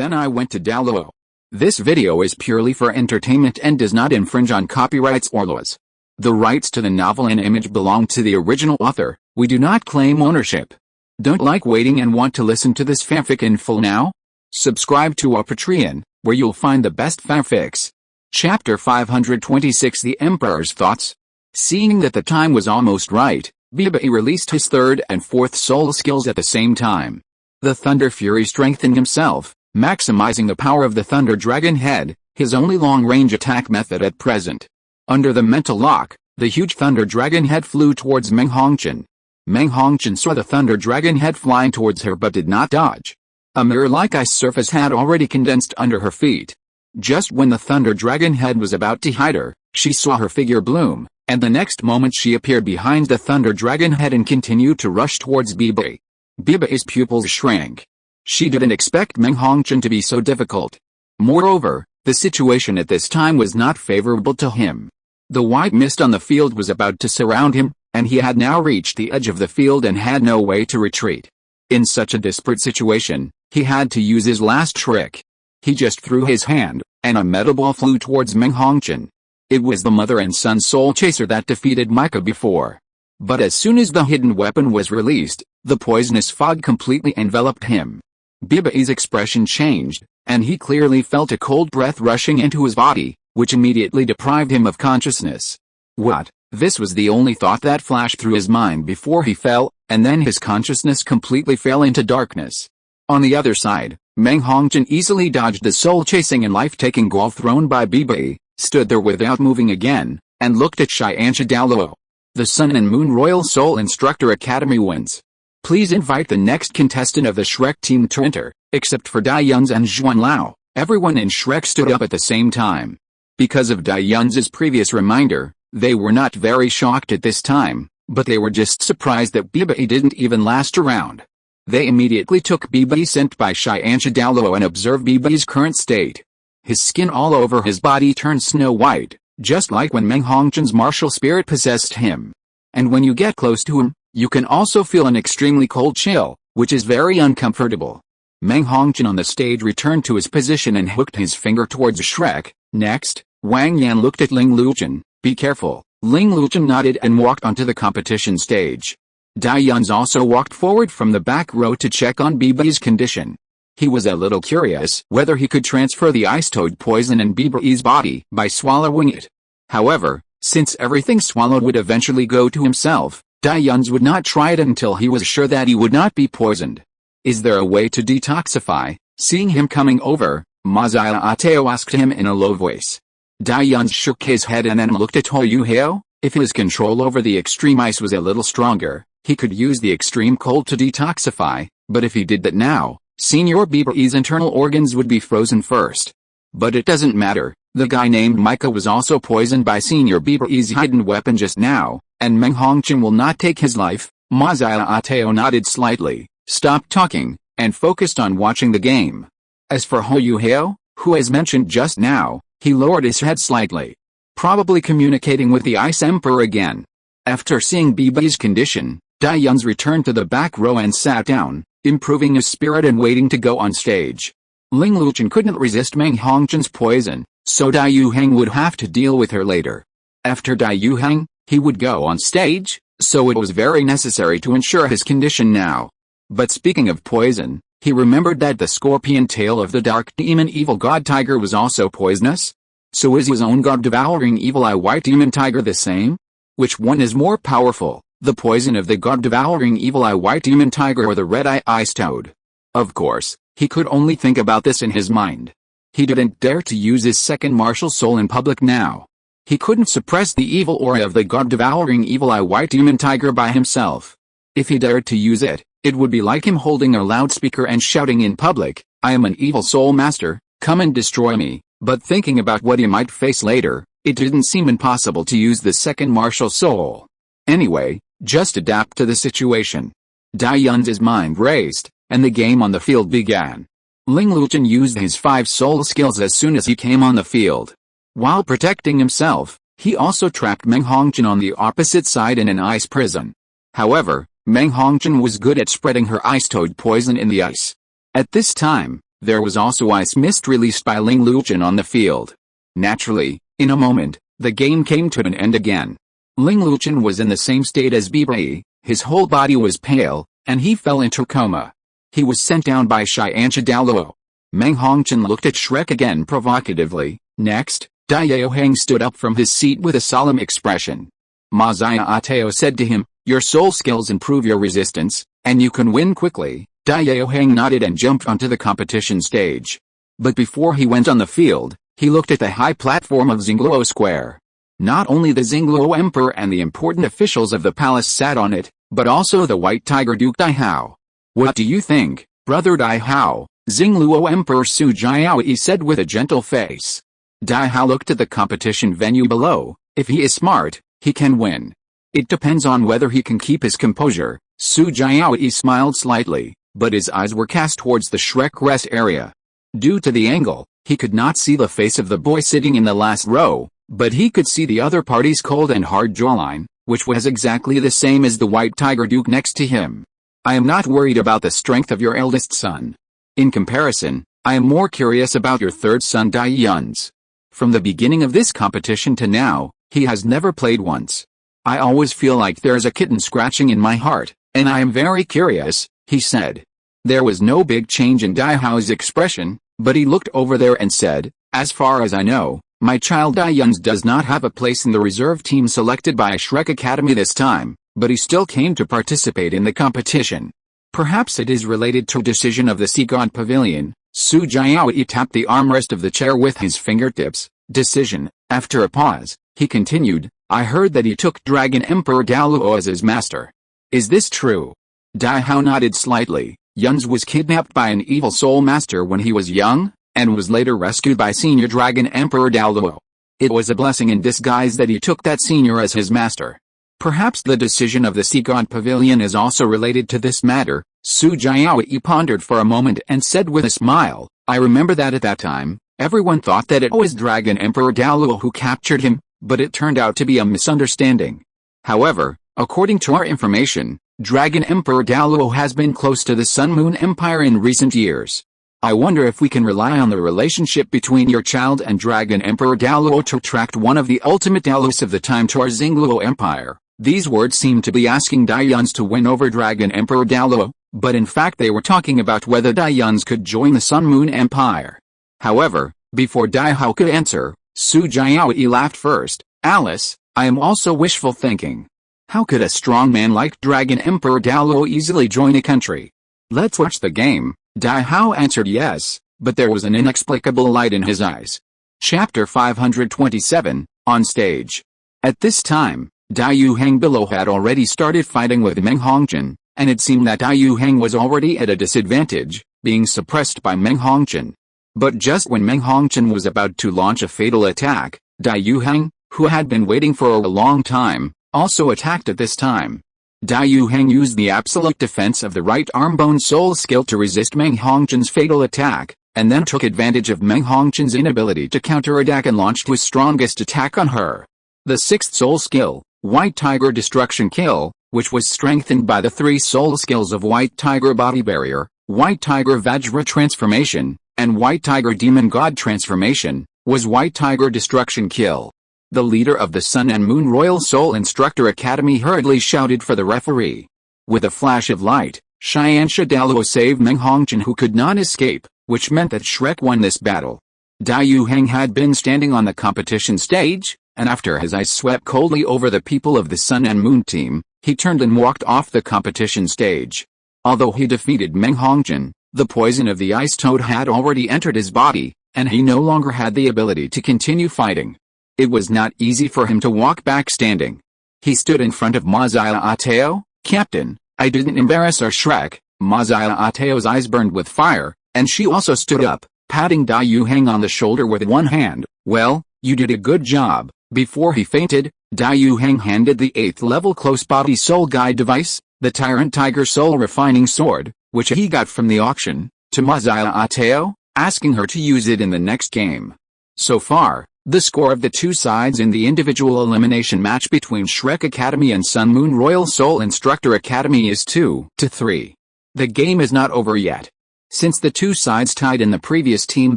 Then I went to Douluo. This video is purely for entertainment and does not infringe on copyrights or laws. The rights to the novel and image belong to the original author. We do not claim ownership. Don't like waiting and want to listen to this fanfic in full now? Subscribe to our Patreon, where you'll find the best fanfics. Chapter 526 The Emperor's Thoughts. Seeing that the time was almost right, Bibai released his third and fourth soul skills at the same time. The Thunder Fury strengthened himself, maximizing the power of the Thunder Dragon Head, his only long-range attack method at present. Under the mental lock, the huge Thunder Dragon Head flew towards Meng Hongqian. Meng Hongqian saw the Thunder Dragon Head flying towards her but did not dodge. A mirror-like ice surface had already condensed under her feet. Just when the Thunder Dragon Head was about to hide her, she saw her figure bloom, and the next moment she appeared behind the Thunder Dragon Head and continued to rush towards Bibai. Bibai's pupils shrank. She didn't expect Meng Hongqian to be so difficult. Moreover, the situation at this time was not favorable to him. The white mist on the field was about to surround him, and he had now reached the edge of the field and had no way to retreat. In such a desperate situation, he had to use his last trick. He just threw his hand, and a metal ball flew towards Meng Hongqian. It was the mother and son soul chaser that defeated Micah before. But as soon as the hidden weapon was released, the poisonous fog completely enveloped him. Bibai's expression changed, and he clearly felt a cold breath rushing into his body, which immediately deprived him of consciousness. What? This was the only thought that flashed through his mind before he fell, and then his consciousness completely fell into darkness. On the other side, Meng Hongqian easily dodged the soul-chasing and life-taking gall thrown by Bibai, stood there without moving again, and looked at Xianxia Douluo. The Sun and Moon Royal Soul Instructor Academy wins. Please invite the next contestant of the Shrek team to enter, except for Dai Yunzi and Zhuan Lao. Everyone in Shrek stood up at the same time. Because of Dai Yunzi's previous reminder, they were not very shocked at this time, but they were just surprised that Bibai didn't even last around. They immediately took Bibai sent by Xianxia Douluo and observed Bibai's current state. His skin all over his body turned snow white, just like when Meng Hongqian's martial spirit possessed him. And when you get close to him, you can also feel an extremely cold chill, which is very uncomfortable. Meng Hongqian on the stage returned to his position and hooked his finger towards Shrek. Next, Wang Yan looked at Ling Luqian. Be careful. Ling Luqian nodded and walked onto the competition stage. Dai Yunzi also walked forward from the back row to check on Bibai's condition. He was a little curious whether he could transfer the ice toad poison in Bibai's body by swallowing it. However, since everything swallowed would eventually go to himself, Dai Yunzi would not try it until he was sure that he would not be poisoned. Is there a way to detoxify? Seeing him coming over, Mazaya Ateo asked him in a low voice. Dai Yunzi shook his head and then looked at Hou Hao. If his control over the extreme ice was a little stronger, he could use the extreme cold to detoxify, but if he did that now, Senior Bibai's internal organs would be frozen first. But it doesn't matter, the guy named Micah was also poisoned by Senior Bibai's hidden weapon just now, and Meng Hongqian will not take his life. Mazaya Ateo nodded slightly, stopped talking, and focused on watching the game. As for Hou Hao, who as mentioned just now, he lowered his head slightly, probably communicating with the Ice Emperor again. After seeing Bibai's condition, Dai Yunzi returned to the back row and sat down, improving his spirit and waiting to go on stage. Ling Luqian couldn't resist Meng Hongqian's poison, so Dai Yuhang would have to deal with her later. After Dai Yuhang, he would go on stage, so it was very necessary to ensure his condition now. But speaking of poison, he remembered that the scorpion tail of the dark demon evil god tiger was also poisonous. So is his own god-devouring evil eye white demon tiger the same? Which one is more powerful, the poison of the god-devouring evil eye white demon tiger or the red-eye ice toad? Of course, he could only think about this in his mind. He didn't dare to use his second martial soul in public now. He couldn't suppress the evil aura of the god-devouring evil eye white demon tiger by himself. If he dared to use it, it would be like him holding a loudspeaker and shouting in public, "I am an evil soul master, come and destroy me." But thinking about what he might face later, it didn't seem impossible to use the second martial soul. Anyway, just adapt to the situation. Dai Yunzi's mind raced, and the game on the field began. Ling Luqian used his 5 soul skills as soon as he came on the field. While protecting himself, he also trapped Meng Hongqian on the opposite side in an ice prison. However, Meng Hongqian was good at spreading her ice toad poison in the ice. At this time, There was also ice mist released by Ling Luchan on the field. Naturally, in a moment, the game came to an end again. Ling Luchan was in the same state as Bibai, his whole body was pale, and he fell into coma. He was sent down by Xianxia Douluo. Meng Hongqian looked at Shrek again provocatively. Next, Dai Hang stood up from his seat with a solemn expression. Ma Xiaotao said to him, "Your soul skills improve your resistance, and you can win quickly." Dai Hang nodded and jumped onto the competition stage. But before he went on the field, he looked at the high platform of Xingluo Square. Not only the Xingluo Emperor and the important officials of the palace sat on it, but also the White Tiger Duke Dai Hao. "What do you think, brother Dai Hao?" Xingluo Emperor Su Jiaoyi said with a gentle face. Dai Hao looked at the competition venue below. "If he is smart, he can win. It depends on whether he can keep his composure." Su Jiaoyi smiled slightly, but his eyes were cast towards the Shrek rest area. Due to the angle, he could not see the face of the boy sitting in the last row, but he could see the other party's cold and hard jawline, which was exactly the same as the White Tiger Duke next to him. "I am not worried about the strength of your eldest son. In comparison, I am more curious about your third son Dai Yun's. From the beginning of this competition to now, he has never played once. I always feel like there's a kitten scratching in my heart, and I am very curious," he said. There was no big change in Dai Hao's expression, but he looked over there and said, "As far as I know, my child Dai Yun's does not have a place in the reserve team selected by Shrek Academy this time, but he still came to participate in the competition. Perhaps it is related to a decision of the Second Pavilion." Su Jiaoyi tapped the armrest of the chair with his fingertips. "Decision." After a pause, he continued, "I heard that he took Dragon Emperor Douluo as his master. Is this true?" Dai Hao nodded slightly. "Yun's was kidnapped by an evil soul master when he was young, and was later rescued by Senior Dragon Emperor Douluo. It was a blessing in disguise that he took that senior as his master. Perhaps the decision of the Second Pavilion is also related to this matter." Su Jiaoyi pondered for a moment and said with a smile, "I remember that at that time, everyone thought that it was Dragon Emperor Douluo who captured him, but it turned out to be a misunderstanding. However, according to our information, Dragon Emperor Douluo has been close to the Sun Moon Empire in recent years. I wonder if we can rely on the relationship between your child and Dragon Emperor Douluo to attract one of the ultimate Daluos of the time to our Xingluo Empire." These words seemed to be asking Dai Yun's to win over Dragon Emperor Douluo, but in fact they were talking about whether Dai Yun's could join the Sun Moon Empire. However, before Dai Hao could answer, Su Jiaoyi laughed first. "Alice, I am also wishful thinking. How could a strong man like Dragon Emperor Douluo easily join a country? Let's watch the game." Dai Hao answered yes, but there was an inexplicable light in his eyes. Chapter 527, On Stage. At this time, Dai Hang below had already started fighting with Meng Hongqian, and it seemed that Dai Hang was already at a disadvantage, being suppressed by Meng Hongqian. But just when Meng Hongqian was about to launch a fatal attack, Dai Hang, who had been waiting for a long time, also attacked at this time. Dai Hang used the absolute defense of the right arm bone soul skill to resist Meng Hongqian's fatal attack, and then took advantage of Meng Hongqian's inability to counterattack and launched his strongest attack on her. The sixth soul skill, White Tiger Destruction Kill, which was strengthened by the three soul skills of White Tiger Body Barrier, White Tiger Vajra Transformation, and White Tiger Demon God Transformation, was White Tiger Destruction Kill. The leader of the Sun and Moon Royal Soul Instructor Academy hurriedly shouted for the referee. With a flash of light, Xianxia Douluo saved Meng Hongqian, who could not escape, which meant that Shrek won this battle. Dai Hang had been standing on the competition stage, and after his eyes swept coldly over the people of the Sun and Moon team, he turned and walked off the competition stage. Although he defeated Meng Hongqian, the poison of the ice toad had already entered his body, and he no longer had the ability to continue fighting. It was not easy for him to walk back standing. He stood in front of Ma Xiaotao. "Captain, I didn't embarrass our Shrek." Ma Xiaotao's eyes burned with fire, and she also stood up, patting Dai Hang on the shoulder with one hand. "Well, you did a good job." Before he fainted, Dai Hang handed the 8th level close body soul guide device, the Tyrant Tiger Soul Refining Sword, which he got from the auction, to Ma Xiaotao, asking her to use it in the next game. So far, the score of the two sides in the individual elimination match between Shrek Academy and Sun Moon Royal Soul Instructor Academy is 2-3. The game is not over yet. Since the two sides tied in the previous team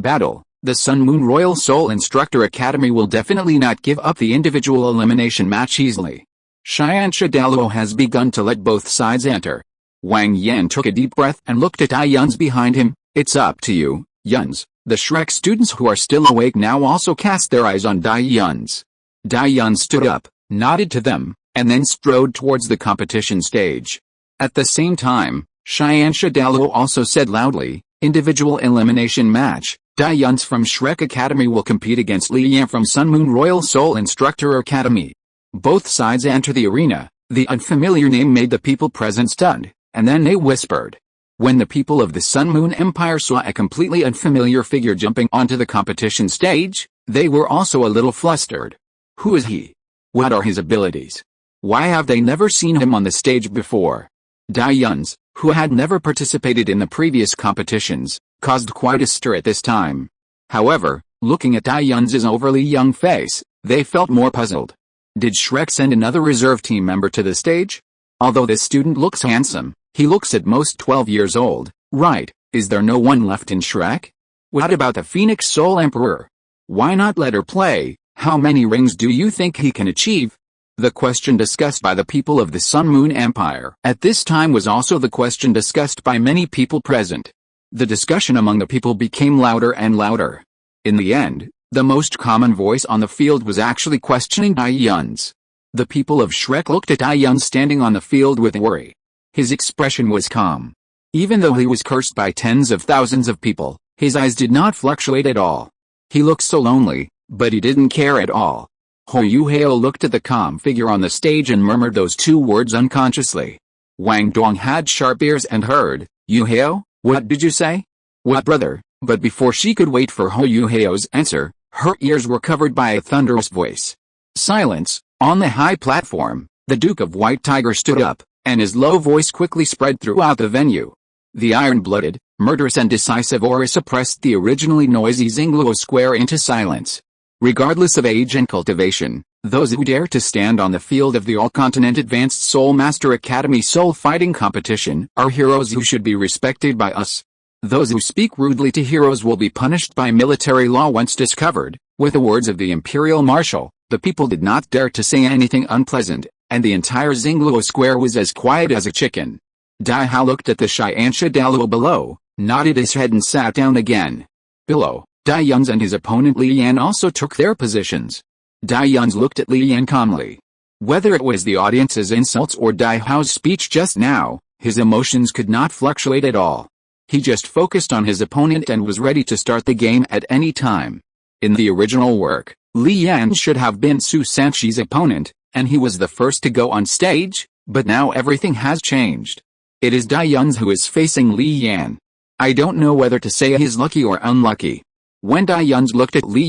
battle, the Sun Moon Royal Soul Instructor Academy will definitely not give up the individual elimination match easily. Douluo has begun to let both sides enter. Wang Yan took a deep breath and looked at Yuns behind him. It's up to you, Yuns. The Shrek students who are still awake now also cast their eyes on Yuns. Yuns stood up, nodded to them, and then strode towards the competition stage. At the same time, Douluo also said loudly, individual elimination match. Yuns from Shrek Academy will compete against Li Yan from Sun Moon Royal Soul Instructor Academy. Both sides enter the arena. The unfamiliar name made the people present stunned, and then they whispered. When the people of the Sun Moon Empire saw a completely unfamiliar figure jumping onto the competition stage, they were also a little flustered. Who is he? What are his abilities? Why have they never seen him on the stage before? Yuns, who had never participated in the previous competitions, caused quite a stir at this time. However, looking at Yuns' overly young face, they felt more puzzled. Did Shrek send another reserve team member to the stage? Although this student looks handsome, he looks at most 12 years old, right? Is there no one left in Shrek? What about the Phoenix Soul Emperor? Why not let her play? How many rings do you think he can achieve? The question discussed by the people of the Sun Moon Empire at this time was also the question discussed by many people present. The discussion among the people became louder and louder. In the end, the most common voice on the field was actually questioning Yuns. The people of Shrek looked at Yuns standing on the field with worry. His expression was calm. Even though he was cursed by tens of thousands of people, his eyes did not fluctuate at all. He looked so lonely, but he didn't care at all. Hao looked at the calm figure on the stage and murmured those two words unconsciously. Wang Dong had sharp ears and heard, Hao, what did you say? What brother? But before she could wait for Hao's answer, her ears were covered by a thunderous voice. Silence. On the high platform, the Duke of White Tiger stood up, and his low voice quickly spread throughout the venue. The iron-blooded, murderous and decisive aura suppressed the originally noisy Douluo Square into silence. Regardless of age and cultivation, those who dare to stand on the field of the All-Continent Advanced Soul Master Academy Soul Fighting Competition are heroes who should be respected by us. Those who speak rudely to heroes will be punished by military law once discovered. With the words of the Imperial Marshal, the people did not dare to say anything unpleasant, and the entire Douluo Square was as quiet as a chicken. Tang Hao looked at the Douluo below, nodded his head and sat down again. Below, Yuns and his opponent Li Yan also took their positions. Yuns looked at Li Yan calmly. Whether it was the audience's insults or Tang Hao's speech just now, his emotions could not fluctuate at all. He just focused on his opponent and was ready to start the game at any time. In the original work, Li Yan should have been Su Sanchi's opponent, and he was the first to go on stage, but now everything has changed. It is Yuns who is facing Li Yan. I don't know whether to say he's lucky or unlucky. When Yuns looked at Li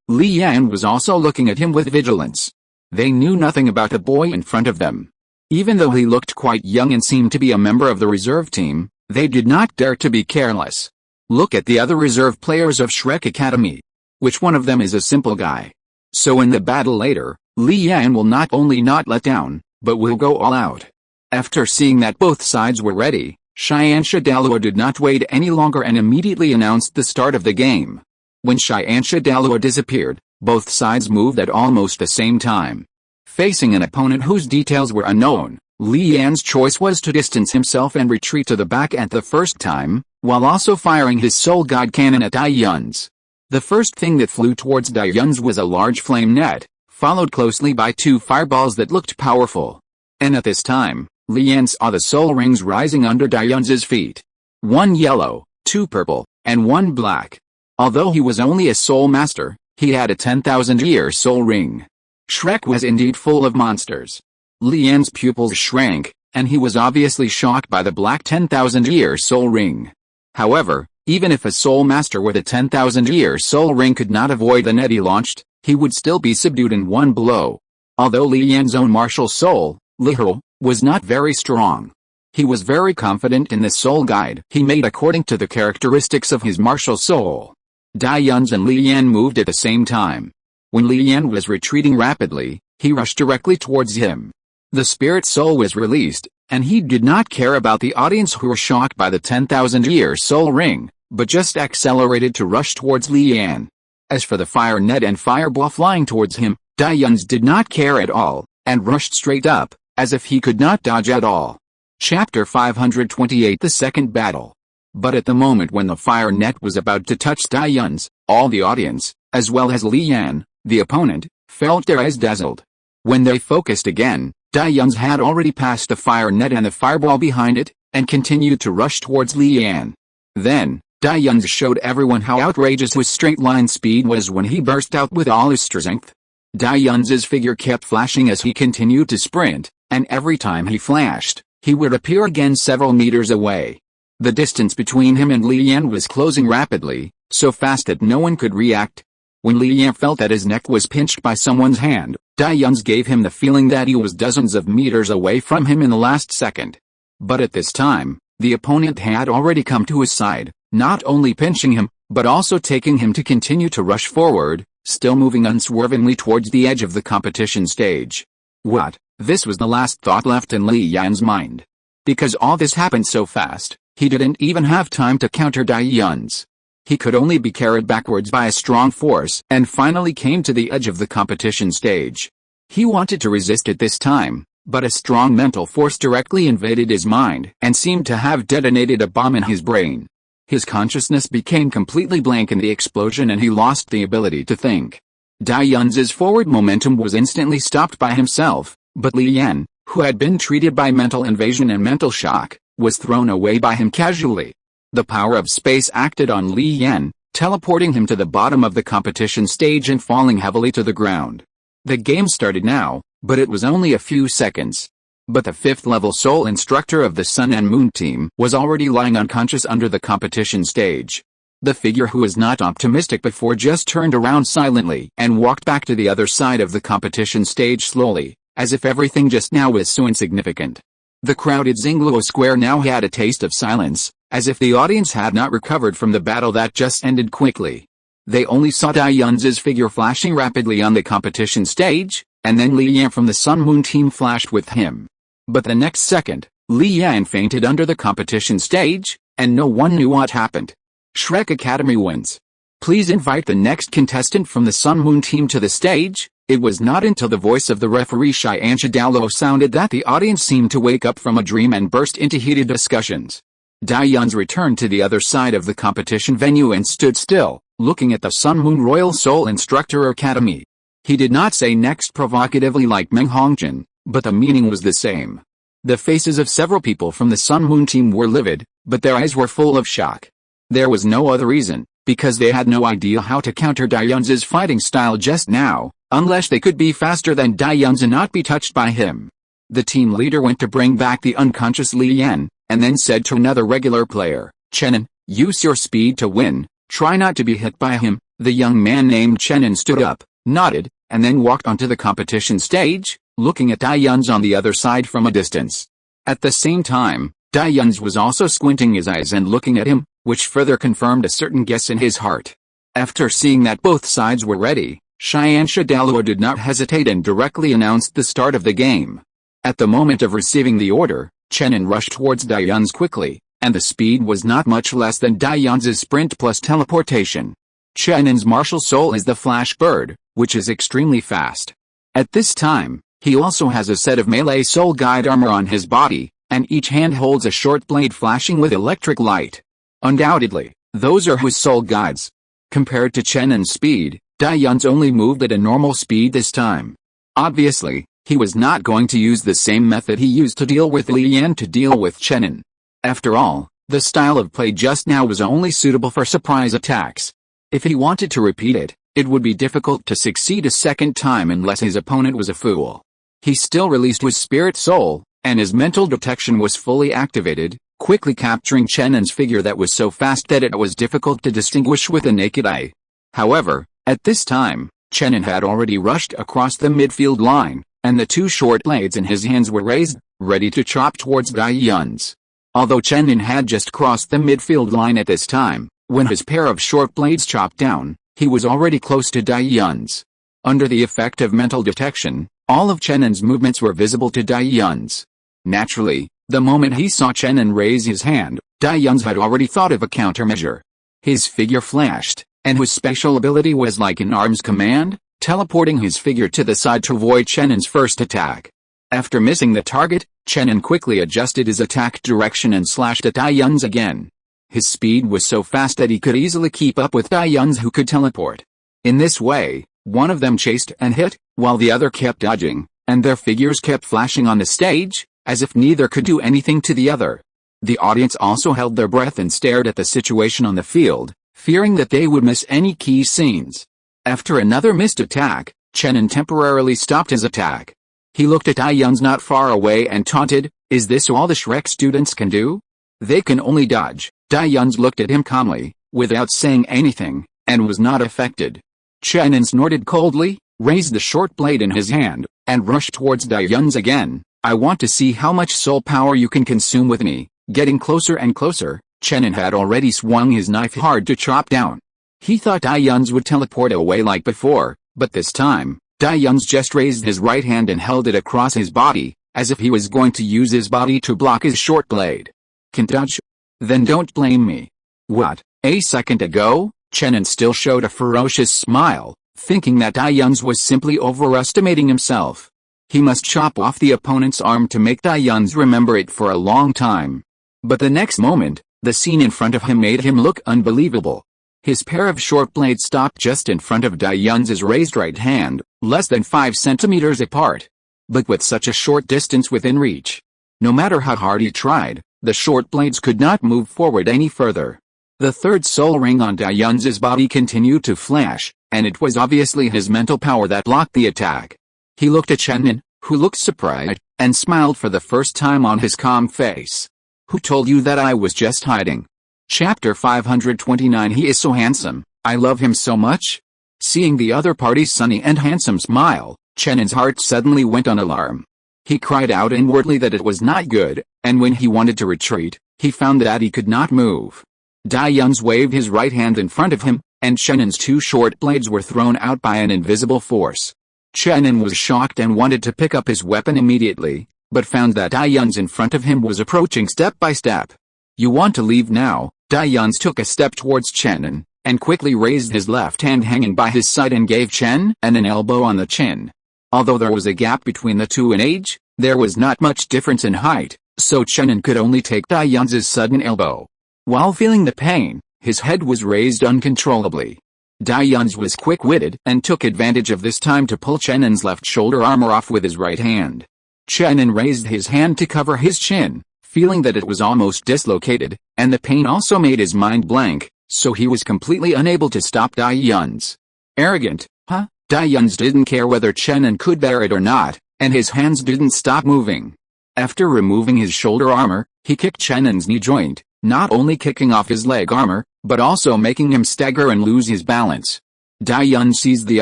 Yan was also looking at him with vigilance. They knew nothing about the boy in front of them. Even though he looked quite young and seemed to be a member of the reserve team, they did not dare to be careless. Look at the other reserve players of Shrek Academy. Which one of them is a simple guy? So in the battle later, Li Yan will not only not let down, but will go all out. After seeing that both sides were ready, Douluo did not wait any longer and immediately announced the start of the game. When Douluo disappeared, both sides moved at almost the same time. Facing an opponent whose details were unknown, Li Yan's choice was to distance himself and retreat to the back at the first time, while also firing his soul guide cannon at Yuns. The first thing that flew towards Yuns was a large flame net, followed closely by two fireballs that looked powerful. And at this time, Li Yan saw the soul rings rising under Yuns' feet. One yellow, two purple, and one black. Although he was only a soul master, he had a 10,000-year soul ring. Shrek was indeed full of monsters. Li Yan's pupils shrank, and he was obviously shocked by the black 10,000-year soul ring. However, even if a soul master with a 10,000-year soul ring could not avoid the net he launched, he would still be subdued in one blow. Although Li Yan's own martial soul, Li Hao, was not very strong, he was very confident in the soul guide he made according to the characteristics of his martial soul. Yuns and Li Yan moved at the same time. When Li Yan was retreating rapidly, he rushed directly towards him. The spirit soul was released, And he did not care about the audience who were shocked by the 10,000-year soul ring, but just accelerated to rush towards Li Yan. As for the fire net and fireball flying towards him, Dai Yun's did not care at all, and rushed straight up, as if he could not dodge at all. Chapter 528 The Second Battle. But at the moment when the fire net was about to touch Dai Yun's, all the audience, as well as Li Yan, the opponent, felt their eyes dazzled. When they focused again, Dai Yun's had already passed the fire net and the fireball behind it, and continued to rush towards Li Yan. Then, Dai Yun's showed everyone how outrageous his straight-line speed was when he burst out with all his strength. Dai Yun's figure kept flashing as he continued to sprint, and every time he flashed, he would appear again several meters away. The distance between him and Li Yan was closing rapidly, so fast that no one could react. When Li Yan felt that his neck was pinched by someone's hand, Dai Yun's gave him the feeling that he was dozens of meters away from him in the last second. But at this time, the opponent had already come to his side, not only pinching him, but also taking him to continue to rush forward, still moving unswervingly towards the edge of the competition stage. What? This was the last thought left in Li Yan's mind. Because all this happened so fast, he didn't even have time to counter Dai Yun's. He could only be carried backwards by a strong force and finally came to the edge of the competition stage. He wanted to resist it this time, but a strong mental force directly invaded his mind and seemed to have detonated a bomb in his brain. His consciousness became completely blank in the explosion and he lost the ability to think. Dai Yun's forward momentum was instantly stopped by himself, but Li Yan, who had been treated by mental invasion and mental shock, was thrown away by him casually. The power of space acted on Li Yan, teleporting him to the bottom of the competition stage and falling heavily to the ground. The game started now, but it was only a few seconds. But the 5th-level Soul Instructor of the Sun and Moon team was already lying unconscious under the competition stage. The figure who was not optimistic before just turned around silently and walked back to the other side of the competition stage slowly, as if everything just now was so insignificant. The crowded Douluo square now had a taste of silence, as if the audience had not recovered from the battle that just ended quickly. They only saw Dai Yun's figure flashing rapidly on the competition stage, and then Li Yan from the Sun-Moon team flashed with him. But the next second, Li Yan fainted under the competition stage, and no one knew what happened. Shrek Academy wins. Please invite the next contestant from the Sun-Moon team to the stage. It was not until the voice of the referee Douluo sounded that the audience seemed to wake up from a dream and burst into heated discussions. Dai Yun's returned to the other side of the competition venue and stood still, looking at the Sun-Moon Royal Soul Instructor Academy. He did not say next provocatively like Meng Hongjin, but the meaning was the same. The faces of several people from the Sun-Moon team were livid, but their eyes were full of shock. There was no other reason, because they had no idea how to counter Dai Yun's fighting style just now, unless they could be faster than Dai Yun's and not be touched by him. The team leader went to bring back the unconscious Li Yan, and then said to another regular player, "Chenin, use your speed to win, try not to be hit by him." The young man named Chenin stood up, nodded, and then walked onto the competition stage, looking at Dai Yun's on the other side from a distance. At the same time, Dai Yun's was also squinting his eyes and looking at him, which further confirmed a certain guess in his heart. After seeing that both sides were ready, Douluo did not hesitate and directly announced the start of the game. At the moment of receiving the order, Chenin rushed towards Dai Yun's quickly, and the speed was not much less than Dai Yun's sprint plus teleportation. Chenin's martial soul is the Flash Bird, which is extremely fast. At this time, he also has a set of melee soul guide armor on his body, and each hand holds a short blade flashing with electric light. Undoubtedly, those are his soul guides. Compared to Chenin's speed, Dai Yun's only moved at a normal speed this time. Obviously, he was not going to use the same method he used to deal with Li Yan to deal with Chenin. After all, the style of play just now was only suitable for surprise attacks. If he wanted to repeat it, it would be difficult to succeed a second time unless his opponent was a fool. He still released his spirit soul, and his mental detection was fully activated, quickly capturing Chenin's figure that was so fast that it was difficult to distinguish with the naked eye. However, at this time, Chenin had already rushed across the midfield line, and the two short blades in his hands were raised, ready to chop towards Dai Yun's. Although Chenin had just crossed the midfield line at this time, when his pair of short blades chopped down, he was already close to Dai Yun's. Under the effect of mental detection, all of Chenin's movements were visible to Dai Yun's. Naturally, The moment he saw Chenin raise his hand, Dai Yun's had already thought of a countermeasure. His figure flashed, and his special ability was like an arm's command, teleporting his figure to the side to avoid Chenin's first attack. After missing the target, Chenin quickly adjusted his attack direction and slashed at Dai Yun's again. His speed was so fast that he could easily keep up with Dai Yun's, who could teleport. In this way, one of them chased and hit, while the other kept dodging, and their figures kept flashing on the stage, as if neither could do anything to the other. The audience also held their breath and stared at the situation on the field, fearing that they would miss any key scenes. After another missed attack, Chenin temporarily stopped his attack. He looked at Dai Yun's not far away and taunted, "Is this all the Shrek students can do? They can only dodge." Dai Yun's looked at him calmly, without saying anything, and was not affected. Chenin snorted coldly, raised the short blade in his hand, and rushed towards Dai Yun's again. "I want to see how much soul power you can consume with me." Getting closer and closer, Chenin had already swung his knife hard to chop down. He thought Dai Yun's would teleport away like before, but this time, Dai Yun's just raised his right hand and held it across his body, as if he was going to use his body to block his short blade. "Can dodge? Then don't blame me." "What? A second ago?" Chenin still showed a ferocious smile, thinking that Dai Yun's was simply overestimating himself. He must chop off the opponent's arm to make Dai Yun's remember it for a long time. But the next moment, the scene in front of him made him look unbelievable. His pair of short blades stopped just in front of Dai Yun's raised right hand, less than 5 centimeters apart. But with such a short distance within reach, no matter how hard he tried, the short blades could not move forward any further. The third soul ring on Dai Yun's body continued to flash, and it was obviously his mental power that blocked the attack. He looked at Chenin, who looked surprised, and smiled for the first time on his calm face. "Who told you that I was just hiding?" Chapter 529. He is so handsome, I love him so much. Seeing the other party's sunny and handsome smile, Chenin's heart suddenly went on alarm. He cried out inwardly that it was not good, and when he wanted to retreat, he found that he could not move. Dai Yun's waved his right hand in front of him, and Chenin's 2 short blades were thrown out by an invisible force. Chenin was shocked and wanted to pick up his weapon immediately, but found that Dai Yun's in front of him was approaching step by step. "You want to leave now?" Dai Yun's took a step towards Chenin, and quickly raised his left hand hanging by his side and gave Chenin an elbow on the chin. Although there was a gap between the two in age, there was not much difference in height, so Chenin could only take Dai Yun's sudden elbow. While feeling the pain, his head was raised uncontrollably. Dai Yun's was quick-witted and took advantage of this time to pull Chenin's left shoulder armor off with his right hand. Chenin raised his hand to cover his chin, feeling that it was almost dislocated, and the pain also made his mind blank, so he was completely unable to stop Dai Yun's. "Arrogant, huh?" Dai Yun's didn't care whether Chenin could bear it or not, and his hands didn't stop moving. After removing his shoulder armor, he kicked Chenin's knee joint, not only kicking off his leg armor, but also making him stagger and lose his balance. Dai Yun seized the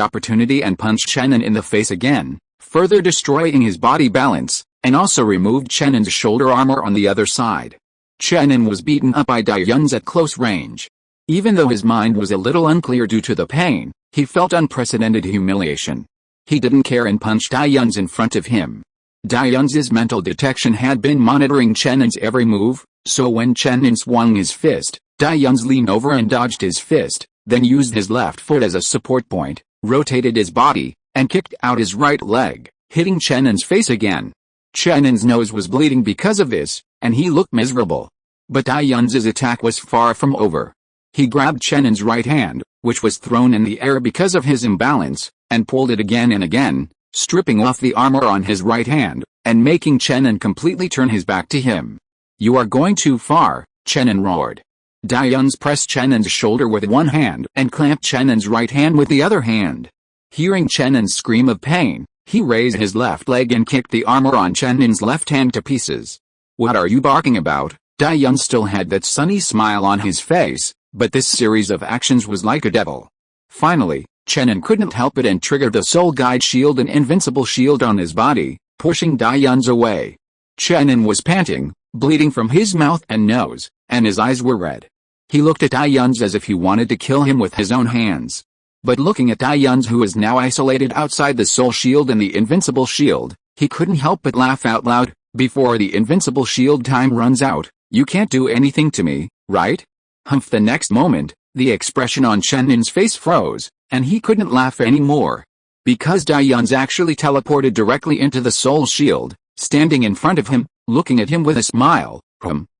opportunity and punched Chenin in the face again, further destroying his body balance, and also removed Chenin's shoulder armor on the other side. Chenin was beaten up by Dai Yun's at close range. Even though his mind was a little unclear due to the pain, he felt unprecedented humiliation. He didn't care and punched Dai Yun's in front of him. Dai Yun's mental detection had been monitoring Chenin's every move, so when Chenin swung his fist, Dai Yun's leaned over and dodged his fist, then used his left foot as a support point, rotated his body, and kicked out his right leg, hitting Chenin's face again. Chenin's nose was bleeding because of this, and he looked miserable. But Dai Yun's attack was far from over. He grabbed Chenin's right hand, which was thrown in the air because of his imbalance, and pulled it again and again, stripping off the armor on his right hand, and making Chenin completely turn his back to him. "You are going too far," Chenin roared. Dai Yun's pressed Chenin's shoulder with one hand and clamped Chenin's right hand with the other hand. Hearing Chenin's scream of pain, he raised his left leg and kicked the armor on Chenin's left hand to pieces. "What are you barking about?" Dai Yun still had that sunny smile on his face, but this series of actions was like a devil. Finally, Chenin couldn't help it and triggered the Soul Guide Shield, an invincible shield on his body, pushing Dai Yun's away. Chenin was panting, bleeding from his mouth and nose, and his eyes were red. He looked at Dai Yun's as if he wanted to kill him with his own hands. But looking at Dai Yun's, who was now isolated outside the Soul Shield and the Invincible Shield, he couldn't help but laugh out loud. Before the invincible shield time runs out, you can't do anything to me, right? Humph. The next moment, the expression on Chen-Nin's face froze, and he couldn't laugh anymore. Because Daiyun's actually teleported directly into the soul shield, standing in front of him, looking at him with a smile,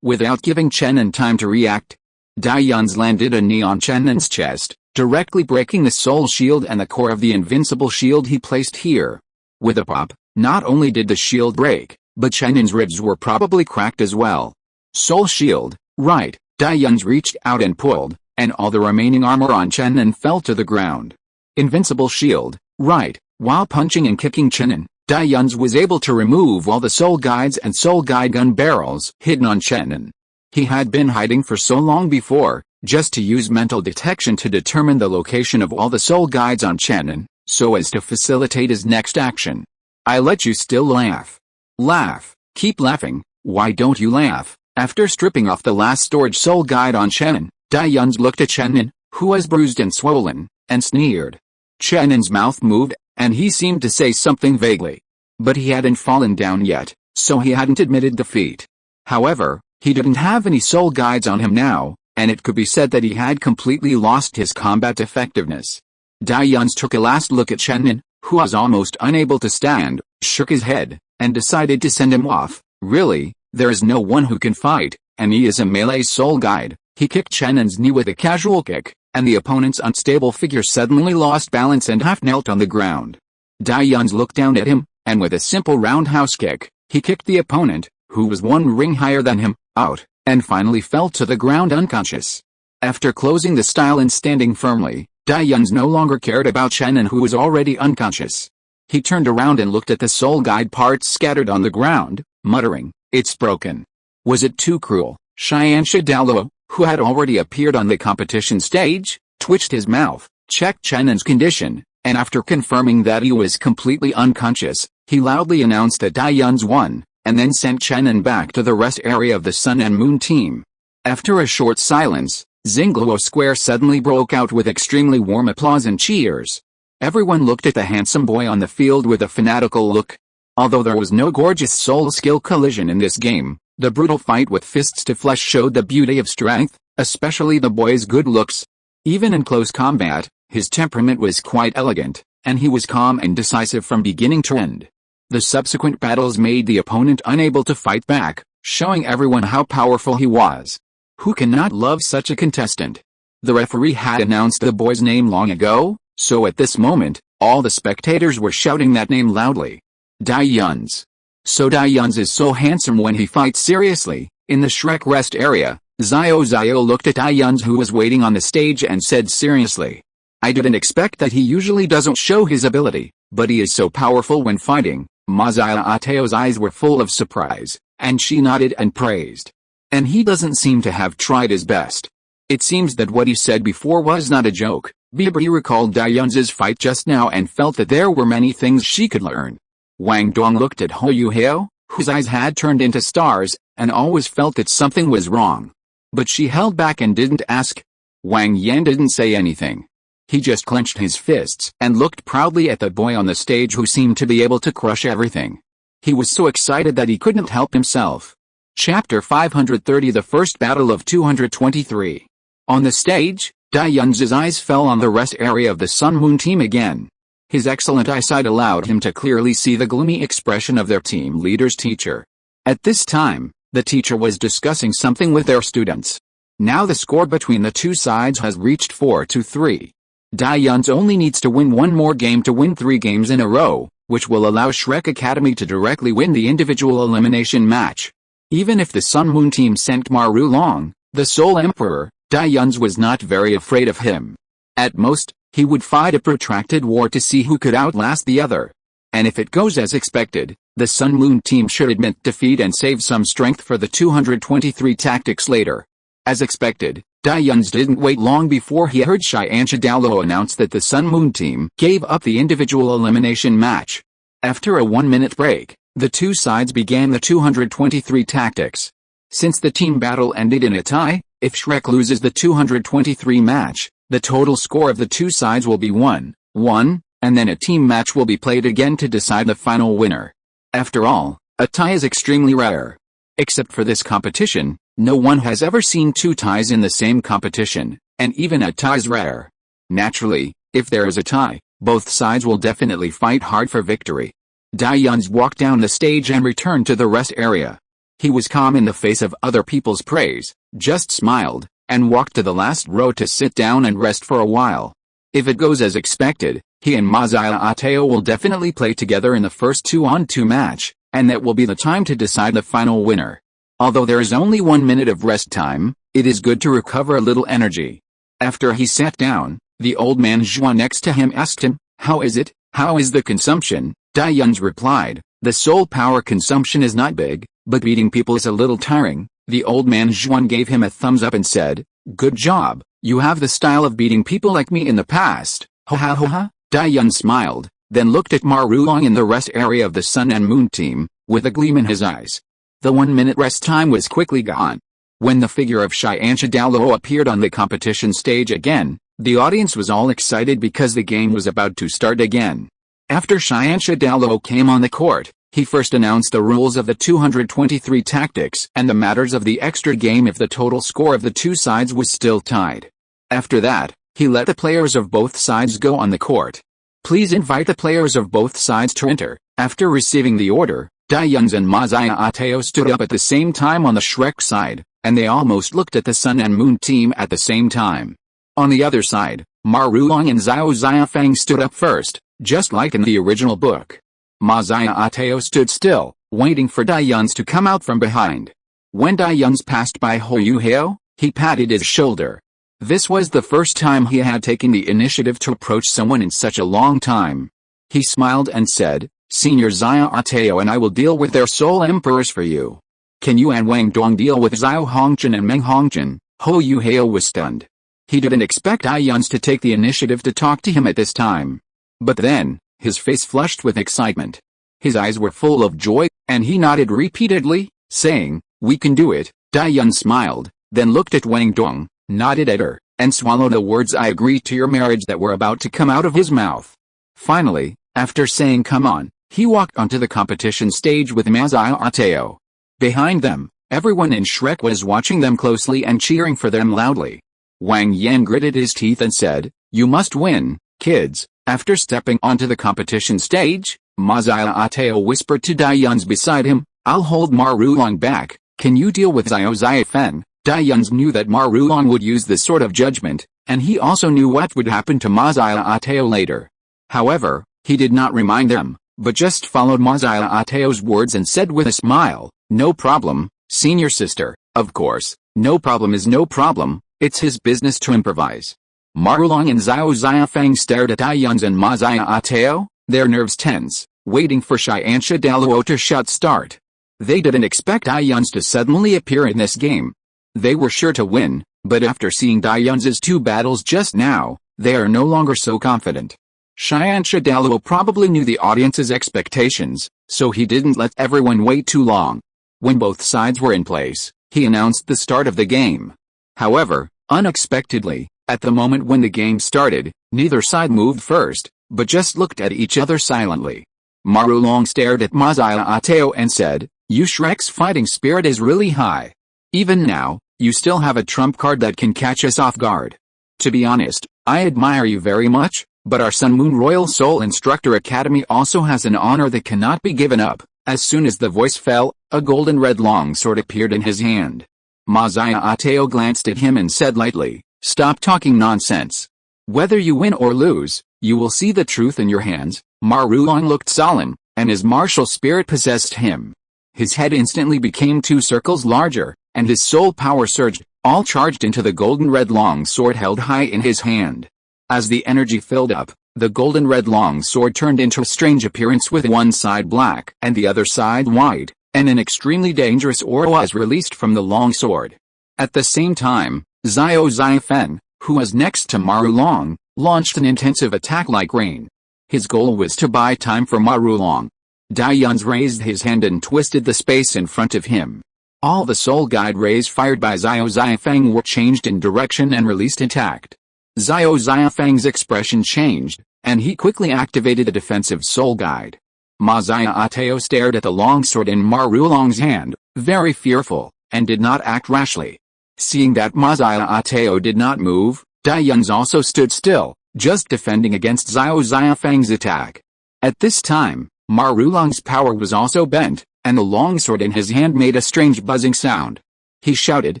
without giving Chen-Nin time to react. Daiyun's landed a knee on Chen-Nin's chest, directly breaking the soul shield and the core of the invincible shield he placed here. With a pop, not only did the shield break, but Chen-Nin's ribs were probably cracked as well. Soul shield, right, Daiyun's reached out and pulled, and all the remaining armor on Chen-Nin fell to the ground. Invincible shield, right, while punching and kicking Chen-Nin, Daiyun's was able to remove all the soul guides and soul guide gun barrels hidden on Chen-Nin. He had been hiding for so long before, just to use mental detection to determine the location of all the soul guides on Chen-Nin, so as to facilitate his next action. I let you still laugh. Laugh, keep laughing, why don't you laugh? After stripping off the last storage soul guide on Chen-Nin, Daiyun's looked at Chen-Nin, who was bruised and swollen, and sneered. Chen-Nin's mouth moved, and he seemed to say something vaguely. But he hadn't fallen down yet, so he hadn't admitted defeat. However, he didn't have any soul guides on him now, and it could be said that he had completely lost his combat effectiveness. Daiyun's took a last look at Chen-Nin, who was almost unable to stand, shook his head, and decided to send him off. Really, there is no one who can fight, and he is a melee soul guide. He kicked Chen-Nin's knee with a casual kick, and the opponent's unstable figure suddenly lost balance and half knelt on the ground. Daiyun's looked down at him, and with a simple roundhouse kick, he kicked the opponent, who was one ring higher than him, out, and finally fell to the ground unconscious. After closing the style and standing firmly, Daiyun's no longer cared about Chen-Nin, who was already unconscious. He turned around and looked at the soul guide parts scattered on the ground, muttering, "It's broken." Was it too cruel? Douluo, who had already appeared on the competition stage, twitched his mouth, checked Chen-Nin's condition, and after confirming that he was completely unconscious, he loudly announced that Daiyun's won, and then sent Chen-Nin back to the rest area of the Sun and Moon team. After a short silence, Xingluo Square suddenly broke out with extremely warm applause and cheers. Everyone looked at the handsome boy on the field with a fanatical look. Although there was no gorgeous soul skill collision in this game, the brutal fight with fists to flesh showed the beauty of strength, especially the boy's good looks. Even in close combat, his temperament was quite elegant, and he was calm and decisive from beginning to end. The subsequent battles made the opponent unable to fight back, showing everyone how powerful he was. Who cannot love such a contestant? The referee had announced the boy's name long ago, so at this moment, all the spectators were shouting that name loudly. Daiyun's. So Daiyun's is so handsome when he fights seriously. In the Shrek rest area, Zio looked at Daiyun's, who was waiting on the stage, and said seriously, "I didn't expect that. He usually doesn't show his ability, but he is so powerful when fighting." Maziateo's eyes were full of surprise, and she nodded and praised. And he doesn't seem to have tried his best. It seems that what he said before was not a joke. Bibi recalled Daiyun's fight just now and felt that there were many things she could learn. Wang Dong looked at Hou Hao, whose eyes had turned into stars, and always felt that something was wrong. But she held back and didn't ask. Wang Yan didn't say anything. He just clenched his fists and looked proudly at the boy on the stage, who seemed to be able to crush everything. He was so excited that he couldn't help himself. Chapter 530, The First Battle of 223. On the stage, Daiyun's eyes fell on the rest area of the Sun Moon team again. His excellent eyesight allowed him to clearly see the gloomy expression of their team leader's teacher. At this time, the teacher was discussing something with their students. Now the score between the two sides has reached 4-3. Daiyun's only needs to win one more game to win 3 games in a row, which will allow Shrek Academy to directly win the individual elimination match. Even if the Sun Moon team sent Maru Long, the Soul Emperor, Daiyun's was not very afraid of him. At most, he would fight a protracted war to see who could outlast the other. And if it goes as expected, the Sun Moon team should admit defeat and save some strength for the 223 tactics later. As expected, Daiyun's didn't wait long before he heard Douluo announce that the Sun Moon team gave up the individual elimination match. After a 1-minute break, the two sides began the 223 tactics. Since the team battle ended in a tie, if Shrek loses the 223 match, the total score of the two sides will be 1-1, and then a team match will be played again to decide the final winner. After all, A tie is extremely rare. Except for this competition, no one has ever seen two ties in the same competition, and even a tie is rare. Naturally, if there is a tie, both sides will definitely fight hard for victory. Dai Yun's walked down the stage and returned to the rest area. He was calm in the face of other people's praise, just smiled, and walked to the last row to sit down and rest for a while. If it goes as expected, he and Ateo will definitely play together in the first 2-on-2 match, and that will be the time to decide the final winner. Although there is only 1 minute of rest time, it is good to recover a little energy. After he sat down, the old man Zhuan next to him asked him, "How is it? How is the consumption?" Dai Yun's replied, "The soul power consumption is not big, but beating people is a little tiring." The old man Zhuan gave him a thumbs up and said, "Good job, you have the style of beating people like me in the past." Ha ha ha ha. Dai Yun smiled, then looked at Ma Rulong in the rest area of the Sun and Moon team, with a gleam in his eyes. The 1 minute rest time was quickly gone. When the figure of Xianxia Douluo appeared on the competition stage again, the audience was all excited because the game was about to start again. After Xianxia Douluo came on the court, he first announced the rules of the 223 tactics and the matters of the extra game if the total score of the two sides was still tied. After that, he let the players of both sides go on the court. "Please invite the players of both sides to enter." After receiving the order, Dai Yun's and Ateo stood up at the same time on the Shrek side, and they almost looked at the Sun and Moon team at the same time. On the other side, Ma Rulong and Xiao Xiafang stood up first, just like in the original book. Ateo stood still, waiting for Dai Yun's to come out from behind. When Dai Yun's passed by Yu Hao, he patted his shoulder. This was the first time he had taken the initiative to approach someone in such a long time. He smiled and said, "Senior Ateo and I will deal with their soul emperors for you. Can you and Wang Dong deal with Xiao Hongqian and Meng Hongqian?" Yu Hao was stunned. He didn't expect Dai Yun's to take the initiative to talk to him at this time. But then, his face flushed with excitement. His eyes were full of joy, and he nodded repeatedly, saying, "We can do it." Dai Yun smiled, then looked at Wang Dong, nodded at her, and swallowed the words "I agree to your marriage" that were about to come out of his mouth. Finally, after saying "come on," he walked onto the competition stage with Ateo. Behind them, everyone in Shrek was watching them closely and cheering for them loudly. Wang Yan gritted his teeth and said, "You must win, kids." After stepping onto the competition stage, Ateo whispered to Dai Yun's beside him, "I'll hold Ma Rulong back. Can you deal with Xiao Xiafeng?" Dai Yun's knew that Ma Rulong would use this sort of judgment, and he also knew what would happen to Ateo later. However, he did not remind them, but just followed Ateo's words and said with a smile, "No problem, senior sister." Of course, no problem is no problem, it's his business to improvise. Ma Rulong and Xiao Xiafeng stared at Dai Yun's and Ateo, their nerves tense, waiting for Xianxia Douluo to shout start. They didn't expect Dai Yun's to suddenly appear in this game. They were sure to win, but after seeing Dai Yun's two battles just now, they are no longer so confident. Xianxia Douluo probably knew the audience's expectations, so he didn't let everyone wait too long. When both sides were in place, he announced the start of the game. However, unexpectedly, at the moment when the game started, neither side moved first, but just looked at each other silently. Ma Rulong stared at Ateo and said, "You Shrek's fighting spirit is really high. Even now, you still have a trump card that can catch us off guard. To be honest, I admire you very much, but our Sun Moon Royal Soul Instructor Academy also has an honor that cannot be given up." As soon as the voice fell, a golden red longsword appeared in his hand. Ateo glanced at him and said lightly, "Stop talking nonsense. Whether you win or lose, you will see the truth in your hands." Ma Rulong looked solemn, and his martial spirit possessed him. His head instantly became 2 circles larger, and his soul power surged, all charged into the golden red long sword held high in his hand. As the energy filled up, the golden red long sword turned into a strange appearance with one side black and the other side white, and an extremely dangerous aura was released from the long sword. At the same time, Xiao Xiafeng, who was next to Ma Rulong, launched an intensive attack like rain. His goal was to buy time for Ma Rulong. Dai Yun's raised his hand and twisted the space in front of him. All the soul guide rays fired by Xiao Xiafeng were changed in direction and released intact. Xiao Xiafeng's expression changed, and he quickly activated a defensive soul guide. Ma Xiaotao stared at the longsword in Ma Rulong's hand, very fearful, and did not act rashly. Seeing that Ma Xiaotao did not move, Dai Yun's also stood still, just defending against Xiao Xiafang's attack. At this time, Ma Rulong's power was also bent, and the longsword in his hand made a strange buzzing sound. He shouted,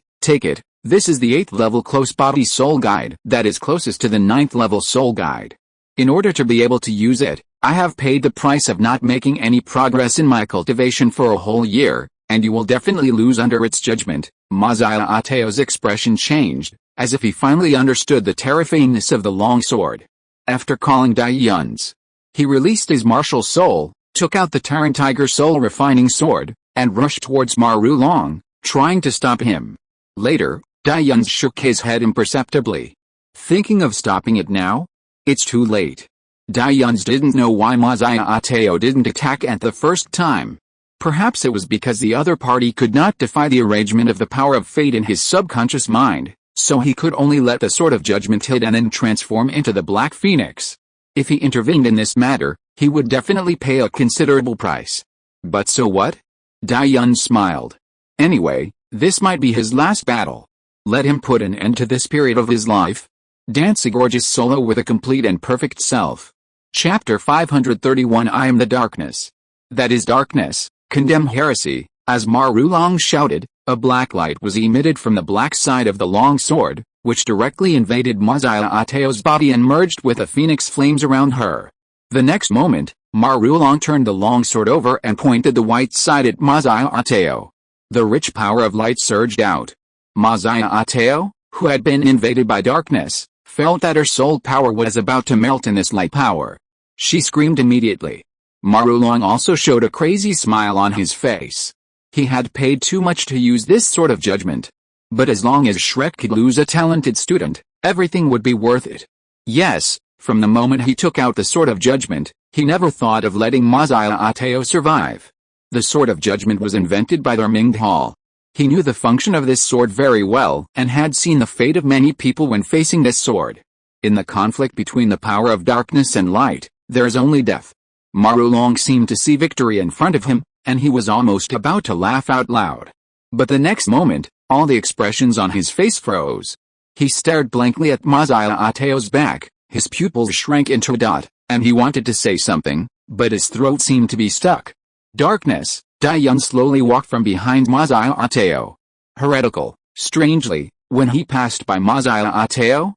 "Take it, this is the 8th level close body soul guide that is closest to the 9th level soul guide. In order to be able to use it, I have paid the price of not making any progress in my cultivation for a whole year, and you will definitely lose under its judgment." Ma Xiaotao's expression changed, as if he finally understood the terrifyingness of the longsword. After calling Dai Yun's, he released his martial soul, took out the Terran Tiger soul refining sword, and rushed towards Ma Rulong, trying to stop him. Later, Dai Yun shook his head imperceptibly. Thinking of stopping it now? It's too late. Dai Yun didn't know why Ma Xiaotao didn't attack at the first time. Perhaps it was because the other party could not defy the arrangement of the power of fate in his subconscious mind, so he could only let the sword of judgment hit and then transform into the Black Phoenix. If he intervened in this matter, he would definitely pay a considerable price. But so what? Dai Yun smiled. Anyway, this might be his last battle. Let him put an end to this period of his life. Dance a gorgeous solo with a complete and perfect self. Chapter 531 I am the darkness. That is darkness, condemn heresy. As Ma Rulong shouted, a black light was emitted from the black side of the long sword, which directly invaded Ma Xiaotao's body and merged with the phoenix flames around her. The next moment, Ma Rulong turned the long sword over and pointed the white side at Ma Xiaotao. The rich power of light surged out. Ma Xiaotao, who had been invaded by darkness, felt that her soul power was about to melt in this light power. She screamed immediately. Ma Rulong also showed a crazy smile on his face. He had paid too much to use this sort of judgment. But as long as Shrek could lose a talented student, everything would be worth it. Yes, from the moment he took out the sword of judgment, he never thought of letting Ma Xiaotao survive. The sword of judgment was invented by Ming Hall. He knew the function of this sword very well and had seen the fate of many people when facing this sword. In the conflict between the power of darkness and light, there is only death. Ma Rulong seemed to see victory in front of him, and he was almost about to laugh out loud. But the next moment, all the expressions on his face froze. He stared blankly at Ma Xiaotao's back, his pupils shrank into a dot, and he wanted to say something, but his throat seemed to be stuck. Darkness. Dai Yun slowly walked from behind Ma Xiaotao. Heretical. Strangely, when he passed by Ma Xiaotao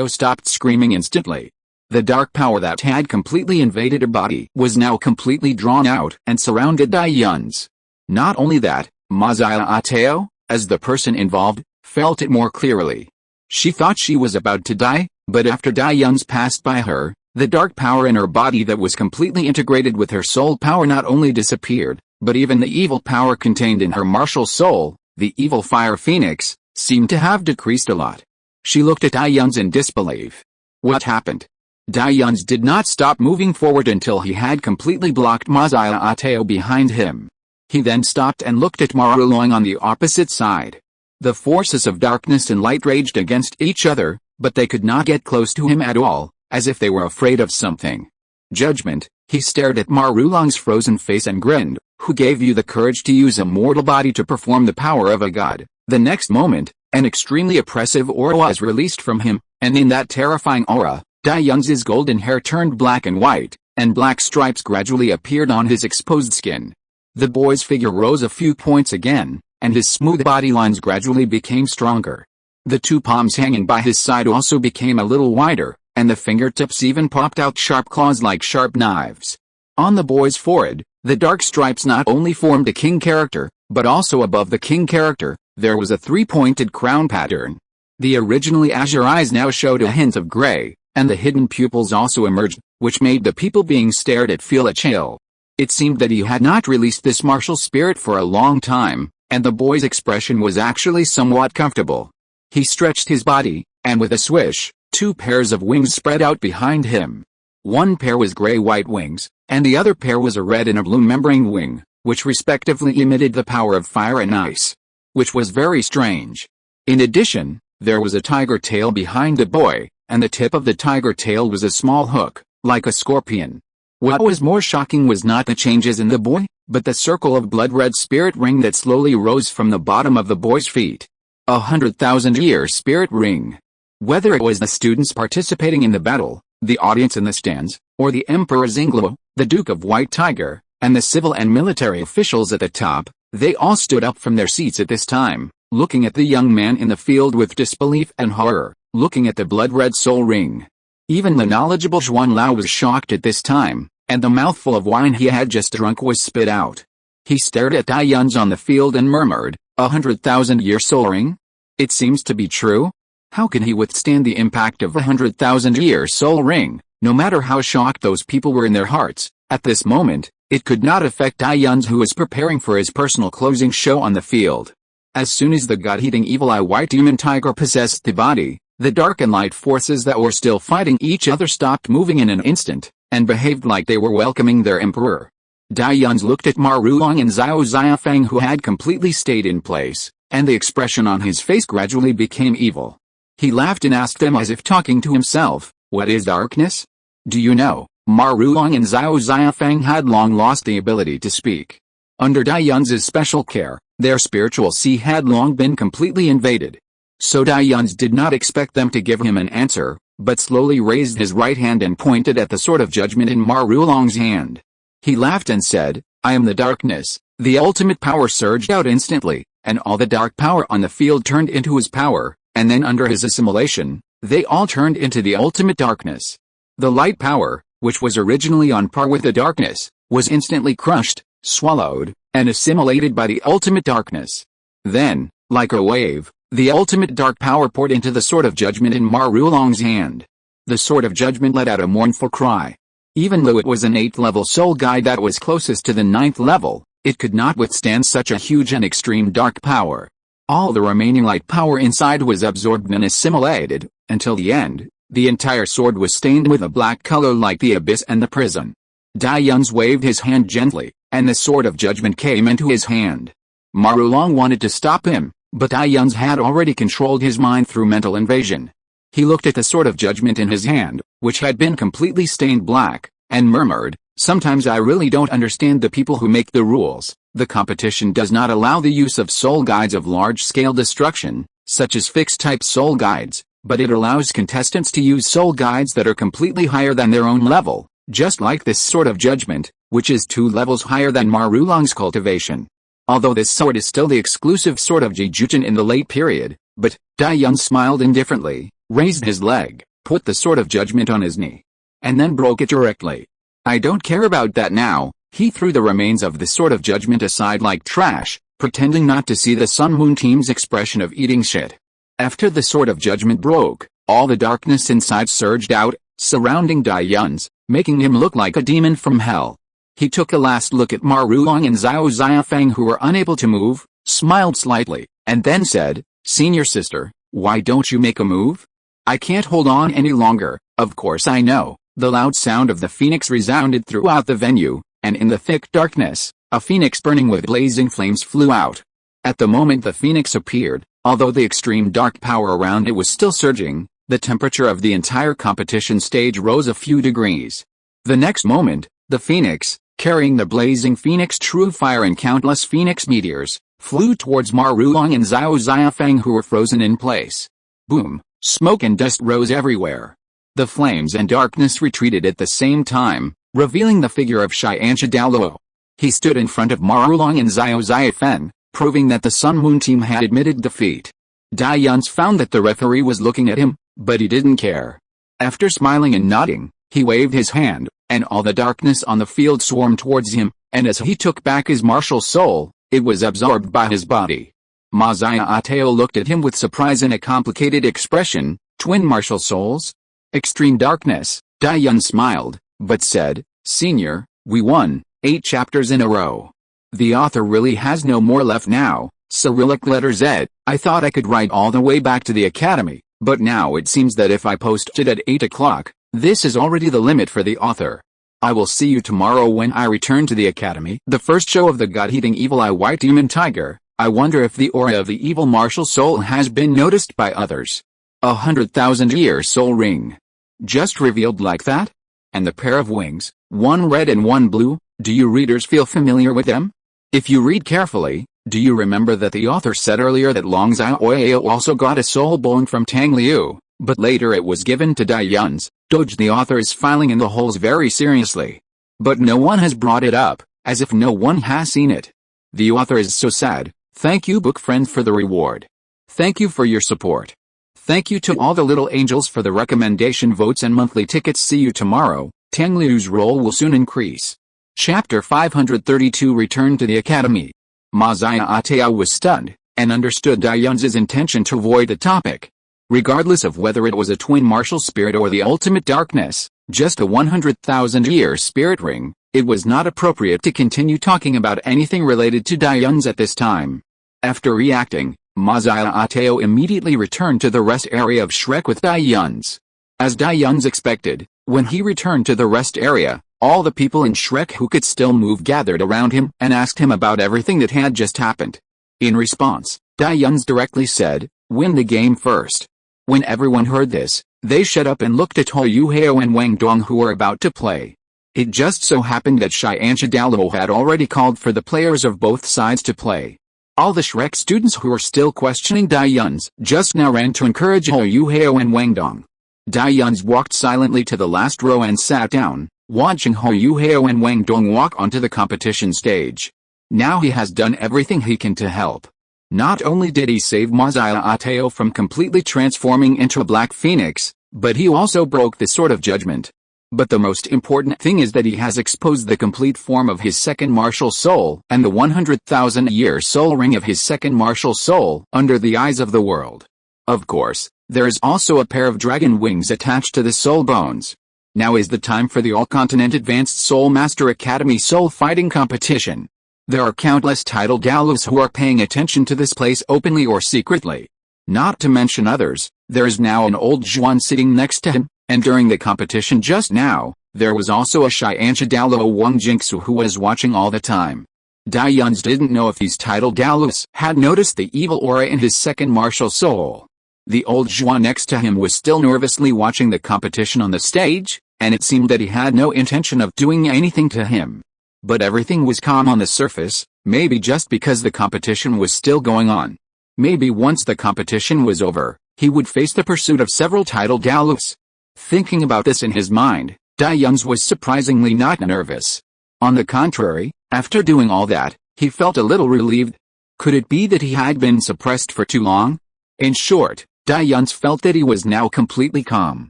stopped screaming instantly. The dark power that had completely invaded her body was now completely drawn out and surrounded Dai Yun's. Not only that, Ma Xiaotao, as the person involved, felt it more clearly. She thought she was about to die, but after Dai Yun's passed by her, the dark power in her body that was completely integrated with her soul power not only disappeared, but even the evil power contained in her martial soul, the evil fire phoenix, seemed to have decreased a lot. She looked at Dai Yun's in disbelief. What happened? Dai Yun's did not stop moving forward until he had completely blocked Ma Xiaotao behind him. He then stopped and looked at Ma Rulong on the opposite side. The forces of darkness and light raged against each other, but they could not get close to him at all, as if they were afraid of something. Judgment. He stared at Ma Rulong's frozen face and grinned. Who gave you the courage to use a mortal body to perform the power of a god? The next moment, an extremely oppressive aura was released from him, and in that terrifying aura, Dai Yun's golden hair turned black and white, and black stripes gradually appeared on his exposed skin. The boy's figure rose a few points again, and his smooth body lines gradually became stronger. The two palms hanging by his side also became a little wider, and the fingertips even popped out sharp claws like sharp knives. On the boy's forehead, the dark stripes not only formed a king character, but also above the king character, there was a three-pointed crown pattern. The originally azure eyes now showed a hint of gray, and the hidden pupils also emerged, which made the people being stared at feel a chill. It seemed that he had not released this martial spirit for a long time, and the boy's expression was actually somewhat comfortable. He stretched his body, and with a swish, two pairs of wings spread out behind him. One pair was gray-white wings, and the other pair was a red and a blue membrane wing, which respectively emitted the power of fire and ice. Which was very strange. In addition, there was a tiger tail behind the boy, and the tip of the tiger tail was a small hook, like a scorpion. What was more shocking was not the changes in the boy, but the circle of blood-red spirit ring that slowly rose from the bottom of the boy's feet. 100,000-year spirit ring. Whether it was the students participating in the battle, the audience in the stands, or the Emperor Douluo, the Duke of White Tiger, and the civil and military officials at the top, they all stood up from their seats at this time, looking at the young man in the field with disbelief and horror, looking at the blood-red soul ring. Even the knowledgeable Zhuan Lao was shocked at this time, and the mouthful of wine he had just drunk was spit out. He stared at Dai Yun's on the field and murmured, 100,000-year soul ring? It seems to be true? How can he withstand the impact of 100,000-year soul ring? No matter how shocked those people were in their hearts, at this moment, it could not affect Dai Yun, who was preparing for his personal closing show on the field. As soon as the God-eating evil-eye white demon tiger possessed the body, the dark and light forces that were still fighting each other stopped moving in an instant, and behaved like they were welcoming their emperor. Dai Yun looked at Ma Rulong and Xiao Xiafang, who had completely stayed in place, and the expression on his face gradually became evil. He laughed and asked them as if talking to himself, "What is darkness? Do you know?" Ma Rulong and Xiao Xiafang had long lost the ability to speak. Under Dai Yun's special care, their spiritual sea had long been completely invaded. So Dai Yun did not expect them to give him an answer, but slowly raised his right hand and pointed at the sword of judgment in Ma Rulong's hand. He laughed and said, "I am the darkness." The ultimate power surged out instantly, and all the dark power on the field turned into his power, and then under his assimilation, they all turned into the ultimate darkness. The light power, which was originally on par with the darkness, was instantly crushed, swallowed, and assimilated by the ultimate darkness. Then, like a wave, the ultimate dark power poured into the sword of judgment in Ma Rulong's hand. The sword of judgment let out a mournful cry. Even though it was an 8th level soul guide that was closest to the 9th level, it could not withstand such a huge and extreme dark power. All the remaining light power inside was absorbed and assimilated, until the end, the entire sword was stained with a black color like the abyss and the prison. Dai Yun waved his hand gently, and the sword of judgment came into his hand. Ma Rulong wanted to stop him, but Dai Yun had already controlled his mind through mental invasion. He looked at the sword of judgment in his hand, which had been completely stained black, and murmured, "Sometimes I really don't understand the people who make the rules. The competition does not allow the use of soul guides of large-scale destruction, such as fixed-type soul guides, but it allows contestants to use soul guides that are completely higher than their own level, just like this sword of judgment, which is 2 levels higher than Ma Rulong's cultivation. Although this sword is still the exclusive sword of Jijutun in the late period, but," Dai Yun smiled indifferently, raised his leg, put the sword of judgment on his knee, and then broke it directly. "I don't care about that now." He threw the remains of the sword of judgment aside like trash, pretending not to see the Sun Moon team's expression of eating shit. After the sword of judgment broke, all the darkness inside surged out, surrounding Dai Yun, making him look like a demon from hell. He took a last look at Ma Rulong and Xiao Xiafang, who were unable to move, smiled slightly, and then said, "Senior sister, why don't you make a move? I can't hold on any longer." "Of course I know." The loud sound of the phoenix resounded throughout the venue, and in the thick darkness, a phoenix burning with blazing flames flew out. At the moment the phoenix appeared, although the extreme dark power around it was still surging, the temperature of the entire competition stage rose a few degrees. The next moment, the phoenix, carrying the blazing phoenix true fire and countless phoenix meteors, flew towards Ma Rulong and Xiao Xiafang, who were frozen in place. Boom! Smoke and dust rose everywhere. The flames and darkness retreated at the same time, revealing the figure of Xianxia Douluo. He stood in front of Ma Rulong and Xiao Xiafang, proving that the Sun Moon team had admitted defeat. Dai Yun found that the referee was looking at him, but he didn't care. After smiling and nodding, he waved his hand, and all the darkness on the field swarmed towards him, and as he took back his martial soul, it was absorbed by his body. Ma Xiaotao looked at him with surprise and a complicated expression. "Twin martial souls? Extreme darkness." Dai Yun smiled, but said, "Senior, we won 8 chapters in a row. The author really has no more left now." Cyrillic letter Z. "I thought I could write all the way back to the academy, but now it seems that if I post it at 8 o'clock, this is already the limit for the author. I will see you tomorrow when I return to the academy." The first show of the God-eating evil-eye white demon tiger. I wonder if the aura of the evil martial soul has been noticed by others. 100,000-year soul ring. Just revealed like that? And the pair of wings, one red and one blue. Do you readers feel familiar with them? If you read carefully, do you remember that the author said earlier that Long Xiao also got a soul bone from Tang Liu, but later it was given to Dai Yun's? Doge, the author is filing in the holes very seriously. But no one has brought it up, as if no one has seen it. The author is so sad. Thank you, book friends, for the reward. Thank you for your support. Thank you to all the little angels for the recommendation votes and monthly tickets. See you tomorrow. Tang Liu's role will soon increase. Chapter 532 Return to the Academy. Ma Xiaotao was stunned, and understood Dai Yun's intention to avoid the topic. Regardless of whether it was a twin martial spirit or the ultimate darkness, just a 100,000-year spirit ring, it was not appropriate to continue talking about anything related to Dai Yun's at this time. After reacting, Ma Xiaotao immediately returned to the rest area of Shrek with Dai Yun's. As Dai Yun's expected, when he returned to the rest area, all the people in Shrek who could still move gathered around him and asked him about everything that had just happened. In response, Dai Yun's directly said, "Win the game first." When everyone heard this, they shut up and looked at Hou Hao and Wang Dong, who were about to play. It just so happened that Douluo had already called for the players of both sides to play. All the Shrek students who were still questioning Dai Yun's just now ran to encourage Hou Hao and Wang Dong. Dai Yun's walked silently to the last row and sat down, watching Hou Hao and Wang Dong walk onto the competition stage. Now he has done everything he can to help. Not only did he save Ma Xiaotao from completely transforming into a black phoenix, but he also broke the sword of judgment. But the most important thing is that he has exposed the complete form of his second martial soul and the 100,000-year soul ring of his second martial soul under the eyes of the world. Of course, there is also a pair of dragon wings attached to the soul bones. Now is the time for the All-Continent Advanced Soul Master Academy Soul Fighting Competition. There are countless titled Douluos who are paying attention to this place openly or secretly. Not to mention others, there is now an old Zhuan sitting next to him, and during the competition just now, there was also a Douluo Wang Jingsu who was watching all the time. Dai Yun's didn't know if these titled Douluos had noticed the evil aura in his second martial soul. The old Zhuan next to him was still nervously watching the competition on the stage, and it seemed that he had no intention of doing anything to him. But everything was calm on the surface, maybe just because the competition was still going on. Maybe once the competition was over, he would face the pursuit of several titled Douluos. Thinking about this in his mind, Dai Yun's was surprisingly not nervous. On the contrary, after doing all that, he felt a little relieved. Could it be that he had been suppressed for too long? In short, Dai Yun's felt that he was now completely calm.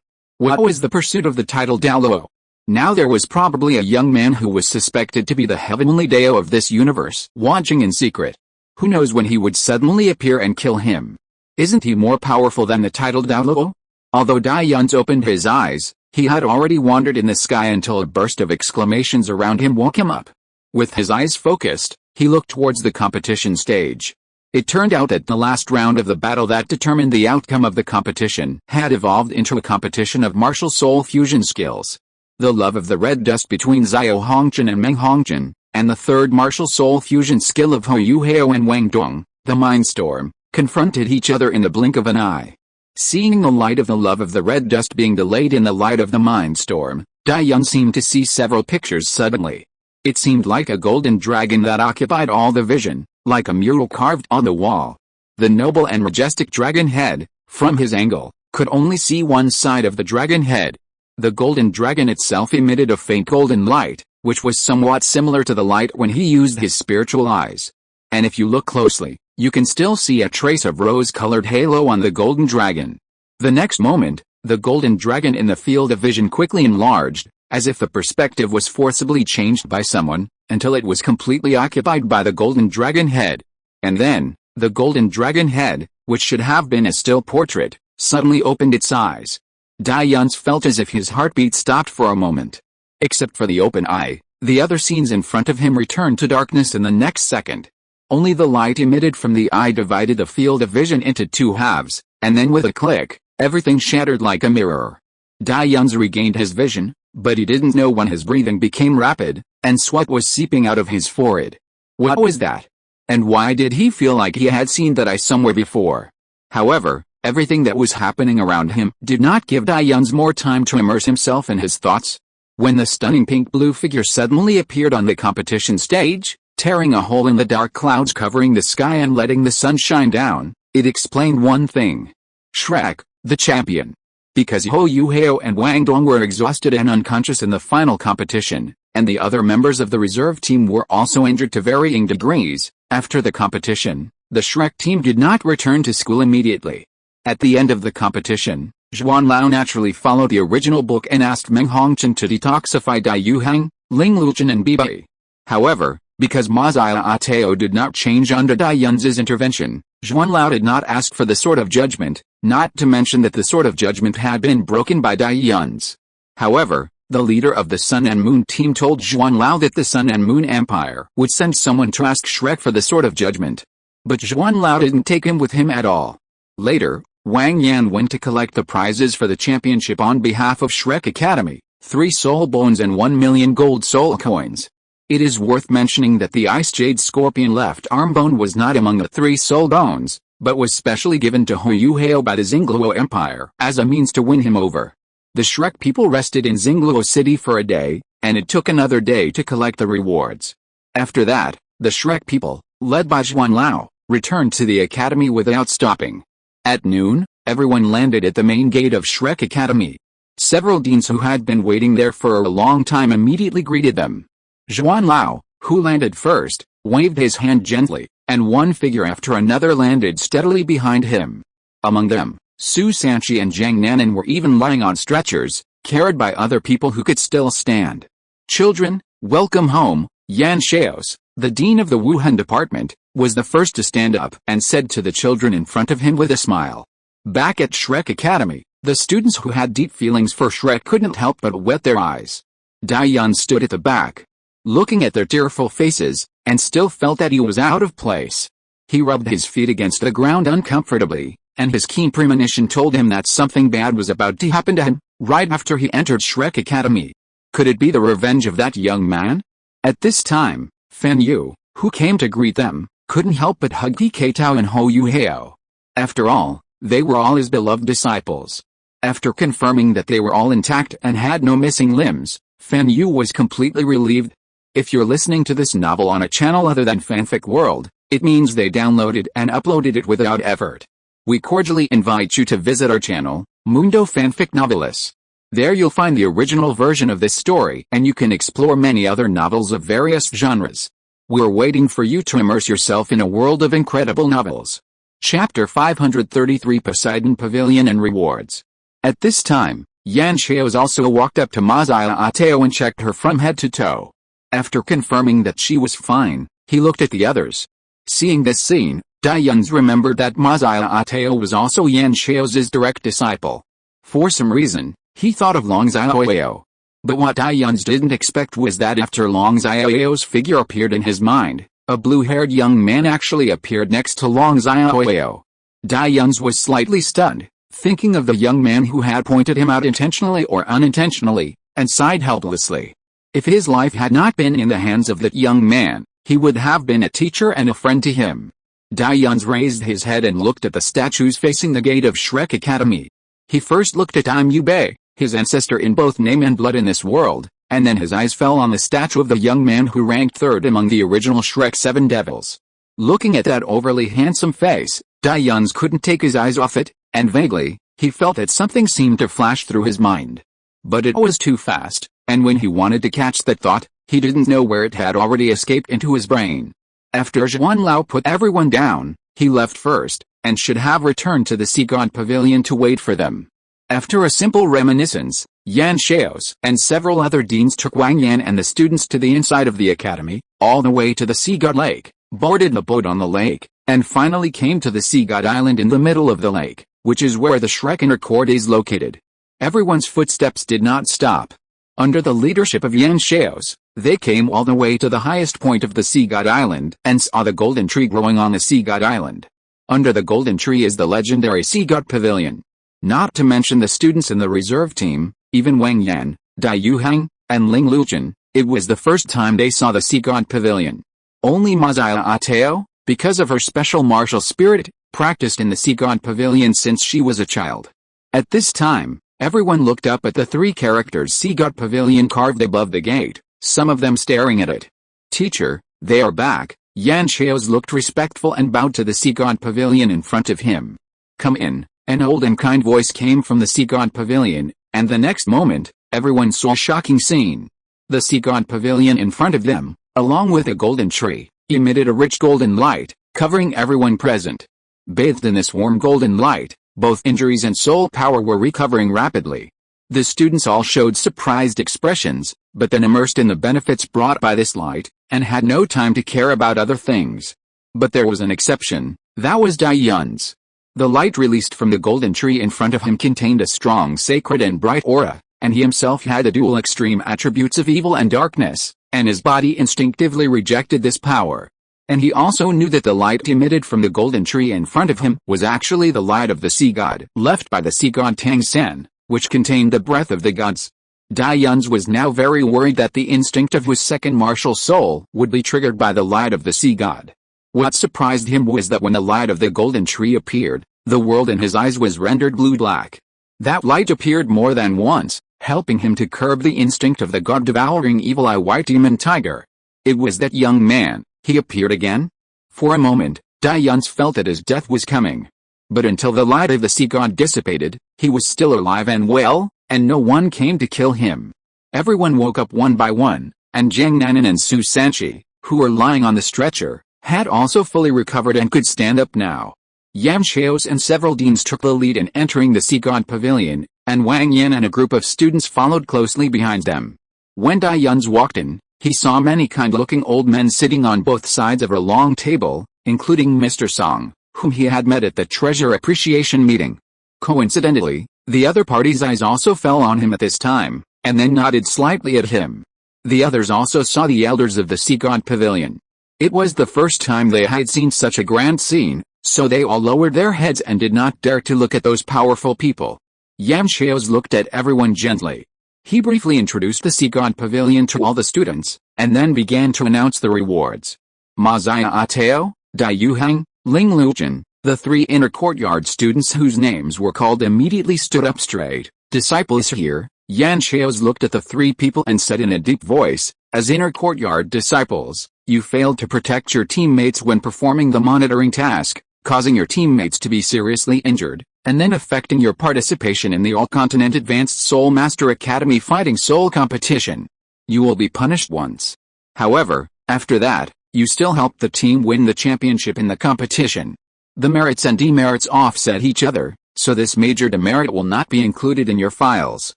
What was the pursuit of the titled Douluo? Now there was probably a young man who was suspected to be the heavenly Dao of this universe, watching in secret. Who knows when he would suddenly appear and kill him? Isn't he more powerful than the titled Douluo? Although Dai Yun's opened his eyes, he had already wandered in the sky until a burst of exclamations around him woke him up. With his eyes focused, he looked towards the competition stage. It turned out that the last round of the battle that determined the outcome of the competition had evolved into a competition of martial soul fusion skills. The love of the red dust between Xiao Hongzhen and Meng Hongzhen, and the third martial soul fusion skill of Hou Hao and Wang Dong, the Mind Storm, confronted each other in the blink of an eye. Seeing the light of the love of the red dust being delayed in the light of the Mind Storm, Dai Yun seemed to see several pictures suddenly. It seemed like a golden dragon that occupied all the vision, like a mural carved on the wall. The noble and majestic dragon head, from his angle, could only see one side of the dragon head. The golden dragon itself emitted a faint golden light, which was somewhat similar to the light when he used his spiritual eyes. And if you look closely, you can still see a trace of rose-colored halo on the golden dragon. The next moment, the golden dragon in the field of vision quickly enlarged, as if the perspective was forcibly changed by someone, until it was completely occupied by the golden dragon head. And then, the golden dragon head, which should have been a still portrait, suddenly opened its eyes. Dai Yun's felt as if his heartbeat stopped for a moment. Except for the open eye, the other scenes in front of him returned to darkness in the next second. Only the light emitted from the eye divided the field of vision into two halves, and then with a click, everything shattered like a mirror. Dai Yun's regained his vision, but he didn't know when his breathing became rapid, and sweat was seeping out of his forehead. What was that? And why did he feel like he had seen that eye somewhere before? However, everything that was happening around him did not give Dai Yun's more time to immerse himself in his thoughts. when the stunning pink-blue figure suddenly appeared on the competition stage, tearing a hole in the dark clouds covering the sky and letting the sun shine down, it explained one thing. Shrek, the champion. Because Hou Yuhao and Wang Dong were exhausted and unconscious in the final competition, and the other members of the reserve team were also injured to varying degrees, after the competition, the Shrek team did not return to school immediately. At the end of the competition, Zhuan Lao naturally followed the original book and asked Meng Hongchen to detoxify Dai Yuhang, Ling Luchen and Bibai. However, because Ma Ateo did not change under Dai Yun's intervention, Zhuan Lao did not ask for the Sword of Judgment, not to mention that the Sword of Judgment had been broken by Dai Yun's. However, the leader of the Sun and Moon team told Zhuan Lao that the Sun and Moon Empire would send someone to ask Shrek for the Sword of Judgment. But Zhuan Lao didn't take him with him at all. Later, Wang Yan went to collect the prizes for the championship on behalf of Shrek Academy, 3 soul bones and 1 million gold soul coins. It is worth mentioning that the Ice Jade Scorpion left arm bone was not among the 3 soul bones, but was specially given to Hou Yuhao by the Xingluo Empire as a means to win him over. The Shrek people rested in Xingluo City for a day, and it took another day to collect the rewards. After that, the Shrek people, led by Zhuan Lao, returned to the academy without stopping. At noon, everyone landed at the main gate of Shrek Academy. Several deans who had been waiting there for a long time immediately greeted them. Zhuan Lao, who landed first, waved his hand gently, and one figure after another landed steadily behind him. Among them, Su Sanchi and Zhang Nanan were even lying on stretchers, carried by other people who could still stand. Children, welcome home. Yan Shaos, the dean of the Wuhan department, was the first to stand up and said to the children in front of him with a smile. Back at Shrek Academy, the students who had deep feelings for Shrek couldn't help but wet their eyes. Dai Yun stood at the back, looking at their tearful faces, and still felt that he was out of place. He rubbed his feet against the ground uncomfortably, and his keen premonition told him that something bad was about to happen to him, right after he entered Shrek Academy. Could it be the revenge of that young man? At this time, Fan Yu, who came to greet them, couldn't help but hug Decay Tao and Hou Yuhao. After all, they were all his beloved disciples. After confirming that they were all intact and had no missing limbs, Fan Yu was completely relieved. If you're listening to this novel on a channel other than Fanfic World, it means they downloaded and uploaded it without effort. We cordially invite you to visit our channel, Mundo Fanfic Novelis. There you'll find the original version of this story and you can explore many other novels of various genres. We're waiting for you to immerse yourself in a world of incredible novels. Chapter 533 Poseidon Pavilion and Rewards. At this time, Yan Shaos also walked up to Ma Ateo and checked her from head to toe. After confirming that she was fine, he looked at the others. Seeing this scene, Dai Yun's remembered that Ma Ateo was also Yan Shaos's direct disciple. For some reason, he thought of Long Xiaoyao. But what Dai Yun's didn't expect was that after Long Xiaoyao's figure appeared in his mind, a blue-haired young man actually appeared next to Long Xiaoyao. Dai Yun's was slightly stunned, thinking of the young man who had pointed him out intentionally or unintentionally, and sighed helplessly. If his life had not been in the hands of that young man, he would have been a teacher and a friend to him. Dai Yun's raised his head and looked at the statues facing the gate of Shrek Academy. He first looked at Liu Bei, his ancestor in both name and blood in this world, and then his eyes fell on the statue of the young man who ranked third among the original Shrek 7 devils. Looking at that overly handsome face, Dai Yun's couldn't take his eyes off it, and vaguely, he felt that something seemed to flash through his mind. But it was too fast, and when he wanted to catch that thought, he didn't know where it had already escaped into his brain. After Zhuan Lao put everyone down, he left first, and should have returned to the Sea God Pavilion to wait for them. After a simple reminiscence, Yan Shaos and several other deans took Wang Yan and the students to the inside of the academy, all the way to the Sea God Lake, boarded the boat on the lake, and finally came to the Sea God Island in the middle of the lake, which is where the Shrek Inner Court is located. Everyone's footsteps did not stop. Under the leadership of Yan Shaos, they came all the way to the highest point of the Sea God Island and saw the golden tree growing on the Sea God Island. Under the golden tree is the legendary Sea God Pavilion. Not to mention the students in the reserve team, even Wang Yan, Dai Yuhang, and Ling Luchen, it was the first time they saw the Sea God Pavilion. Only Ma Ateo, because of her special martial spirit, practiced in the Sea God Pavilion since she was a child. At this time, Everyone looked up at the three characters Sea God Pavilion carved above the gate, some of them staring at it. "Teacher, they are back." Yan Xiaos looked respectful and bowed to the Sea God Pavilion in front of him. "Come in." An old and kind voice came from the Sea God Pavilion, and the next moment, everyone saw a shocking scene. The Sea God Pavilion in front of them, along with a golden tree, emitted a rich golden light, covering everyone present. Bathed in this warm golden light, both injuries and soul power were recovering rapidly. The students all showed surprised expressions, but then immersed in the benefits brought by this light, and had no time to care about other things. But there was an exception, that was Dai Yun's. The light released from the golden tree in front of him contained a strong sacred and bright aura, and he himself had the dual extreme attributes of evil and darkness, and his body instinctively rejected this power. And he also knew that the light emitted from the golden tree in front of him was actually the light of the sea god left by the sea god Tang San, which contained the breath of the gods. Dai Yun's was now very worried that the instinct of his second martial soul would be triggered by the light of the sea god. What surprised him was that when the light of the golden tree appeared, the world in his eyes was rendered blue-black. That light appeared more than once, helping him to curb the instinct of the god-devouring evil-eye white demon tiger. It was that young man. He appeared again? For a moment, Dai Yun's felt that his death was coming. But until the light of the sea god dissipated, he was still alive and well, and no one came to kill him. Everyone woke up one by one, and Jiang Nanan and Su Sanchi, who were lying on the stretcher, had also fully recovered and could stand up now. Yan Xiaos and several deans took the lead in entering the Sea God Pavilion, and Wang Yan and a group of students followed closely behind them. When Dai Yun's walked in, he saw many kind-looking old men sitting on both sides of a long table, including Mr. Song, whom he had met at the treasure appreciation meeting. Coincidentally, the other party's eyes also fell on him at this time, and then nodded slightly at him. The others also saw the elders of the Sea God Pavilion. It was the first time they had seen such a grand scene, so they all lowered their heads and did not dare to look at those powerful people. Yan Xiaos looked at everyone gently. He briefly introduced the Sea God Pavilion to all the students, and then began to announce the rewards. Ma Zia Ateo, Dai Yuhang, Ling Luqian, the three inner courtyard students whose names were called immediately stood up straight. "Disciples here." Yan Xiaos looked at the three people and said in a deep voice, "As inner courtyard disciples, you failed to protect your teammates when performing the monitoring task, causing your teammates to be seriously injured, and then affecting your participation in the All-Continent Advanced Soul Master Academy Fighting Soul Competition. You will be punished once. However, after that, you still helped the team win the championship in the competition. The merits and demerits offset each other, so this major demerit will not be included in your files.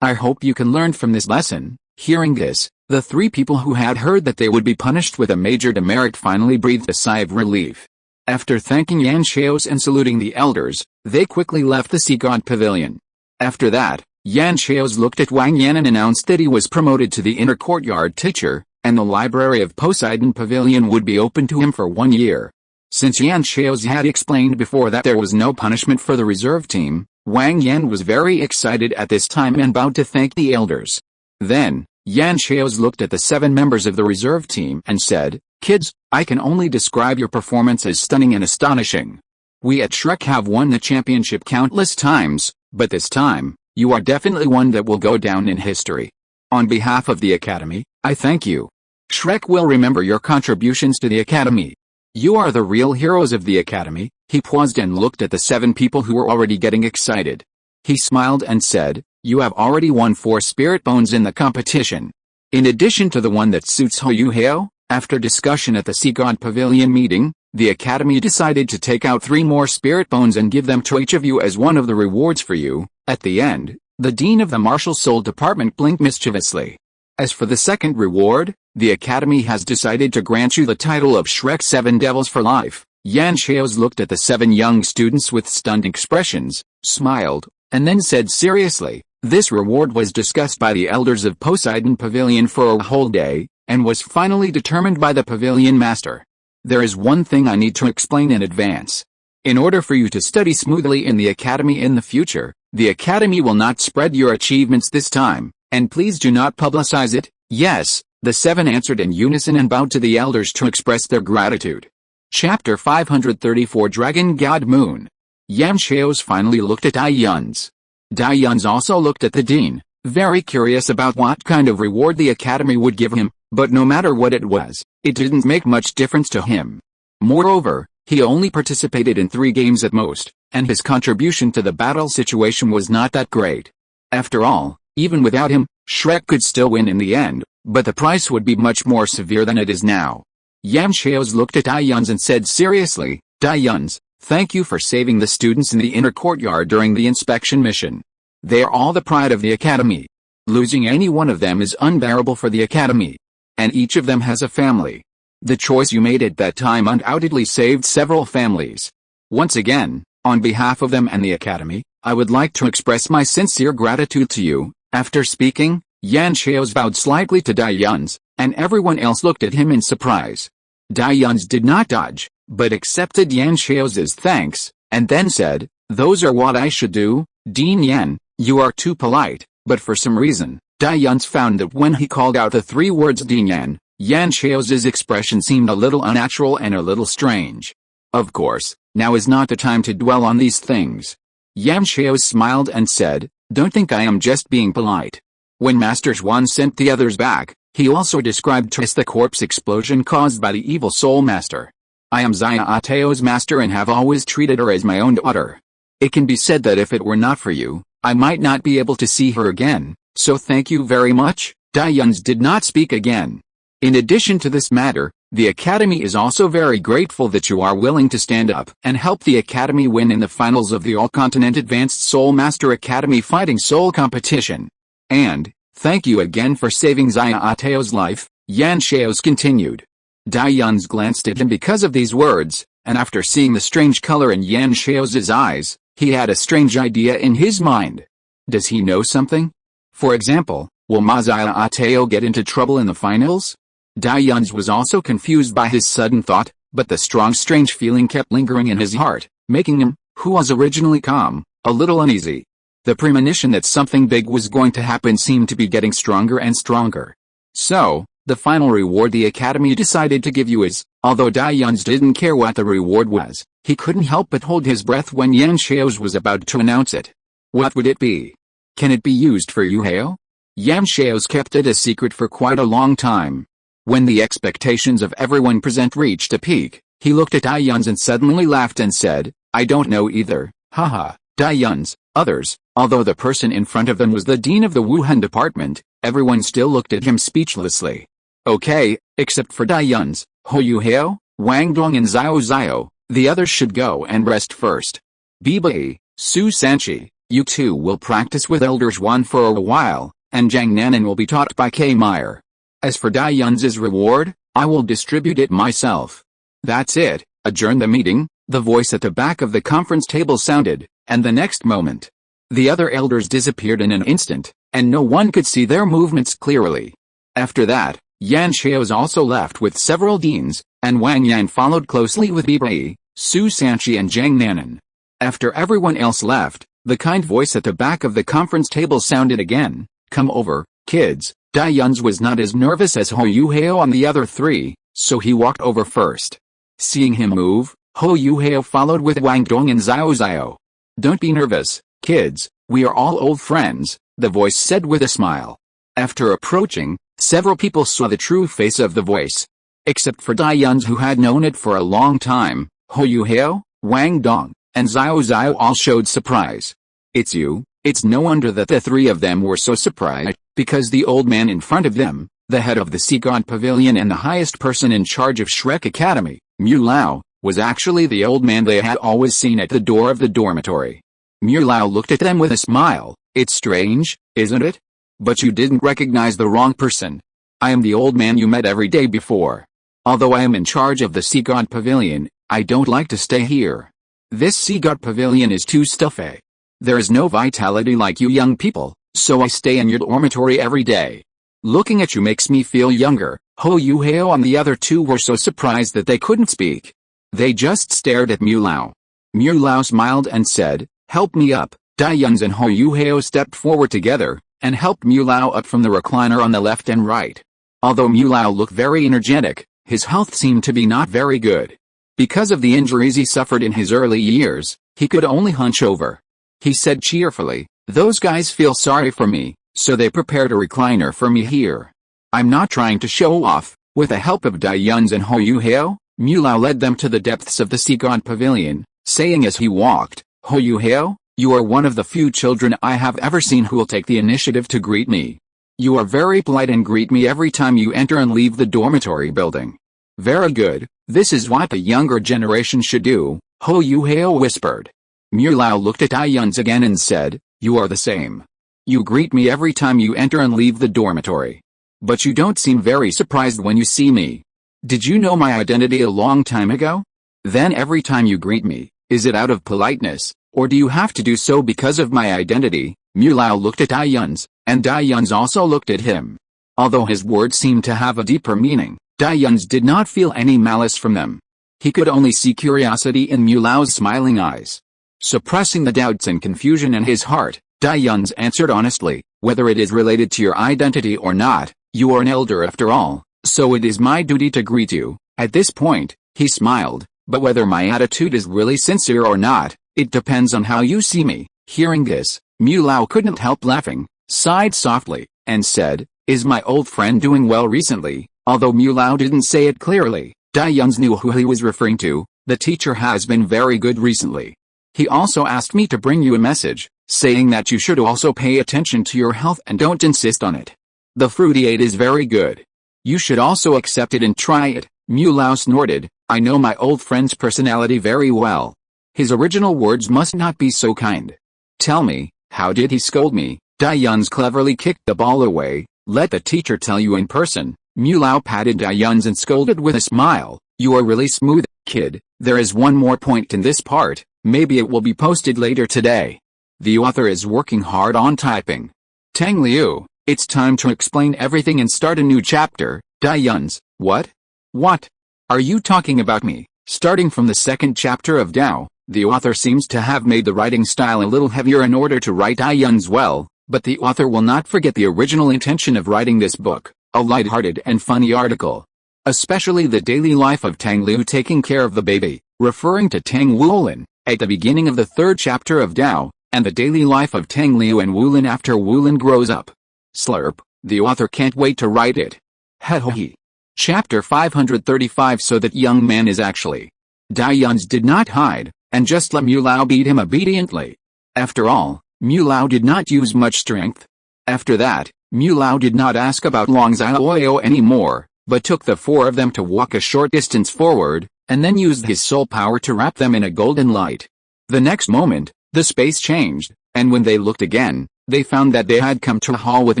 I hope you can learn from this lesson." Hearing this, the three people who had heard that they would be punished with a major demerit finally breathed a sigh of relief. After thanking Yan Xiaos and saluting the elders, they quickly left the Sea God Pavilion. After that, Yan Xiaos looked at Wang Yan and announced that he was promoted to the inner courtyard teacher, and the library of Poseidon Pavilion would be open to him for 1 year. Since Yan Xiaos had explained before that there was no punishment for the reserve team, Wang Yan was very excited at this time and bowed to thank the elders. Then, Yan Xiaos looked at the 7 members of the reserve team and said, "Kids, I can only describe your performance as stunning and astonishing. We at Shrek have won the championship countless times, but this time, you are definitely one that will go down in history. On behalf of the Academy, I thank you. Shrek will remember your contributions to the Academy. You are the real heroes of the Academy." He paused and looked at the 7 people who were already getting excited. He smiled and said, "You have already won 4 spirit bones in the competition. In addition to the one that suits Hou Yuhao." After discussion at the Sea God Pavilion meeting, the Academy decided to take out 3 more spirit bones and give them to each of you as one of the rewards for you. At the end, the Dean of the Martial Soul Department blinked mischievously. As for the second reward, the Academy has decided to grant you the title of Shrek 7 Devils for life. Yan Xiaos looked at the 7 young students with stunned expressions, smiled, and then said seriously, "This reward was discussed by the elders of Poseidon Pavilion for a whole day, and was finally determined by the Pavilion Master. There is one thing I need to explain in advance. In order for you to study smoothly in the Academy in the future, the Academy will not spread your achievements this time, and please do not publicize it." "Yes," the 7 answered in unison and bowed to the elders to express their gratitude. Chapter 534 Dragon God Moon. Yan Xiaos finally looked at Dai Yun's. Yuns also looked at the dean, very curious about what kind of reward the academy would give him, but no matter what it was, it didn't make much difference to him. Moreover, he only participated in 3 games at most, and his contribution to the battle situation was not that great. After all, even without him, Shrek could still win in the end, but the price would be much more severe than it is now. Yan Xiaos looked at Yuns and said seriously, Yuns, thank you for saving the students in the inner courtyard during the inspection mission. They are all the pride of the academy. Losing any one of them is unbearable for the academy. And each of them has a family. The choice you made at that time undoubtedly saved several families. Once again, on behalf of them and the academy, I would like to express my sincere gratitude to you. After speaking, Yan Xiaos bowed slightly to Yuns, and everyone else looked at him in surprise. Yuns did not dodge, but accepted Yan Xiaos's thanks, and then said, "Those are what I should do, Dean Yan, you are too polite," but for some reason, Yuns found that when he called out the 3 words Dean Yan, Yan Xiaos's expression seemed a little unnatural and a little strange. Of course, now is not the time to dwell on these things. Yan Xiaos smiled and said, "Don't think I am just being polite." When Master Xuan sent the others back, he also described to us the corpse explosion caused by the evil soul master. "I am Xia Ateo's master and have always treated her as my own daughter. It can be said that if it were not for you, I might not be able to see her again, so thank you very much." Yuns did not speak again. In addition to this matter, the academy is also very grateful that you are willing to stand up and help the academy win in the finals of the All-Continent Advanced Soul Master Academy Fighting Soul Competition. And, thank you again for saving Xia Ateo's life, Yan Xiaos continued. Yuns glanced at him because of these words, and after seeing the strange color in Yan Xiaos's eyes, he had a strange idea in his mind. Does he know something? For example, will Xia Ateo get into trouble in the finals? Yuns was also confused by his sudden thought, but the strong strange feeling kept lingering in his heart, making him, who was originally calm, a little uneasy. The premonition that something big was going to happen seemed to be getting stronger and stronger. So, the final reward the academy decided to give you is, although Yuns didn't care what the reward was, he couldn't help but hold his breath when Yan Xiaos was about to announce it. What would it be? Can it be used for Yu Hao? Yan Xiaos kept it a secret for quite a long time. When the expectations of everyone present reached a peak, he looked at Yuns and suddenly laughed and said, "I don't know either, haha." Yuns, others, although the person in front of them was the dean of the Wuhan department, everyone still looked at him speechlessly. Okay, except for Yuns, Ho Yu Hao, Wang Dong and Xiao Xiao, the others should go and rest first. Bibai, Su Sanchi, you two will practice with Elder Xuan for a while, and Zhang Nanan will be taught by K. Meyer. As for Yuns' reward, I will distribute it myself. That's it, adjourn the meeting, the voice at the back of the conference table sounded, and the next moment, the other elders disappeared in an instant, and no one could see their movements clearly. After that, Yan Xiaos also left with several deans, and Wang Yan followed closely with Bibai, Su Sanchi and Zhang Nanan. After everyone else left, the kind voice at the back of the conference table sounded again, "Come over, kids." Yuns was not as nervous as Ho Yu Hao and the other 3, so he walked over first. Seeing him move, Ho Yu Hao followed with Wang Dong and Xiao Xiao. "Don't be nervous, kids, we are all old friends," the voice said with a smile. After approaching, several people saw the true face of the voice. Except for Yuns who had known it for a long time, Ho Yu Hao, Wang Dong, and Xiao Xiao all showed surprise. "It's you." It's no wonder that the 3 of them were so surprised, because the old man in front of them, the head of the Sea God Pavilion and the highest person in charge of Shrek Academy, Mu Lao, was actually the old man they had always seen at the door of the dormitory. Mu Lao looked at them with a smile. "It's strange, isn't it? But you didn't recognize the wrong person. I am the old man you met every day before. Although I am in charge of the Sea God Pavilion, I don't like to stay here. This Sea God Pavilion is too stuffy. There is no vitality like you young people, so I stay in your dormitory every day. Looking at you makes me feel younger." Ho Yu Hao and the other 2 were so surprised that they couldn't speak. They just stared at Mu Lao. Mu Lao smiled and said, "Help me up." Yuns and Ho Yu Hao stepped forward together, and helped Mu Lao up from the recliner on the left and right. Although Mu Lao looked very energetic, his health seemed to be not very good. Because of the injuries he suffered in his early years, he could only hunch over. He said cheerfully, Those guys feel sorry for me, so they prepared a recliner for me here. I'm not trying to show off. With the help of Dai Yuns and Hou Hao, Mulao led them to the depths of the Sea God Pavilion, saying as he walked, Hou Hao, you are one of the few children I have ever seen who will take the initiative to greet me. You are very polite and greet me every time you enter and leave the dormitory building. Very good, this is what the younger generation should do, Hou Hao whispered. Mulao looked at Dai Yuns again and said, you are the same. You greet me every time you enter and leave the dormitory. But you don't seem very surprised when you see me. Did you know my identity a long time ago? Then every time you greet me, is it out of politeness, or do you have to do so because of my identity? Mulao looked at Dai Yuns, and Dai Yuns also looked at him. Although his words seemed to have a deeper meaning, Dai Yuns did not feel any malice from them. He could only see curiosity in Mulao's smiling eyes. Suppressing the doubts and confusion in his heart, Dai Yuns answered honestly, whether it is related to your identity or not, you are an elder after all, so it is my duty to greet you. At this point, he smiled, but whether my attitude is really sincere or not, it depends on how you see me. Hearing this, Mulao couldn't help laughing, sighed softly, and said, is my old friend doing well recently? Although Mulao didn't say it clearly, Dai Yuns knew who he was referring to. The teacher has been very good recently. He also asked me to bring you a message, saying that you should also pay attention to your health and don't insist on it. The fruit he ate is very good. You should also accept it and try it. Mulao snorted, I know my old friend's personality very well. His original words must not be so kind. Tell me, how did he scold me? Dai Yuns cleverly kicked the ball away. Let the teacher tell you in person. Mulao patted Dai Yuns and scolded with a smile. You are really smooth, kid. There is one more point in this part. Maybe it will be posted later today. The author is working hard on typing. Tang Liu, it's time to explain everything and start a new chapter. Dai Yuns, what? What? Are you talking about me? Starting from the second chapter of Dao, the author seems to have made the writing style a little heavier in order to write Dai Yuns well, but the author will not forget the original intention of writing this book, a light-hearted and funny article. Especially the daily life of Tang Liu taking care of the baby, referring to Tang Wulin, at the beginning of the third chapter of Dao, and the daily life of Tang Liu and Wulin after Wulin grows up. Slurp, the author can't wait to write it. He. Chapter 535. So that young man is actually. Dai Yuns did not hide, and just let Mulao beat him obediently. After all, Mulao did not use much strength. After that, Mulao did not ask about Long Xiaoyo anymore, but took the four of them to walk a short distance forward, and then used his soul power to wrap them in a golden light. The next moment, the space changed, and when they looked again, they found that they had come to a hall with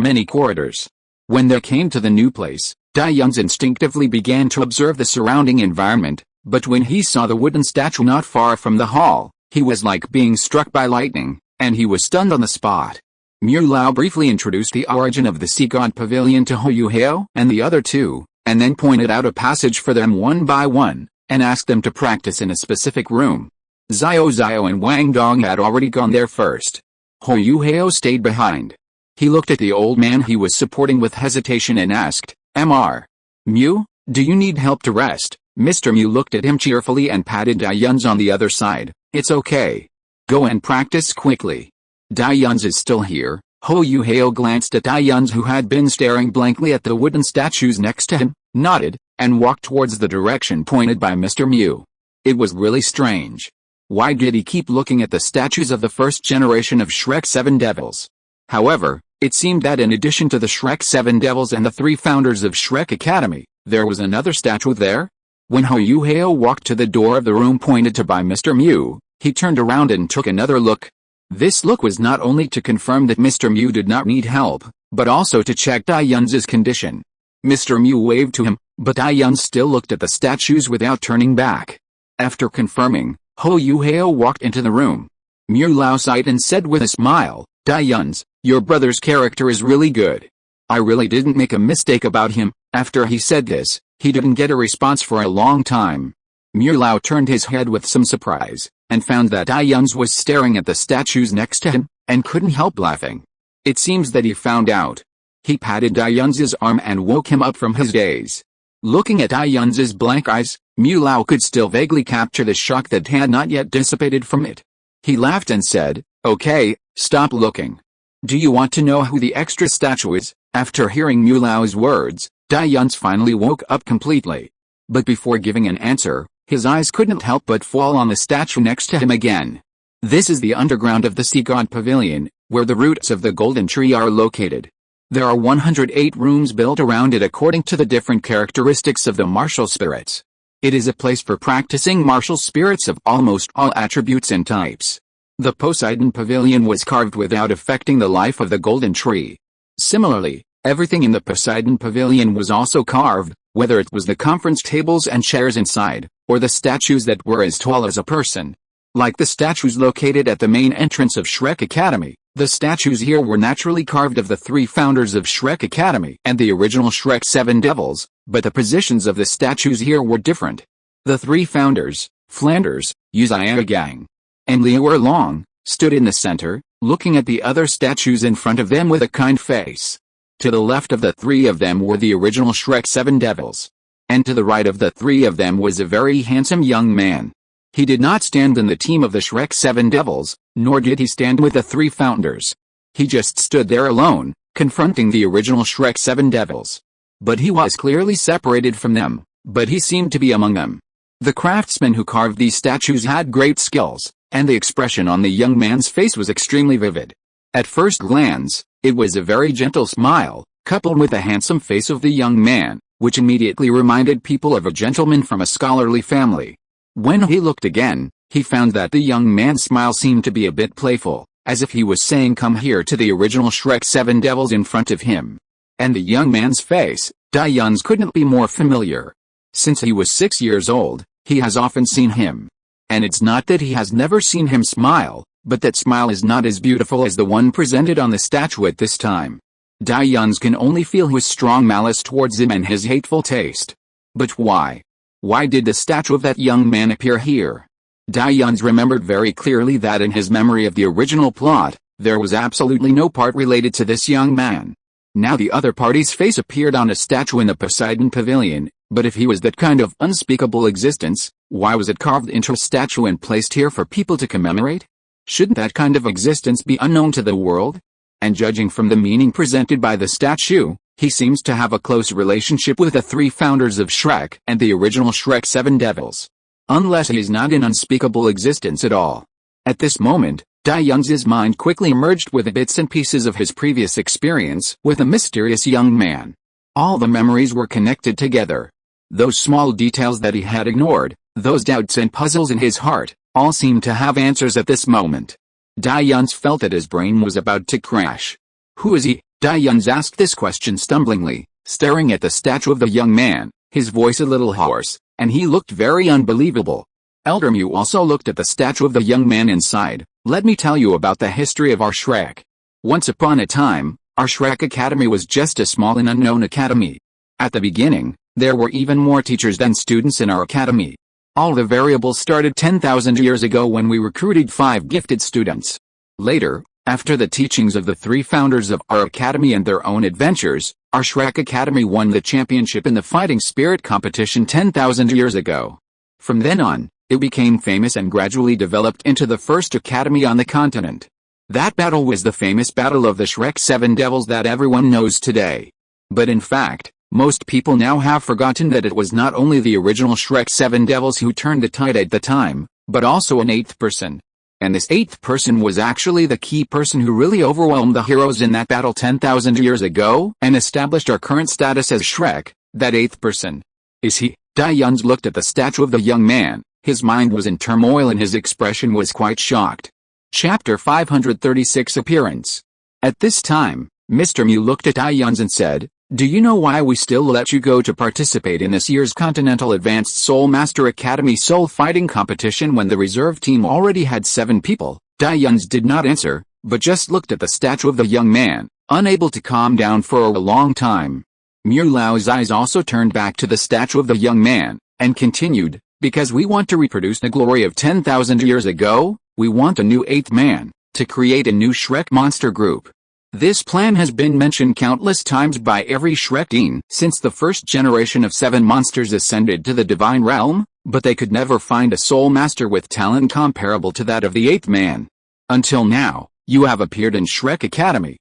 many corridors. When they came to the new place, Dai Yuns instinctively began to observe the surrounding environment, but when he saw the wooden statue not far from the hall, he was like being struck by lightning, and he was stunned on the spot. Mulao briefly introduced the origin of the Sea God Pavilion to Hou Hao and the other two, and then pointed out a passage for them one by one, and asked them to practice in a specific room. Xiao and Wang Dong had already gone there first. Hou Hao stayed behind. He looked at the old man he was supporting with hesitation and asked, Mr. Mu, do you need help to rest? Mr. Mu looked at him cheerfully and patted Dai Yuns on the other side. It's okay. Go and practice quickly. Dai Yuns is still here. Hou Hao glanced at Dai Yuns, who had been staring blankly at the wooden statues next to him, nodded, and walked towards the direction pointed by Mr. Mu. It was really strange. Why did he keep looking at the statues of the first generation of Shrek 7 Devils? However, it seemed that in addition to the Shrek 7 Devils and the 3 founders of Shrek Academy, there was another statue there? When Hou Hao walked to the door of the room pointed to by Mr. Mu, he turned around and took another look. This look was not only to confirm that Mr. Mu did not need help, but also to check Dai Yuns' condition. Mr. Mu waved to him, but Dai Yuns still looked at the statues without turning back. After confirming, Hou Hao walked into the room. Mulao sighed and said with a smile, Dai Yuns, your brother's character is really good. I really didn't make a mistake about him. After he said this, he didn't get a response for a long time. Mulao turned his head with some surprise, and found that Dai Yuns was staring at the statues next to him, and couldn't help laughing. It seems that he found out. He patted Dai Yuns' arm and woke him up from his daze. Looking at Dai Yuns' blank eyes, Mulao could still vaguely capture the shock that had not yet dissipated from it. He laughed and said, Okay, stop looking. Do you want to know who the extra statue is? After hearing Mu Lao's words, Dai finally woke up completely. But before giving an answer, his eyes couldn't help but fall on the statue next to him again. This is the underground of the Sea God Pavilion, where the roots of the golden tree are located. There are 108 rooms built around it according to the different characteristics of the martial spirits. It is a place for practicing martial spirits of almost all attributes and types. The Poseidon Pavilion was carved without affecting the life of the golden tree. Similarly, everything in the Poseidon Pavilion was also carved, whether it was the conference tables and chairs inside, or the statues that were as tall as a person. Like the statues located at the main entrance of Shrek Academy, the statues here were naturally carved of the three founders of Shrek Academy and the original Shrek 7 Devils, but the positions of the statues here were different. The three founders, Flanders, Uzziagang, and Liu Erlong, stood in the center, looking at the other statues in front of them with a kind face. To the left of the three of them were the original Shrek 7 Devils. And to the right of the three of them was a very handsome young man. He did not stand in the team of the Shrek 7 Devils, nor did he stand with the three founders. He just stood there alone, confronting the original Shrek 7 Devils. But he was clearly separated from them, but he seemed to be among them. The craftsmen who carved these statues had great skills, and the expression on the young man's face was extremely vivid. At first glance, it was a very gentle smile, coupled with the handsome face of the young man, which immediately reminded people of a gentleman from a scholarly family. When he looked again, he found that the young man's smile seemed to be a bit playful, as if he was saying come here to the original Shrek 7 Devils in front of him. And the young man's face, Dai couldn't be more familiar. Since he was 6 years old, he has often seen him. And it's not that he has never seen him smile, but that smile is not as beautiful as the one presented on the statue at this time. Dai can only feel his strong malice towards him and his hateful taste. But why? Why did the statue of that young man appear here? Dai remembered very clearly that in his memory of the original plot, there was absolutely no part related to this young man. Now the other party's face appeared on a statue in the Poseidon Pavilion, but if he was that kind of unspeakable existence, why was it carved into a statue and placed here for people to commemorate? Shouldn't that kind of existence be unknown to the world? And judging from the meaning presented by the statue, he seems to have a close relationship with the three founders of Shrek and the original Shrek 7 Devils. Unless he is not in unspeakable existence at all. At this moment, Dai mind quickly merged with bits and pieces of his previous experience with a mysterious young man. All the memories were connected together. Those small details that he had ignored, those doubts and puzzles in his heart, all seemed to have answers at this moment. Dai felt that his brain was about to crash. Who is he? Dai asked this question stumblingly, staring at the statue of the young man, his voice a little hoarse, and he looked very unbelievable. Elder Mu also looked at the statue of the young man inside. Let me tell you about the history of our Shrek. Once upon a time, our Shrek Academy was just a small and unknown academy. At the beginning, there were even more teachers than students in our academy. All the variables started 10,000 years ago when we recruited 5 gifted students. Later, after the teachings of the 3 founders of our academy and their own adventures, our Shrek Academy won the championship in the fighting spirit competition 10,000 years ago. From then on, it became famous and gradually developed into the first academy on the continent. That battle was the famous battle of the Shrek 7 Devils that everyone knows today. But in fact, most people now have forgotten that it was not only the original Shrek 7 Devils who turned the tide at the time, but also an 8th person. And this 8th person was actually the key person who really overwhelmed the heroes in that battle 10,000 years ago and established our current status as Shrek. That 8th person. Is he? Dai looked at the statue of the young man. His mind was in turmoil and his expression was quite shocked. Chapter 536 Appearance. At this time, Mr. Mu looked at Dai and said, "Do you know why we still let you go to participate in this year's Continental Advanced Soul Master Academy Soul Fighting Competition when the reserve team already had 7 people?" Dai did not answer, but just looked at the statue of the young man, unable to calm down for a long time. Mu Lao's eyes also turned back to the statue of the young man, and continued, "Because we want to reproduce the glory of 10,000 years ago, we want a new 8th man, to create a new Shrek monster group. This plan has been mentioned countless times by every Shrek teen since the first generation of 7 monsters ascended to the divine realm, but they could never find a soul master with talent comparable to that of the 8th man. Until now, you have appeared in Shrek Academy.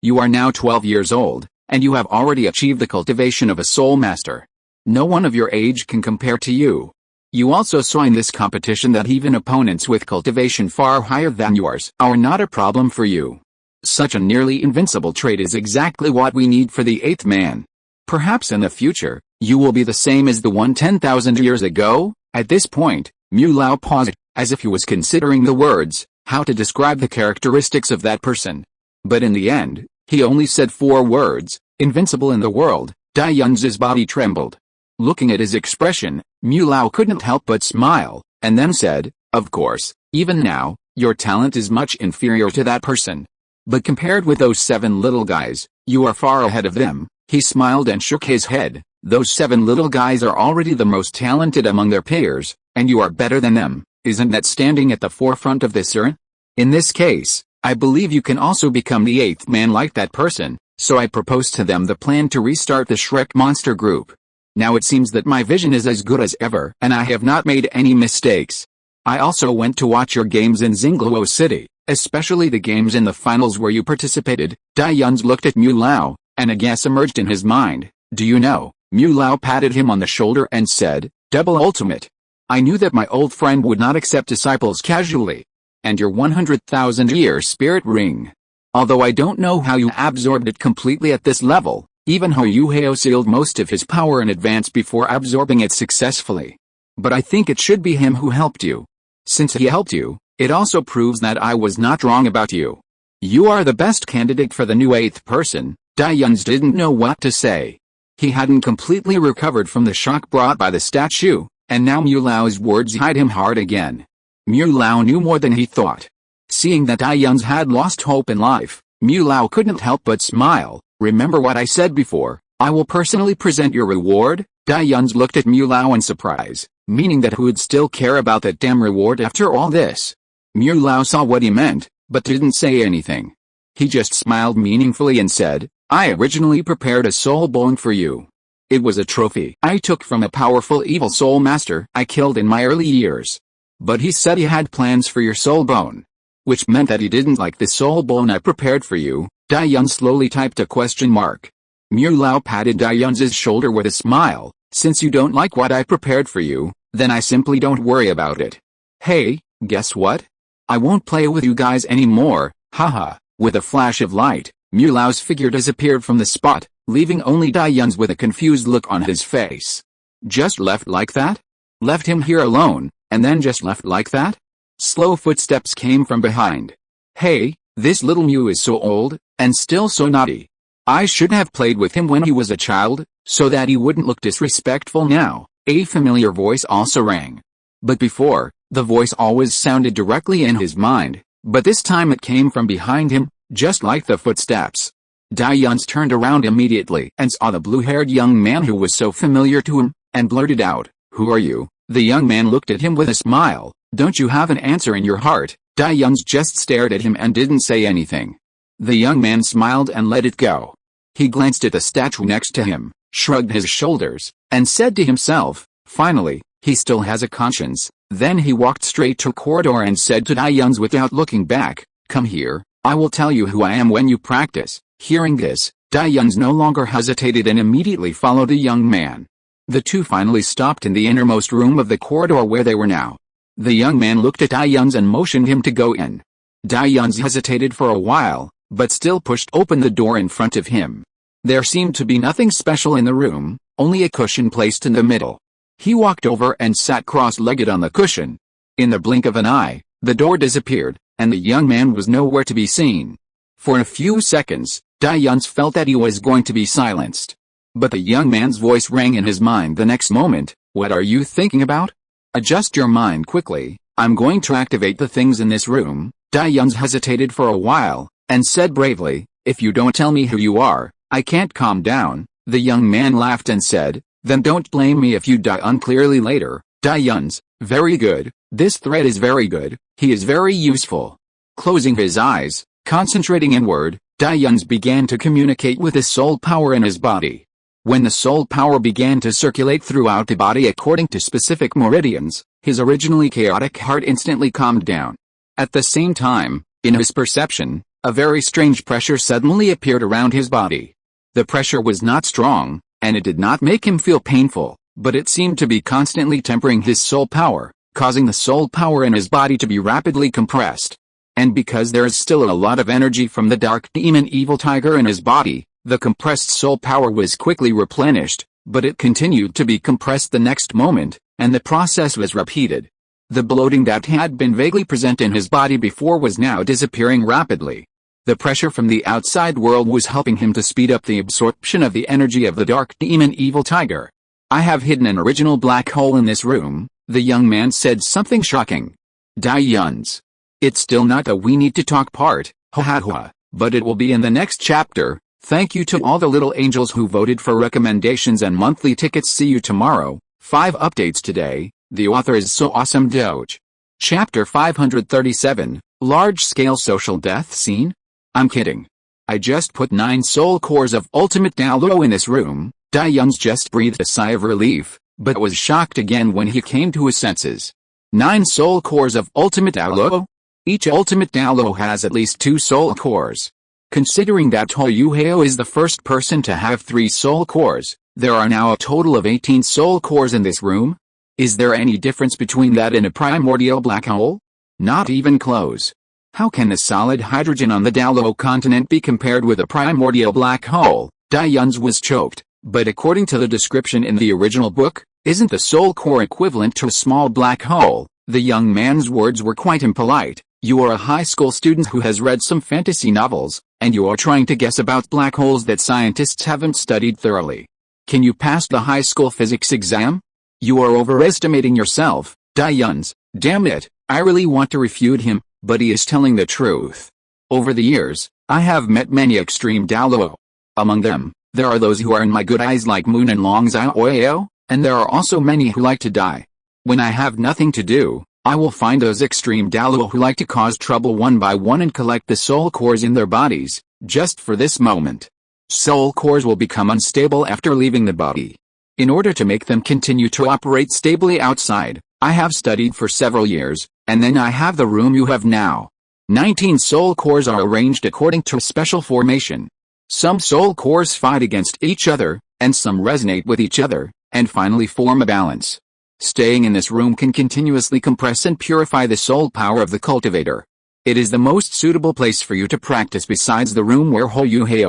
You are now 12 years old, and you have already achieved the cultivation of a soul master. No one of your age can compare to you. You also saw in this competition that even opponents with cultivation far higher than yours are not a problem for you. Such a nearly invincible trait is exactly what we need for the 8th man. Perhaps in the future, you will be the same as the one 10,000 years ago. At this point, Mu Lao paused, as if he was considering the words, how to describe the characteristics of that person. But in the end, he only said 4 words, invincible in the world. Dai Yun's body trembled. Looking at his expression, Mu Lao couldn't help but smile, and then said, of course, even now, your talent is much inferior to that person. But compared with those 7 little guys, you are far ahead of them. He smiled and shook his head. Those 7 little guys are already the most talented among their peers, and you are better than them. Isn't that standing at the forefront of this urn? In this case, I believe you can also become the 8th man like that person, so I proposed to them the plan to restart the Shrek monster group. Now it seems that my vision is as good as ever, and I have not made any mistakes. I also went to watch your games in Douluo City, especially the games in the finals where you participated. Dai Yun looked at Mu Lao, and a guess emerged in his mind. Do you know? Mu Lao patted him on the shoulder and said, double ultimate. I knew that my old friend would not accept disciples casually. And your 100,000-year spirit ring. Although I don't know how you absorbed it completely at this level, even Hou Yuhao sealed most of his power in advance before absorbing it successfully. But I think it should be him who helped you. Since he helped you, it also proves that I was not wrong about you. You are the best candidate for the new 8th person. Dai Yun didn't know what to say. He hadn't completely recovered from the shock brought by the statue, and now Mu Lao's words hit him hard again. Mu Lao knew more than he thought. Seeing that Dai Yun had lost hope in life, Mu Lao couldn't help but smile. Remember what I said before, I will personally present your reward? Dai Yun looked at Mu Lao in surprise, meaning that who would still care about that damn reward after all this? Mu Lao saw what he meant, but didn't say anything. He just smiled meaningfully and said, I originally prepared a soul bone for you. It was a trophy I took from a powerful evil soul master I killed in my early years. But he said he had plans for your soul bone. Which meant that he didn't like the soul bone I prepared for you. Dai Yun slowly typed a question mark. Mu Lao patted Dai Yun's shoulder with a smile. Since you don't like what I prepared for you, then I simply don't worry about it. Hey, guess what? I won't play with you guys anymore, haha. With a flash of light, Mu Lao's figure disappeared from the spot, leaving only Dai Yun's with a confused look on his face. Just left like that? Left him here alone, and then just left like that? Slow footsteps came from behind. Hey, this little Mu is so old, and still so naughty. I should have played with him when he was a child, so that he wouldn't look disrespectful now. A familiar voice also rang. But before, the voice always sounded directly in his mind, but this time it came from behind him, just like the footsteps. Dai Yun turned around immediately and saw the blue-haired young man who was so familiar to him, and blurted out, Who are you? The young man looked at him with a smile. Don't you have an answer in your heart? Dai Yun just stared at him and didn't say anything. The young man smiled and let it go. He glanced at the statue next to him, shrugged his shoulders, and said to himself, finally, he still has a conscience. Then he walked straight to the corridor and said to Dai Yun without looking back, Come here, I will tell you who I am when you practice. Hearing this, Dai Yun no longer hesitated and immediately followed the young man. The two finally stopped in the innermost room of the corridor where they were now. The young man looked at Dai Yun and motioned him to go in. Dai Yun hesitated for a while, but still pushed open the door in front of him. There seemed to be nothing special in the room, only a cushion placed in the middle. He walked over and sat cross-legged on the cushion. In the blink of an eye, the door disappeared, and the young man was nowhere to be seen. For a few seconds, Dai Yun felt that he was going to be silenced. But the young man's voice rang in his mind the next moment. What are you thinking about? Adjust your mind quickly, I'm going to activate the things in this room. Dai Yun hesitated for a while, and said bravely, If you don't tell me who you are, I can't calm down. The young man laughed and said, Then don't blame me if you die unclearly later. Dai Yun, very good, this thread is very good, he is very useful. Closing his eyes, concentrating inward, Dai Yun began to communicate with his soul power in his body. When the soul power began to circulate throughout the body according to specific meridians, his originally chaotic heart instantly calmed down. At the same time, in his perception, a very strange pressure suddenly appeared around his body. The pressure was not strong, and it did not make him feel painful, but it seemed to be constantly tempering his soul power, causing the soul power in his body to be rapidly compressed. And because there is still a lot of energy from the dark demon evil tiger in his body, the compressed soul power was quickly replenished, but it continued to be compressed the next moment, and the process was repeated. The bloating that had been vaguely present in his body before was now disappearing rapidly. The pressure from the outside world was helping him to speed up the absorption of the energy of the dark demon evil tiger. I have hidden an original black hole in this room, the young man said something shocking. Dai Yuns. It's still not a we need to talk part, but it will be in the next chapter. Thank you to all the little angels who voted for recommendations and monthly tickets. See you tomorrow. 5 updates today. The author is so awesome. Doge. Chapter 537, Large-Scale Social Death Scene? I'm kidding. I just put 9 soul cores of ultimate Douluo in this room. Dai Yuns just breathed a sigh of relief, but was shocked again when he came to his senses. 9 soul cores of ultimate Douluo? Each ultimate Douluo has at least 2 soul cores. Considering that Hao is the first person to have 3 soul cores, there are now a total of 18 soul cores in this room? Is there any difference between that and a primordial black hole? Not even close. How can the solid hydrogen on the Douluo continent be compared with a primordial black hole? Dai Yuns was choked, but according to the description in the original book, isn't the soul core equivalent to a small black hole? The young man's words were quite impolite. You are a high school student who has read some fantasy novels, and you are trying to guess about black holes that scientists haven't studied thoroughly. Can you pass the high school physics exam? You are overestimating yourself, Dai Yuns. Damn it, I really want to refute him, but he is telling the truth. Over the years, I have met many extreme Douluo. Among them, there are those who are in my good eyes like Moon and Long Xiaoyao, and there are also many who like to die. When I have nothing to do, I will find those extreme Douluo who like to cause trouble one by one and collect the soul cores in their bodies, just for this moment. Soul cores will become unstable after leaving the body. In order to make them continue to operate stably outside, I have studied for several years, and then I have the room you have now. 19 soul cores are arranged according to a special formation. Some soul cores fight against each other, and some resonate with each other, and finally form a balance. Staying in this room can continuously compress and purify the soul power of the cultivator. It is the most suitable place for you to practice besides the room where Hao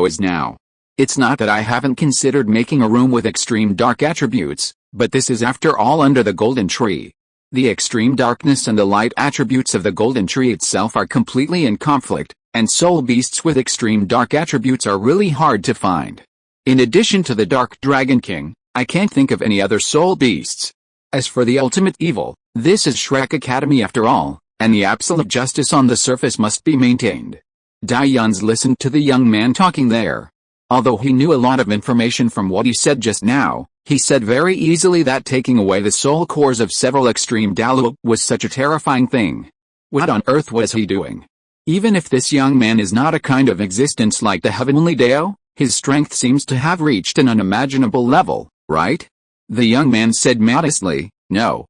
is now. It's not that I haven't considered making a room with extreme dark attributes, but this is after all under the golden tree. The extreme darkness and the light attributes of the golden tree itself are completely in conflict, and soul beasts with extreme dark attributes are really hard to find. In addition to the Dark Dragon King, I can't think of any other soul beasts. As for the ultimate evil, this is Shrek Academy after all, and the absolute justice on the surface must be maintained. Dai Yuns listened to the young man talking there. Although he knew a lot of information from what he said just now, he said very easily that taking away the soul cores of several extreme Douluo was such a terrifying thing. What on earth was he doing? Even if this young man is not a kind of existence like the heavenly Dao, his strength seems to have reached an unimaginable level, right? The young man said modestly, No,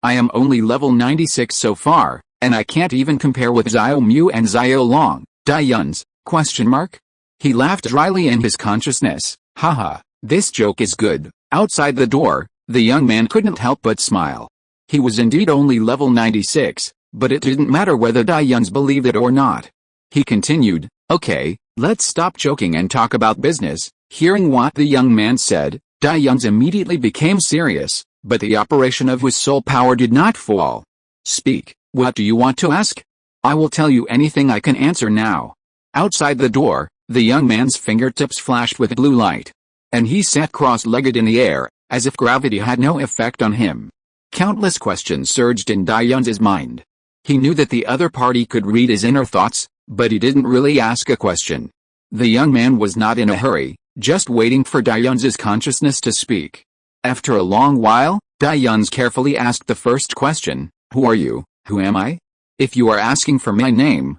I am only level 96 so far, and I can't even compare with Xiao Mu and Xiao Long. Dai Yuns? He laughed dryly in his consciousness. Haha, this joke is good. Outside the door, the young man couldn't help but smile. He was indeed only level 96, but it didn't matter whether Dai Yuns believed it or not. He continued, Okay, let's stop joking and talk about business. Hearing what the young man said, Dai Yuns immediately became serious, but the operation of his soul power did not fall. Speak, what do you want to ask? I will tell you anything I can answer now. Outside the door, the young man's fingertips flashed with blue light. And he sat cross-legged in the air, as if gravity had no effect on him. Countless questions surged in Dai Yuns' mind. He knew that the other party could read his inner thoughts, but he didn't really ask a question. The young man was not in a hurry, just waiting for Dai Yuns' consciousness to speak. After a long while, Dai Yuns carefully asked the first question, Who are you? Who am I? If you are asking for my name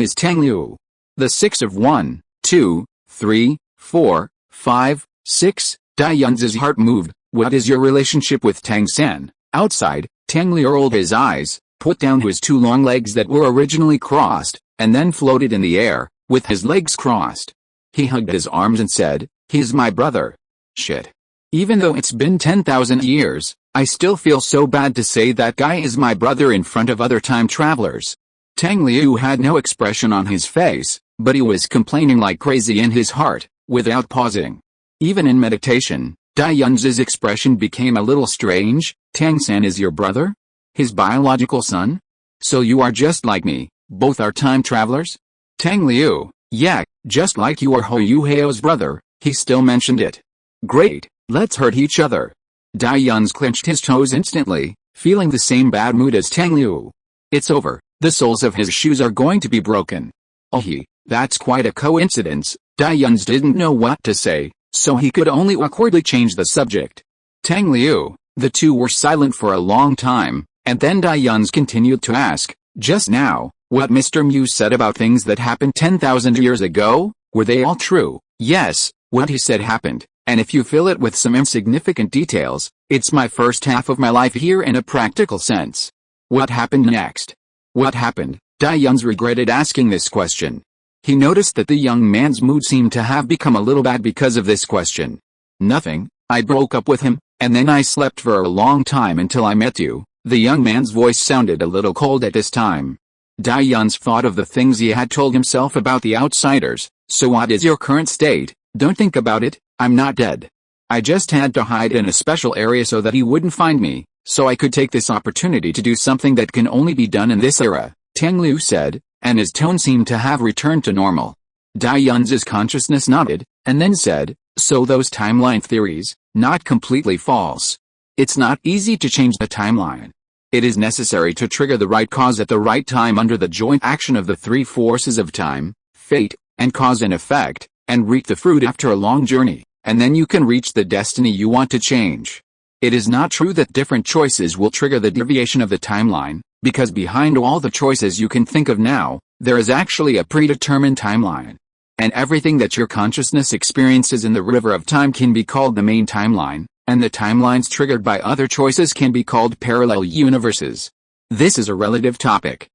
is Tang Liu. The 6 of 1, 2, 3, 4, 5, 6, Dai Yuns' heart moved. What is your relationship with Tang San? Outside, Tang Liu rolled his eyes, put down his two long legs that were originally crossed, and then floated in the air, with his legs crossed. He hugged his arms and said, "He's my brother." Shit. Even though it's been 10,000 years, I still feel so bad to say that guy is my brother in front of other time travelers. Tang Liu had no expression on his face, but he was complaining like crazy in his heart, without pausing. Even in meditation, Dai Yun's expression became a little strange. "Tang San is your brother? His biological son? So you are just like me, both are time travelers?" Tang Liu, "Yeah, just like you are Hou Hao's brother." He still mentioned it. "Great, let's hurt each other." Dai Yun clenched his toes instantly, feeling the same bad mood as Tang Liu. "It's over, the soles of his shoes are going to be broken." "Oh that's quite a coincidence." Dai Yun didn't know what to say, so he could only awkwardly change the subject. "Tang Liu." The two were silent for a long time, and then Dai Yun continued to ask, "Just now, what Mr. Mu said about things that happened 10,000 years ago, were they all true?" "Yes, what he said happened, and if you fill it with some insignificant details, it's my first half of my life here in a practical sense." "What happened next?" "What happened?" Dai Yun regretted asking this question. He noticed that the young man's mood seemed to have become a little bad because of this question. "Nothing, I broke up with him, and then I slept for a long time until I met you." The young man's voice sounded a little cold at this time. Dai Yun thought of the things he had told himself about the outsiders. "So what is your current state? Don't think about it, I'm not dead. I just had to hide in a special area so that he wouldn't find me, so I could take this opportunity to do something that can only be done in this era," Tang Liu said, and his tone seemed to have returned to normal. Dai Yun's consciousness nodded, and then said, "So those timeline theories, not completely false. It's not easy to change the timeline. It is necessary to trigger the right cause at the right time under the joint action of the three forces of time, fate, and cause and effect, and reap the fruit after a long journey, and then you can reach the destiny you want to change. It is not true that different choices will trigger the deviation of the timeline, because behind all the choices you can think of now, there is actually a predetermined timeline. And everything that your consciousness experiences in the river of time can be called the main timeline, and the timelines triggered by other choices can be called parallel universes. This is a relative topic.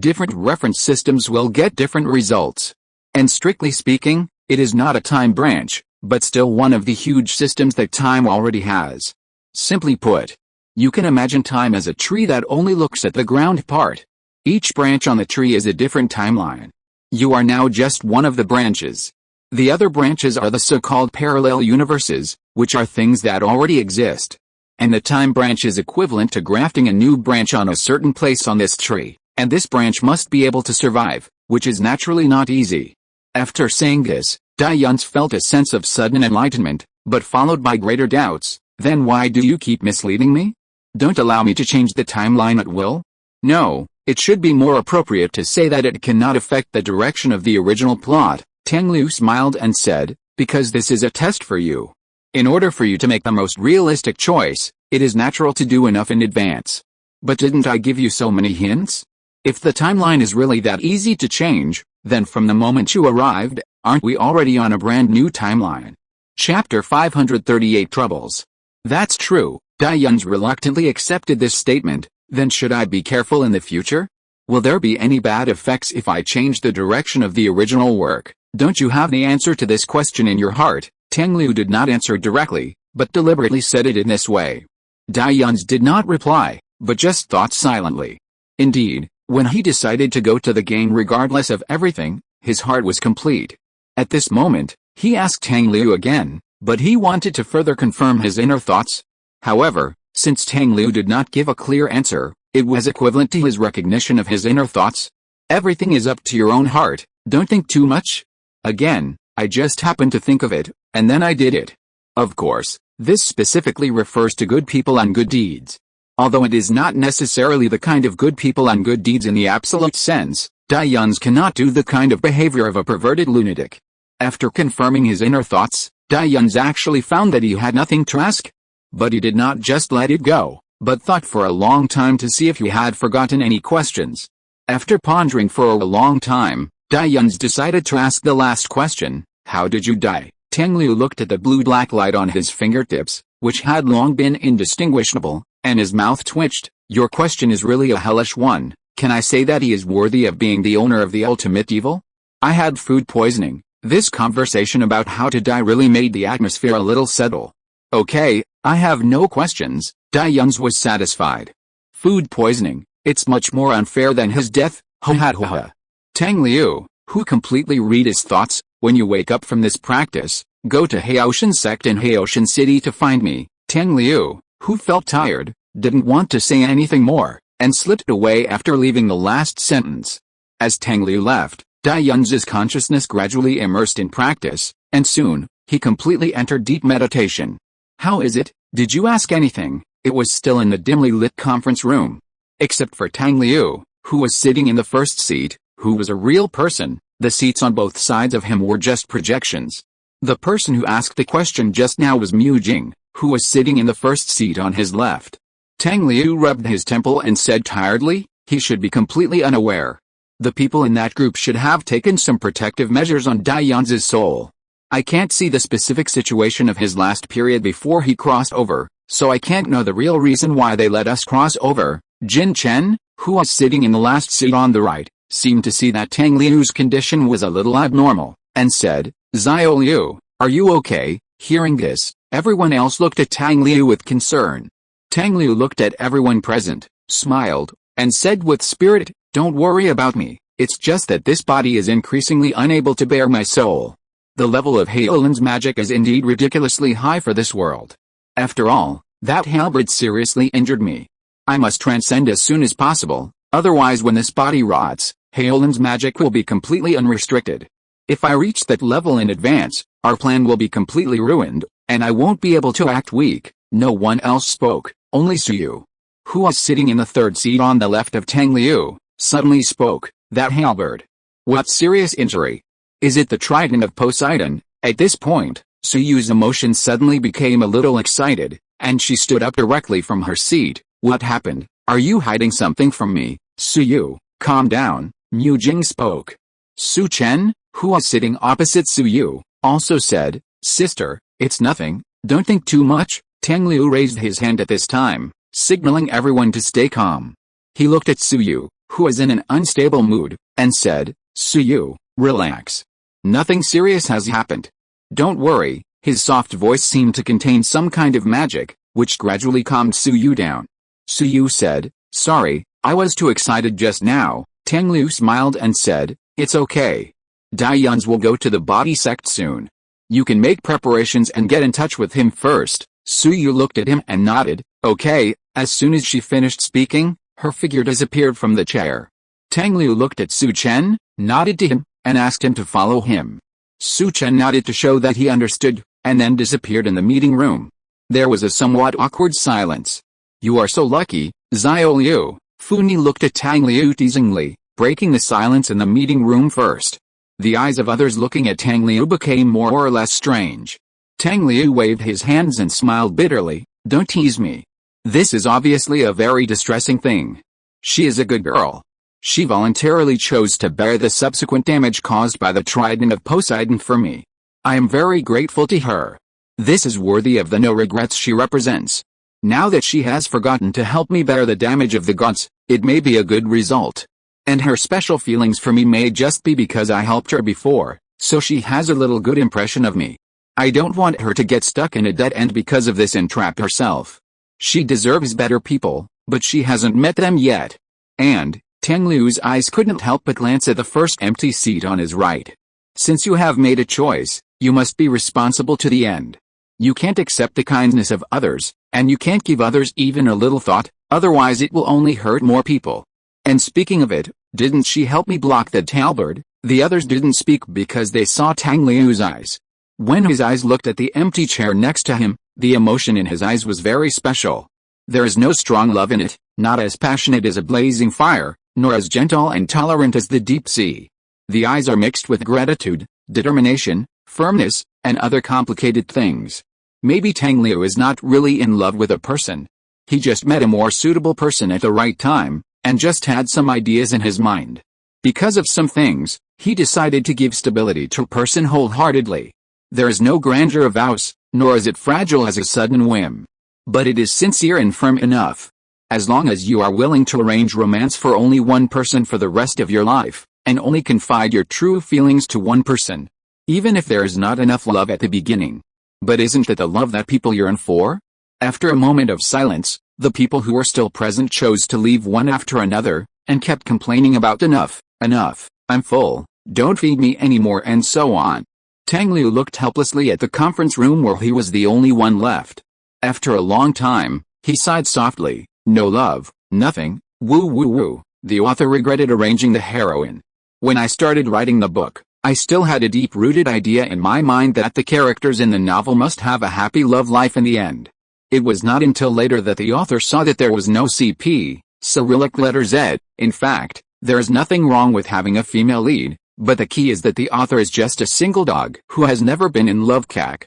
Different reference systems will get different results. And strictly speaking, it is not a time branch, but still one of the huge systems that time already has. Simply put, you can imagine time as a tree that only looks at the ground part. Each branch on the tree is a different timeline. You are now just one of the branches. The other branches are the so-called parallel universes, which are things that already exist. And the time branch is equivalent to grafting a new branch on a certain place on this tree, and this branch must be able to survive, which is naturally not easy. After saying this, Dai Yun felt a sense of sudden enlightenment, but followed by greater doubts. "Then why do you keep misleading me? Don't allow me to change the timeline at will?" "No, it should be more appropriate to say that it cannot affect the direction of the original plot," Tang Liu smiled and said, "because this is a test for you. In order for you to make the most realistic choice, it is natural to do enough in advance. But didn't I give you so many hints? If the timeline is really that easy to change, then from the moment you arrived, aren't we already on a brand new timeline?" Chapter 538 Troubles. "That's true." Dai Yun reluctantly accepted this statement. "Then should I be careful in the future? Will there be any bad effects if I change the direction of the original work? Don't you have the answer to this question in your heart?" Tang Liu did not answer directly, but deliberately said it in this way. Dai Yun did not reply, but just thought silently. Indeed, when he decided to go to the game regardless of everything, his heart was complete. At this moment, he asked Tang Liu again, but he wanted to further confirm his inner thoughts. However, since Tang Liu did not give a clear answer, it was equivalent to his recognition of his inner thoughts. "Everything is up to your own heart, don't think too much. Again, I just happened to think of it, and then I did it." Of course, this specifically refers to good people and good deeds. Although it is not necessarily the kind of good people and good deeds in the absolute sense, Dai Yun cannot do the kind of behavior of a perverted lunatic. After confirming his inner thoughts, Dai Yun actually found that he had nothing to ask. But he did not just let it go, but thought for a long time to see if he had forgotten any questions. After pondering for a long time, Dai Yun decided to ask the last question: "How did you die?" Tang Liu looked at the blue-black light on his fingertips, which had long been indistinguishable, and his mouth twitched. Your question is really a hellish one. Can I say that he is worthy of being the owner of the ultimate evil? I had food poisoning. This conversation about how to die really made the atmosphere a little settle. Okay, I have no questions. Dai Yuns was satisfied. Food poisoning, it's much more unfair than his death, ha ha ha ha. Tang Liu, who completely read his thoughts, when you wake up from this practice, go to Haoshan sect in Haoshan City to find me. Tang Liu, who felt tired, didn't want to say anything more, and slipped away after leaving the last sentence. As Tang Liu left, Dai Yuns' consciousness gradually immersed in practice, and soon, he completely entered deep meditation. How is it? Did you ask anything? It was still in the dimly lit conference room. Except for Tang Liu, who was sitting in the first seat, who was a real person, the seats on both sides of him were just projections. The person who asked the question just now was Mu Jing, who was sitting in the first seat on his left. Tang Liu rubbed his temple and said tiredly, he should be completely unaware. The people in that group should have taken some protective measures on Dai Yuns' soul. I can't see the specific situation of his last period before he crossed over, so I can't know the real reason why they let us cross over. Jin Chen, who was sitting in the last seat on the right, seemed to see that Tang Liu's condition was a little abnormal, and said, Xiao Liu, are you okay? Hearing this, everyone else looked at Tang Liu with concern. Tang Liu looked at everyone present, smiled, and said with spirit, don't worry about me, it's just that this body is increasingly unable to bear my soul. The level of Haolin's magic is indeed ridiculously high for this world. After all, that halberd seriously injured me. I must transcend as soon as possible, otherwise when this body rots, Haolin's magic will be completely unrestricted. If I reach that level in advance, our plan will be completely ruined, and I won't be able to act weak. No one else spoke, only Suyu, who was sitting in the third seat on the left of Tang Liu, suddenly spoke, that halberd. What serious injury? Is it the trident of Poseidon? At this point, Suyu's emotions suddenly became a little excited, and she stood up directly from her seat. What happened? Are you hiding something from me? Suyu, calm down, Mu Jing spoke. Su Chen, who was sitting opposite Suyu, also said, sister, it's nothing, don't think too much. Tang Liu raised his hand at this time, signaling everyone to stay calm. He looked at Suyu, who was in an unstable mood, and said, Suyu, relax. Nothing serious has happened. Don't worry. His soft voice seemed to contain some kind of magic, which gradually calmed Suyu down. Suyu said, sorry, I was too excited just now. Tang Liu smiled and said, it's okay. Dai Yuns will go to the body sect soon. You can make preparations and get in touch with him first. Suyu looked at him and nodded, okay. As soon as she finished speaking, her figure disappeared from the chair. Tang Liu looked at Su Chen, nodded to him, and asked him to follow him. Su Chen nodded to show that he understood, and then disappeared in the meeting room. There was a somewhat awkward silence. You are so lucky, Xiao Liu. Funi looked at Tang Liu teasingly, breaking the silence in the meeting room first. The eyes of others looking at Tang Liu became more or less strange. Tang Liu waved his hands and smiled bitterly, don't tease me. This is obviously a very distressing thing. She is a good girl. She voluntarily chose to bear the subsequent damage caused by the trident of Poseidon for me. I am very grateful to her. This is worthy of the no regrets she represents. Now that she has forgotten to help me bear the damage of the gods, it may be a good result. And her special feelings for me may just be because I helped her before, so she has a little good impression of me. I don't want her to get stuck in a dead end because of this and trap herself. She deserves better people, but she hasn't met them yet. And Tang Liu's eyes couldn't help but glance at the first empty seat on his right. Since you have made a choice, you must be responsible to the end. You can't accept the kindness of others, and you can't give others even a little thought, otherwise it will only hurt more people. And speaking of it, didn't she help me block that halberd? The others didn't speak because they saw Tang Liu's eyes. When his eyes looked at the empty chair next to him, the emotion in his eyes was very special. There is no strong love in it, not as passionate as a blazing fire, nor as gentle and tolerant as the deep sea. The eyes are mixed with gratitude, determination, firmness, and other complicated things. Maybe Tang Liu is not really in love with a person. He just met a more suitable person at the right time, and just had some ideas in his mind. Because of some things, he decided to give stability to a person wholeheartedly. There is no grandeur of vows, nor is it fragile as a sudden whim. But it is sincere and firm enough. As long as you are willing to arrange romance for only one person for the rest of your life, and only confide your true feelings to one person. Even if there is not enough love at the beginning. But isn't that the love that people yearn for? After a moment of silence, the people who were still present chose to leave one after another, and kept complaining about enough, I'm full, don't feed me anymore and so on. Tang Liu looked helplessly at the conference room where he was the only one left. After a long time, he sighed softly, no love, nothing, woo woo woo. The author regretted arranging the heroine. When I started writing the book, I still had a deep-rooted idea in my mind that the characters in the novel must have a happy love life in the end. It was not until later that the author saw that there was no CP, Cyrillic letter Z. In fact, there is nothing wrong with having a female lead, but the key is that the author is just a single dog who has never been in love.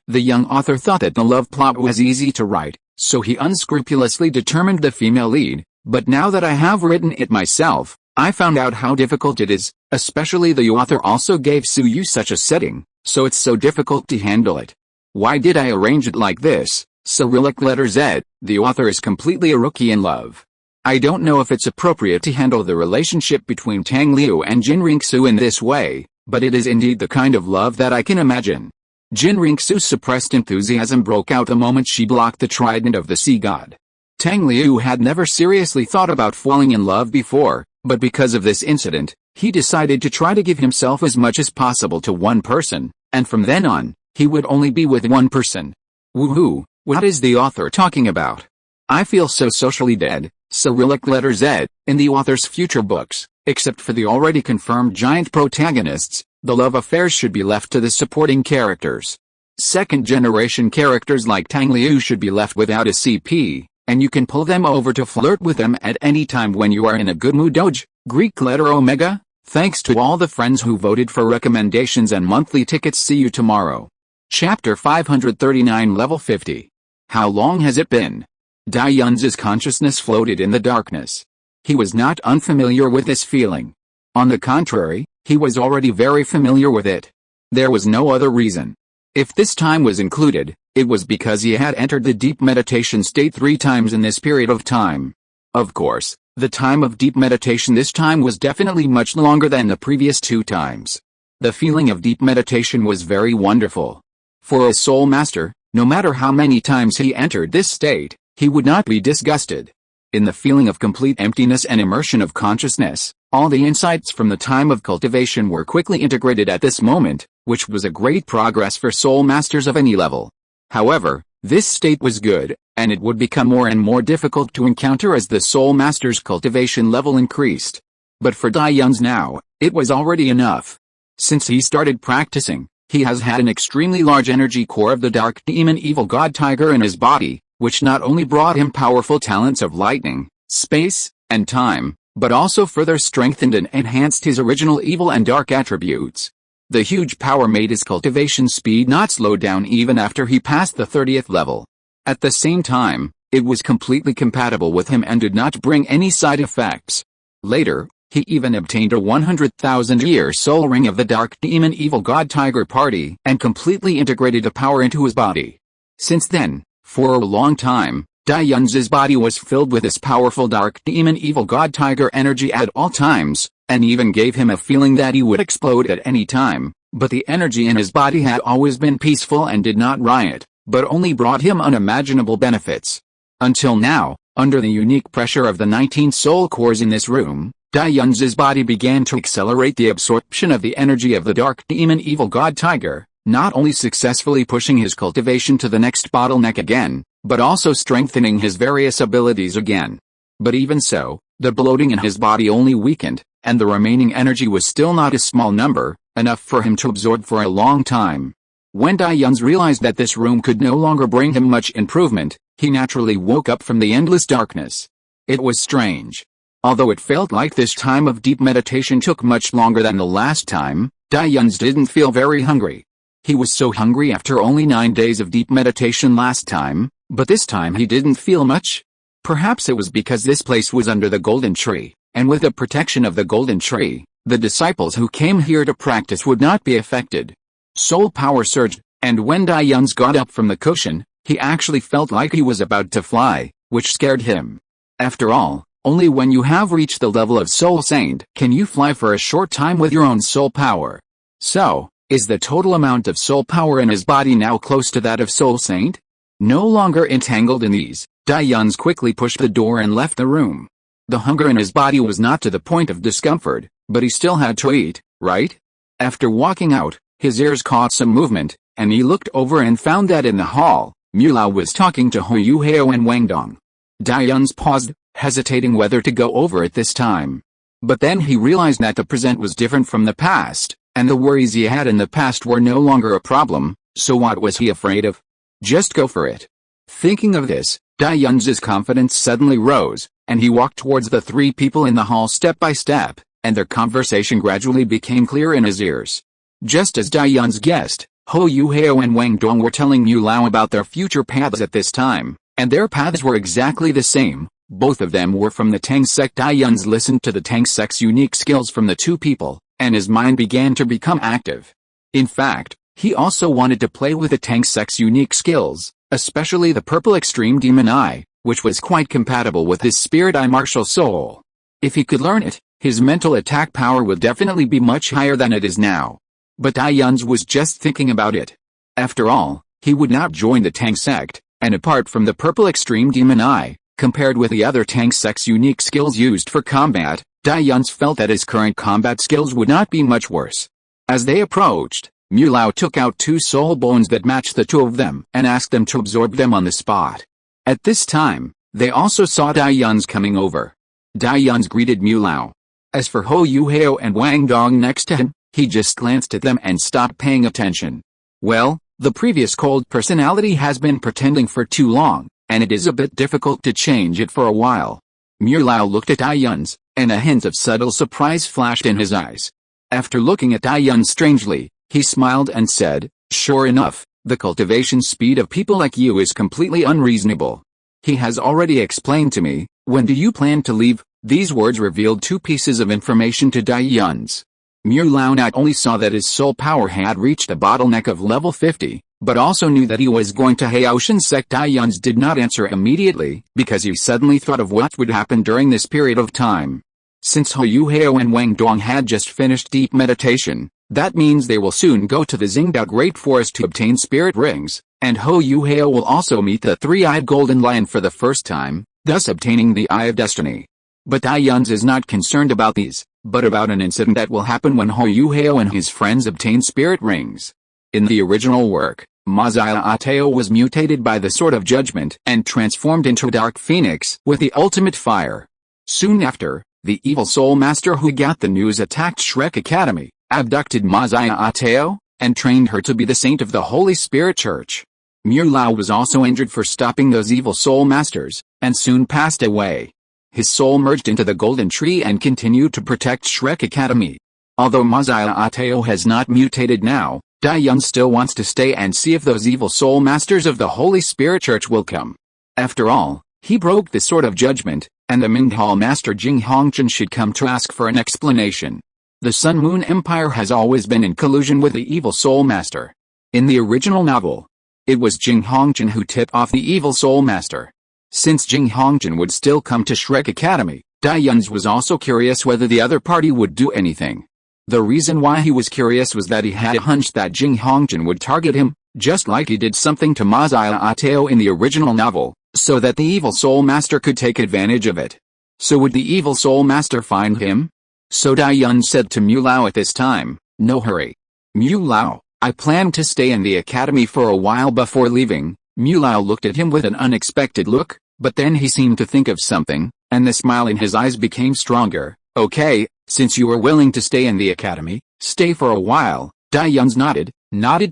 The young author thought that the love plot was easy to write, so he unscrupulously determined the female lead, but now that I have written it myself, I found out how difficult it is, especially the author also gave Suyu such a setting, so it's so difficult to handle it. Why did I arrange it like this? Cyrillic letter Z, the author is completely a rookie in love. I don't know if it's appropriate to handle the relationship between Tang Liu and Jinrixu in this way, but it is indeed the kind of love that I can imagine. Jinrixu's suppressed enthusiasm broke out the moment she blocked the trident of the sea god. Tang Liu had never seriously thought about falling in love before, but because of this incident, he decided to try to give himself as much as possible to one person, and from then on, he would only be with one person. Woohoo, what is the author talking about? I feel so socially dead, Cyrillic letter Z, in the author's future books, except for the already confirmed giant protagonists, the love affairs should be left to the supporting characters. Second-generation characters like Tang Liu should be left without a CP, and you can pull them over to flirt with them at any time when you are in a good mood. Doge, Greek letter Omega. Thanks to all the friends who voted for recommendations and monthly tickets. See you tomorrow. Chapter 539 Level 50. How long has it been? Dai Yun's consciousness floated in the darkness. He was not unfamiliar with this feeling. On the contrary, he was already very familiar with it. There was no other reason. If this time was included, it was because he had entered the deep meditation state 3 times in this period of time. Of course, the time of deep meditation this time was definitely much longer than the previous 2 times. The feeling of deep meditation was very wonderful. For a soul master, no matter how many times he entered this state, he would not be disgusted. In the feeling of complete emptiness and immersion of consciousness, all the insights from the time of cultivation were quickly integrated at this moment, which was a great progress for soul masters of any level. However, this state was good, and it would become more and more difficult to encounter as the soul master's cultivation level increased. But for Dai Yun's now, it was already enough. Since he started practicing, he has had an extremely large energy core of the dark demon evil god tiger in his body, which not only brought him powerful talents of lightning, space, and time, but also further strengthened and enhanced his original evil and dark attributes. The huge power made his cultivation speed not slow down even after he passed the 30th level. At the same time, it was completely compatible with him and did not bring any side effects. Later, he even obtained a 100,000-year soul ring of the dark demon evil god tiger party and completely integrated the power into his body. Since then, for a long time, Dai Yun's body was filled with this powerful dark demon evil god tiger energy at all times, and even gave him a feeling that he would explode at any time, but the energy in his body had always been peaceful and did not riot, but only brought him unimaginable benefits. Until now, under the unique pressure of the 19 soul cores in this room, Dai Yun's body began to accelerate the absorption of the energy of the dark demon evil god tiger, not only successfully pushing his cultivation to the next bottleneck again, but also strengthening his various abilities again. But even so, the bloating in his body only weakened, and the remaining energy was still not a small number, enough for him to absorb for a long time. When Dai Yun realized that this room could no longer bring him much improvement, he naturally woke up from the endless darkness. It was strange. Although it felt like this time of deep meditation took much longer than the last time, Dai Yun didn't feel very hungry. He was so hungry after only 9 days of deep meditation last time, but this time he didn't feel much. Perhaps it was because this place was under the golden tree, and with the protection of the golden tree, the disciples who came here to practice would not be affected. Soul power surged, and when Dai Yun got up from the cushion, he actually felt like he was about to fly, which scared him. After all, only when you have reached the level of soul saint can you fly for a short time with your own soul power. So, is the total amount of soul power in his body now close to that of soul saint? No longer entangled in these, Dai-Yun's quickly pushed the door and left the room. The hunger in his body was not to the point of discomfort, but he still had to eat, right? After walking out, his ears caught some movement, and he looked over and found that in the hall, Mulao was talking to Hou Hao and Wang Dong. Dai-Yun's paused, hesitating whether to go over it this time. But then he realized that the present was different from the past, and the worries he had in the past were no longer a problem, so what was he afraid of? Just go for it. Thinking of this, Dai-Yun's confidence suddenly rose, and he walked towards the three people in the hall step by step, and their conversation gradually became clear in his ears. Just as Dai-Yun's guessed, Hou Hao and Wang Dong were telling Mulao about their future paths at this time, and their paths were exactly the same. Both of them were from the Tang sect. Dai-Yun's listened to the Tang sect's unique skills from the two people, and his mind began to become active. In fact, he also wanted to play with the Tang sect's unique skills, especially the purple extreme demon eye, which was quite compatible with his spirit eye martial soul. If he could learn it, his mental attack power would definitely be much higher than it is now. But Dai-Yun's was just thinking about it. After all, he would not join the Tang sect, and apart from the purple extreme demon eye, compared with the other Tang sect's unique skills used for combat, Dai-Yun's felt that his current combat skills would not be much worse. As they approached, Mulao took out two soul bones that matched the two of them and asked them to absorb them on the spot. At this time, they also saw Dai-Yun's coming over. Dai-Yun's greeted Mulao. As for Hou Hao and Wang Dong next to him, he just glanced at them and stopped paying attention. Well, the previous cold personality has been pretending for too long, and it is a bit difficult to change it for a while. Mulao looked at Dai-Yun's, and a hint of subtle surprise flashed in his eyes. After looking at Dai-Yun strangely, he smiled and said, "Sure enough, the cultivation speed of people like you is completely unreasonable. He has already explained to me, when do you plan to leave?" These words revealed two pieces of information to Dai-Yun's. Mulao not only saw that his soul power had reached a bottleneck of level 50, but also knew that he was going to Haoshan sect. Dai-Yun's did not answer immediately, because he suddenly thought of what would happen during this period of time. Since Hou Hao and Wang Dong had just finished deep meditation, that means they will soon go to the Xingdao Great Forest to obtain spirit rings, and Hou Hao will also meet the three-eyed golden lion for the first time, thus obtaining the Eye of Destiny. But Dai-Yun's is not concerned about these, but about an incident that will happen when Hou Hao and his friends obtain spirit rings. In the original work, Mazaya Ateo was mutated by the Sword of Judgment and transformed into a dark phoenix with the ultimate fire. Soon after, the evil soul master who got the news attacked Shrek Academy, abducted Mazaya Ateo, and trained her to be the saint of the Holy Spirit Church. Mulao was also injured for stopping those evil soul masters, and soon passed away. His soul merged into the golden tree and continued to protect Shrek Academy. Although Mazaya Ateo has not mutated now, Dai-Yun still wants to stay and see if those evil soul masters of the Holy Spirit Church will come. After all, he broke the Sword of Judgment, and the Minghal Master Jing Hongchen should come to ask for an explanation. The Sun Moon Empire has always been in collusion with the evil soul master. In the original novel, it was Jing Hongchen who tipped off the evil soul master. Since Jing Hongchen would still come to Shrek Academy, Dai-Yun's was also curious whether the other party would do anything. The reason why he was curious was that he had a hunch that Jing Hongchen would target him, just like he did something to Mazaya Ateo in the original novel, so that the evil soul master could take advantage of it. So would the evil soul master find him? So Dai-Yun said to Mulao at this time, "No hurry. Mulao, I plan to stay in the academy for a while before leaving." Mulao looked at him with an unexpected look, but then he seemed to think of something, and the smile in his eyes became stronger. "Okay, since you are willing to stay in the academy, stay for a while." Dai-Yun's nodded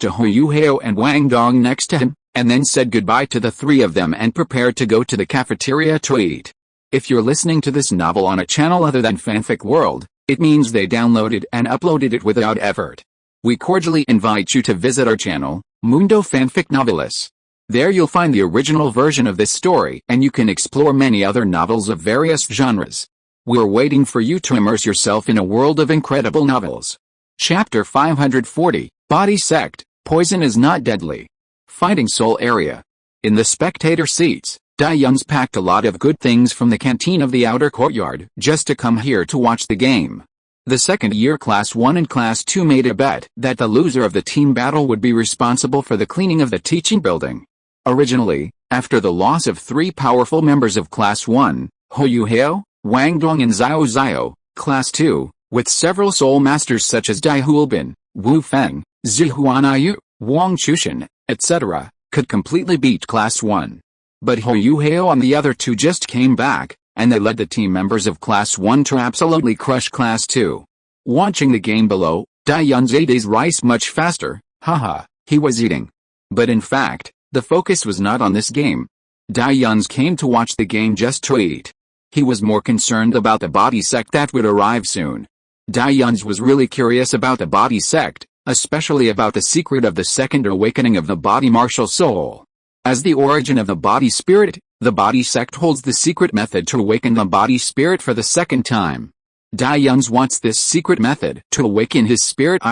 to Hou Hao and Wang Dong next to him, and then said goodbye to the three of them and prepared to go to the cafeteria to eat. If you're listening to this novel on a channel other than Fanfic World, it means they downloaded and uploaded it without effort. We cordially invite you to visit our channel, Mundo Fanfic Novelis. There you'll find the original version of this story and you can explore many other novels of various genres. We're waiting for you to immerse yourself in a world of incredible novels. Chapter 540, Body Sect, Poison is Not Deadly. Fighting Soul Area. In the spectator seats, Dai Yun's packed a lot of good things from the canteen of the outer courtyard just to come here to watch the game. The second year Class 1 and Class 2 made a bet that the loser of the team battle would be responsible for the cleaning of the teaching building. Originally, after the loss of 3 powerful members of Class 1, Hou Hao, Wang Dong and Xiao Xiao, Class 2, with several soul masters such as Dai Hulbin, Wu Feng, Zihuanayu, Wang Chushan, etc., could completely beat Class 1. But Hou Hao and the other 2 just came back, and they led the team members of Class 1 to absolutely crush Class 2. Watching the game below, Dai Yun's ate his rice much faster, haha, he was eating. But in fact, the focus was not on this game. Dai Yun's came to watch the game just to eat. He was more concerned about the body sect that would arrive soon. Dai Yun's was really curious about the body sect, especially about the secret of the second awakening of the body martial soul. As the origin of the body spirit, the body sect holds the secret method to awaken the body spirit for the second time. Dai Yun's wants this secret method to awaken his spirit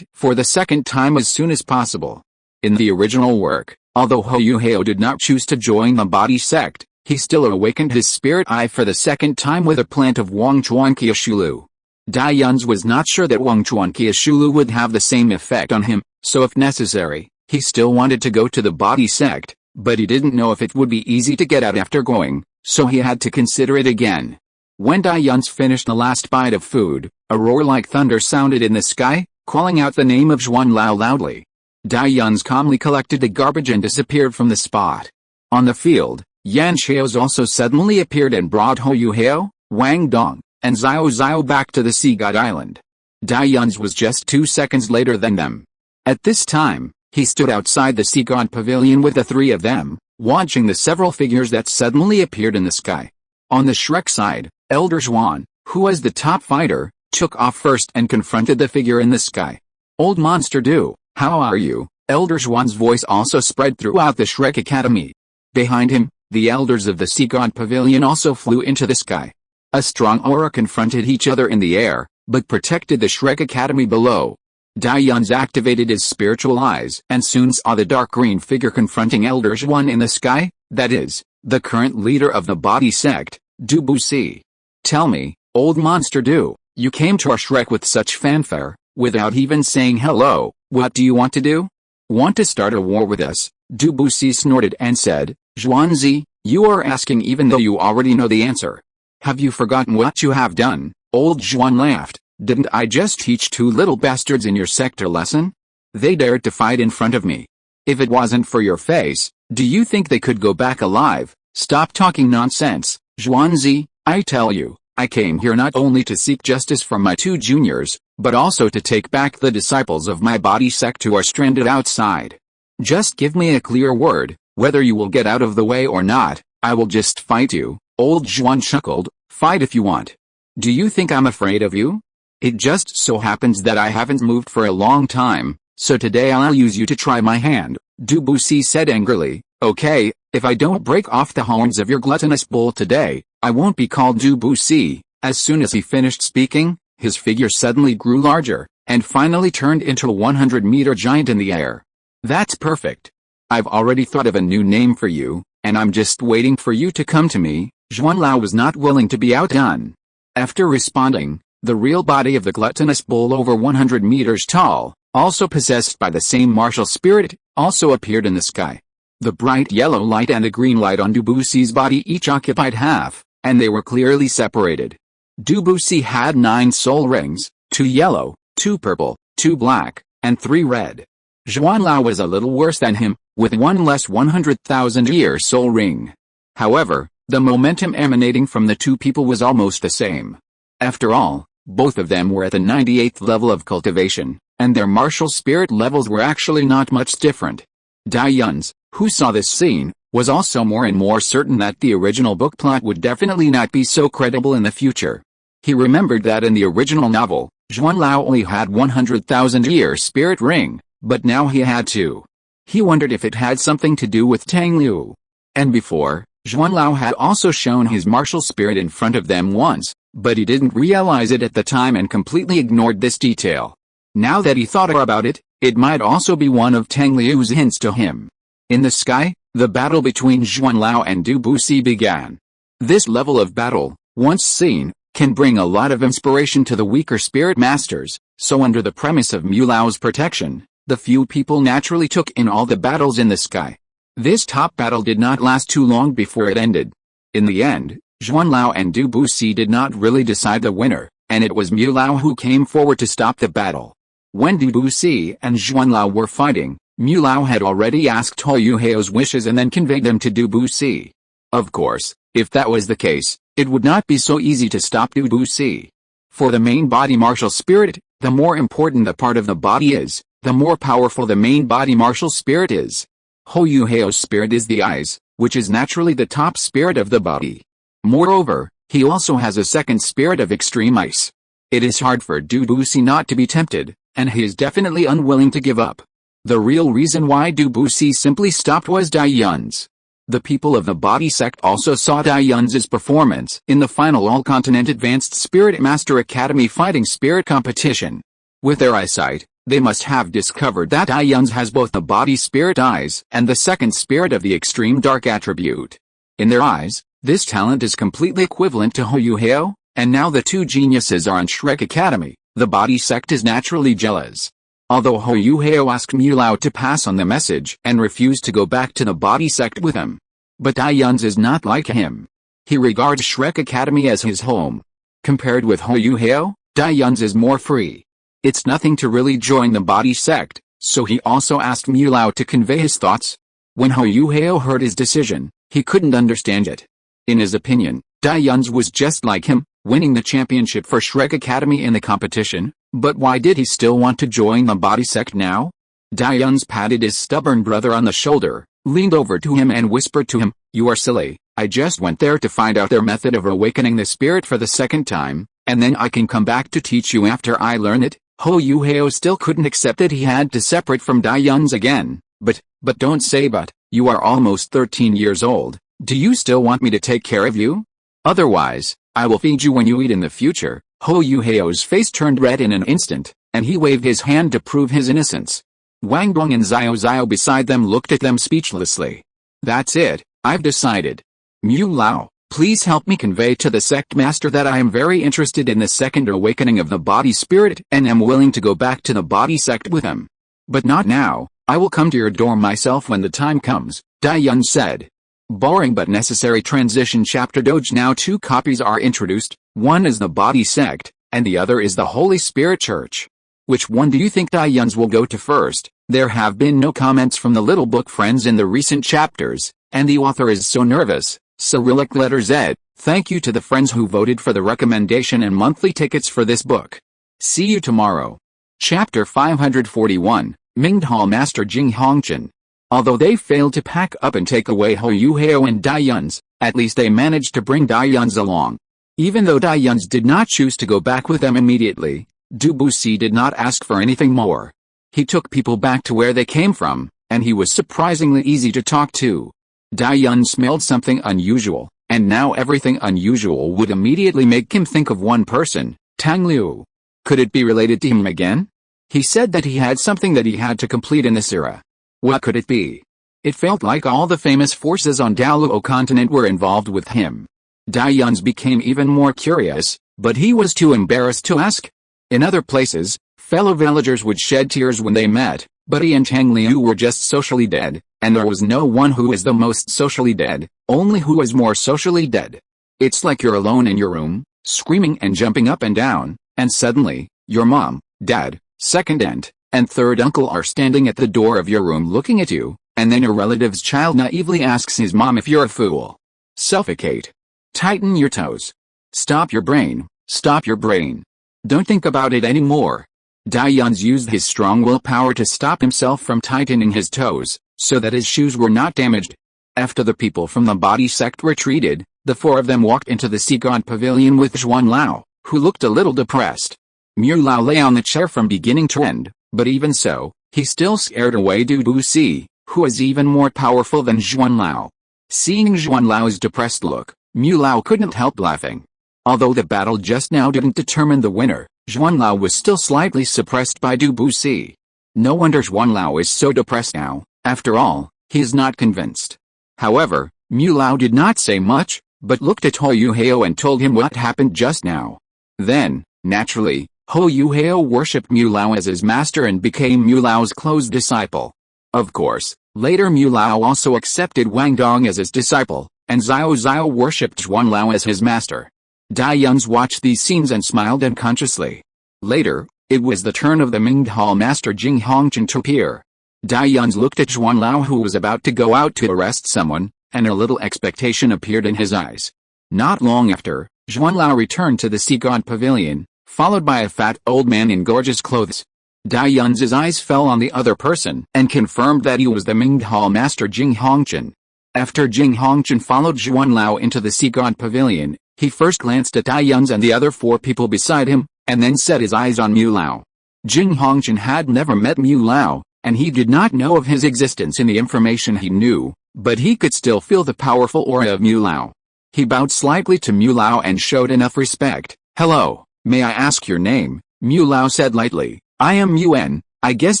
for the second time as soon as possible. In the original work, although Hou Hao did not choose to join the body sect, he still awakened his spirit for the second time with a plant of Wang Chuan Qiashulu. Dai Yun's was not sure that Wang Chuan Qiashulu would have the same effect on him, so if necessary, he still wanted to go to the body sect, but he didn't know if it would be easy to get out after going, so he had to consider it again. When Dai Yun's finished the last bite of food, a roar like thunder sounded in the sky, calling out the name of Zhuan Lao loudly. Dai Yun's calmly collected the garbage and disappeared from the spot. On the field, Yan Xiao's also suddenly appeared and brought Hou Hao, Wang Dong, and Xiao Xiao back to the Sea God Island. Dai Yun's was just 2 seconds later than them. At this time, he stood outside the Sea God Pavilion with the 3 of them, watching the several figures that suddenly appeared in the sky. On the Shrek side, Elder Zhuan, who was the top fighter, took off first and confronted the figure in the sky. "Old Monster Do, how are you?" Elder Zhuan's voice also spread throughout the Shrek Academy. Behind him, the elders of the Sea God Pavilion also flew into the sky. A strong aura confronted each other in the air, but protected the Shrek Academy below. Dai Yun's activated his spiritual eyes and soon saw the dark green figure confronting Elder Zhuan in the sky, that is, the current leader of the body sect, Du Busi. "Tell me, old monster Do, you came to our Shrek with such fanfare, without even saying hello, what do you want to do? Want to start a war with us?" Du Busi snorted and said, "Zhuanzi, you are asking even though you already know the answer. Have you forgotten what you have done?" Old Zhuan laughed. "Didn't I just teach 2 little bastards in your sector lesson? They dared to fight in front of me. If it wasn't for your face, do you think they could go back alive? Stop talking nonsense, Zhuanzi. I tell you, I came here not only to seek justice for my 2 juniors, but also to take back the disciples of my body sect who are stranded outside. Just give me a clear word, whether you will get out of the way or not, I will just fight you." Old Zhuan chuckled, "Fight if you want. Do you think I'm afraid of you? It just so happens that I haven't moved for a long time, so today I'll use you to try my hand," Du Busi said angrily. "Okay, if I don't break off the horns of your gluttonous bull today, I won't be called Du Busi." As soon as he finished speaking, his figure suddenly grew larger, and finally turned into a 100-meter giant in the air. "That's perfect. I've already thought of a new name for you, and I'm just waiting for you to come to me." Zhuan Lao was not willing to be outdone. After responding, the real body of the gluttonous bull over 100 meters tall, also possessed by the same martial spirit, also appeared in the sky. The bright yellow light and the green light on Du Busi's body each occupied half, and they were clearly separated. Du Busi had 9 soul rings, 2 yellow, 2 purple, 2 black, and 3 red. Zhuan Lao was a little worse than him, with 1 less 100,000-year soul ring. However, the momentum emanating from the 2 people was almost the same. After all, both of them were at the 98th level of cultivation, and their martial spirit levels were actually not much different. Dai Yun's, who saw this scene, was also more and more certain that the original book plot would definitely not be so credible in the future. He remembered that in the original novel, Zhuan Lao only had 100,000-year spirit ring, but now he had 2. He wondered if it had something to do with Tang Liu. And before, Zhuan Lao had also shown his martial spirit in front of them once, but he didn't realize it at the time and completely ignored this detail. Now that he thought about it, it might also be one of Tang Liu's hints to him. In the sky, The battle between Zhuanlao and Du Buxi began. This level of battle, once seen, can bring a lot of inspiration to the weaker spirit masters, so under the premise of Mu Lao's protection, the few people naturally took in all the battles in the sky. This top battle did not last too long before it ended. In the end, Zhuanlao and Du Buxi did not really decide the winner, and it was Mu Lao who came forward to stop the battle. When Du Buxi and Zhuanlao were fighting, Mu Lao had already asked Hou Yuhao's wishes and then conveyed them to Du Buxi. Of course, if that was the case, it would not be so easy to stop Du Buxi. For the main body martial spirit, the more important the part of the body is, the more powerful the main body martial spirit is. Hou Yuhao's spirit is the eyes, which is naturally the top spirit of the body. Moreover, he also has a second spirit of extreme ice. It is hard for Du Buxi not to be tempted, and he is definitely unwilling to give up. The real reason why Du Buxi simply stopped was Dai Yun's. The people of the body sect also saw Dai Yun's performance in the final All-Continent Advanced Spirit Master Academy Fighting Spirit Competition. With their eyesight, they must have discovered that Dai Yun's has both the body spirit eyes and the second spirit of the extreme dark attribute. In their eyes, this talent is completely equivalent to Hou Yuhao, and now the two geniuses are on Shrek Academy. The body sect is naturally jealous. Although Hou Yuhao asked Mu Lao to pass on the message and refused to go back to the body sect with him. But Dai Yun's is not like him. He regards Shrek Academy as his home. Compared with Hou Yuhao, Dai Yun's is more free. It's nothing to really join the body sect, so he also asked Mu Lao to convey his thoughts. When Hou Yuhao heard his decision, he couldn't understand it. In his opinion, Dai Yun's was just like him, winning the championship for Shrek Academy in the competition, but why did he still want to join the body sect now? Dai Yun's patted his stubborn brother on the shoulder, leaned over to him and whispered to him, "You are silly, I just went there to find out their method of awakening the spirit for the second time, and then I can come back to teach you after I learn it." Hou Yuhao still couldn't accept that he had to separate from Dai Yun's again. But don't say but, you are almost 13 years old, do you still want me to take care of you? Otherwise, I will feed you when you eat in the future. Hou Yuhao's face turned red in an instant, and he waved his hand to prove his innocence. Wang Dong and Xiao Xiao beside them looked at them speechlessly. That's it, I've decided. Mu Lao, please help me convey to the sect master that I am very interested in the second awakening of the body spirit and am willing to go back to the body sect with him. But not now, I will come to your door myself when the time comes, Dai Yun said. Boring but necessary transition chapter Doge. Now two copies are introduced, one is the body sect, and the other is the Holy Spirit Church. Which one do you think Dai Yun's will go to first? There have been no comments from the little book friends in the recent chapters, and the author is so nervous. Cyrillic letter Z. Thank you to the friends who voted for the recommendation and monthly tickets for this book. See you tomorrow. Chapter 541, Mingde Hall Master Jing Hongchen. Although they failed to pack up and take away Hou Yuhao and Dai Yun's, at least they managed to bring Dai Yun's along. Even though Dai Yun's did not choose to go back with them immediately, Du Buxi did not ask for anything more. He took people back to where they came from, and he was surprisingly easy to talk to. Dai Yun smelled something unusual, and now everything unusual would immediately make him think of one person, Tang Liu. Could it be related to him again? He said that he had something that he had to complete in this era. What could it be? It felt like all the famous forces on Douluo continent were involved with him. Dai Yun's became even more curious, but he was too embarrassed to ask. In other places, fellow villagers would shed tears when they met, but he and Tang Liu were just socially dead, and there was no one who was the most socially dead, only who was more socially dead. It's like you're alone in your room, screaming and jumping up and down, and suddenly, your mom, dad, second aunt, and third uncle are standing at the door of your room looking at you, and then your relative's child naively asks his mom if you're a fool. Suffocate. Tighten your toes. Stop your brain, stop your brain. Don't think about it anymore. Dai Yun's used his strong willpower to stop himself from tightening his toes, so that his shoes were not damaged. After the people from the body sect retreated, the four of them walked into the Sea God Pavilion with Zhuanlao, who looked a little depressed. Mu Lao lay on the chair from beginning to end, but even so, he still scared away Du Buxi, who is even more powerful than Zhuanlao. Seeing Zhuanlao's depressed look, Mu Lao couldn't help laughing. Although the battle just now didn't determine the winner, Zhuanlao was still slightly suppressed by Du Buxi. No wonder Zhuanlao is so depressed now. After all, he is not convinced. However, Mu Lao did not say much, but looked at Ho Yuhao and told him what happened just now. Then, naturally, Ho Yuhao worshipped Mu Lao as his master and became Mu Lao's close disciple. Of course, later Mu Lao also accepted Wang Dong as his disciple, and Xiao Xiao worshipped Zhuan Lao as his master. Dai Yuns watched these scenes and smiled unconsciously. Later, it was the turn of the Ming Hall master Jing Hongchen to appear. Dai Yuns looked at Zhuan Lao, who was about to go out to arrest someone, and a little expectation appeared in his eyes. Not long after, Zhuan Lao returned to the Sea God Pavilion, followed by a fat old man in gorgeous clothes. Dai Yuns' eyes fell on the other person and confirmed that he was the Ming Hall master Jing Hongchen. After Jing Hongchen followed Zhuan Lao into the Sea God Pavilion, he first glanced at Dai Yuns and the other 4 people beside him, and then set his eyes on Mu Lao. Jing Hongchen had never met Mu Lao, and he did not know of his existence in the information he knew, but he could still feel the powerful aura of Mu Lao. He bowed slightly to Mu Lao and showed enough respect. "Hello, may I ask your name?" Mu Lao said lightly. "I am Yuan. I guess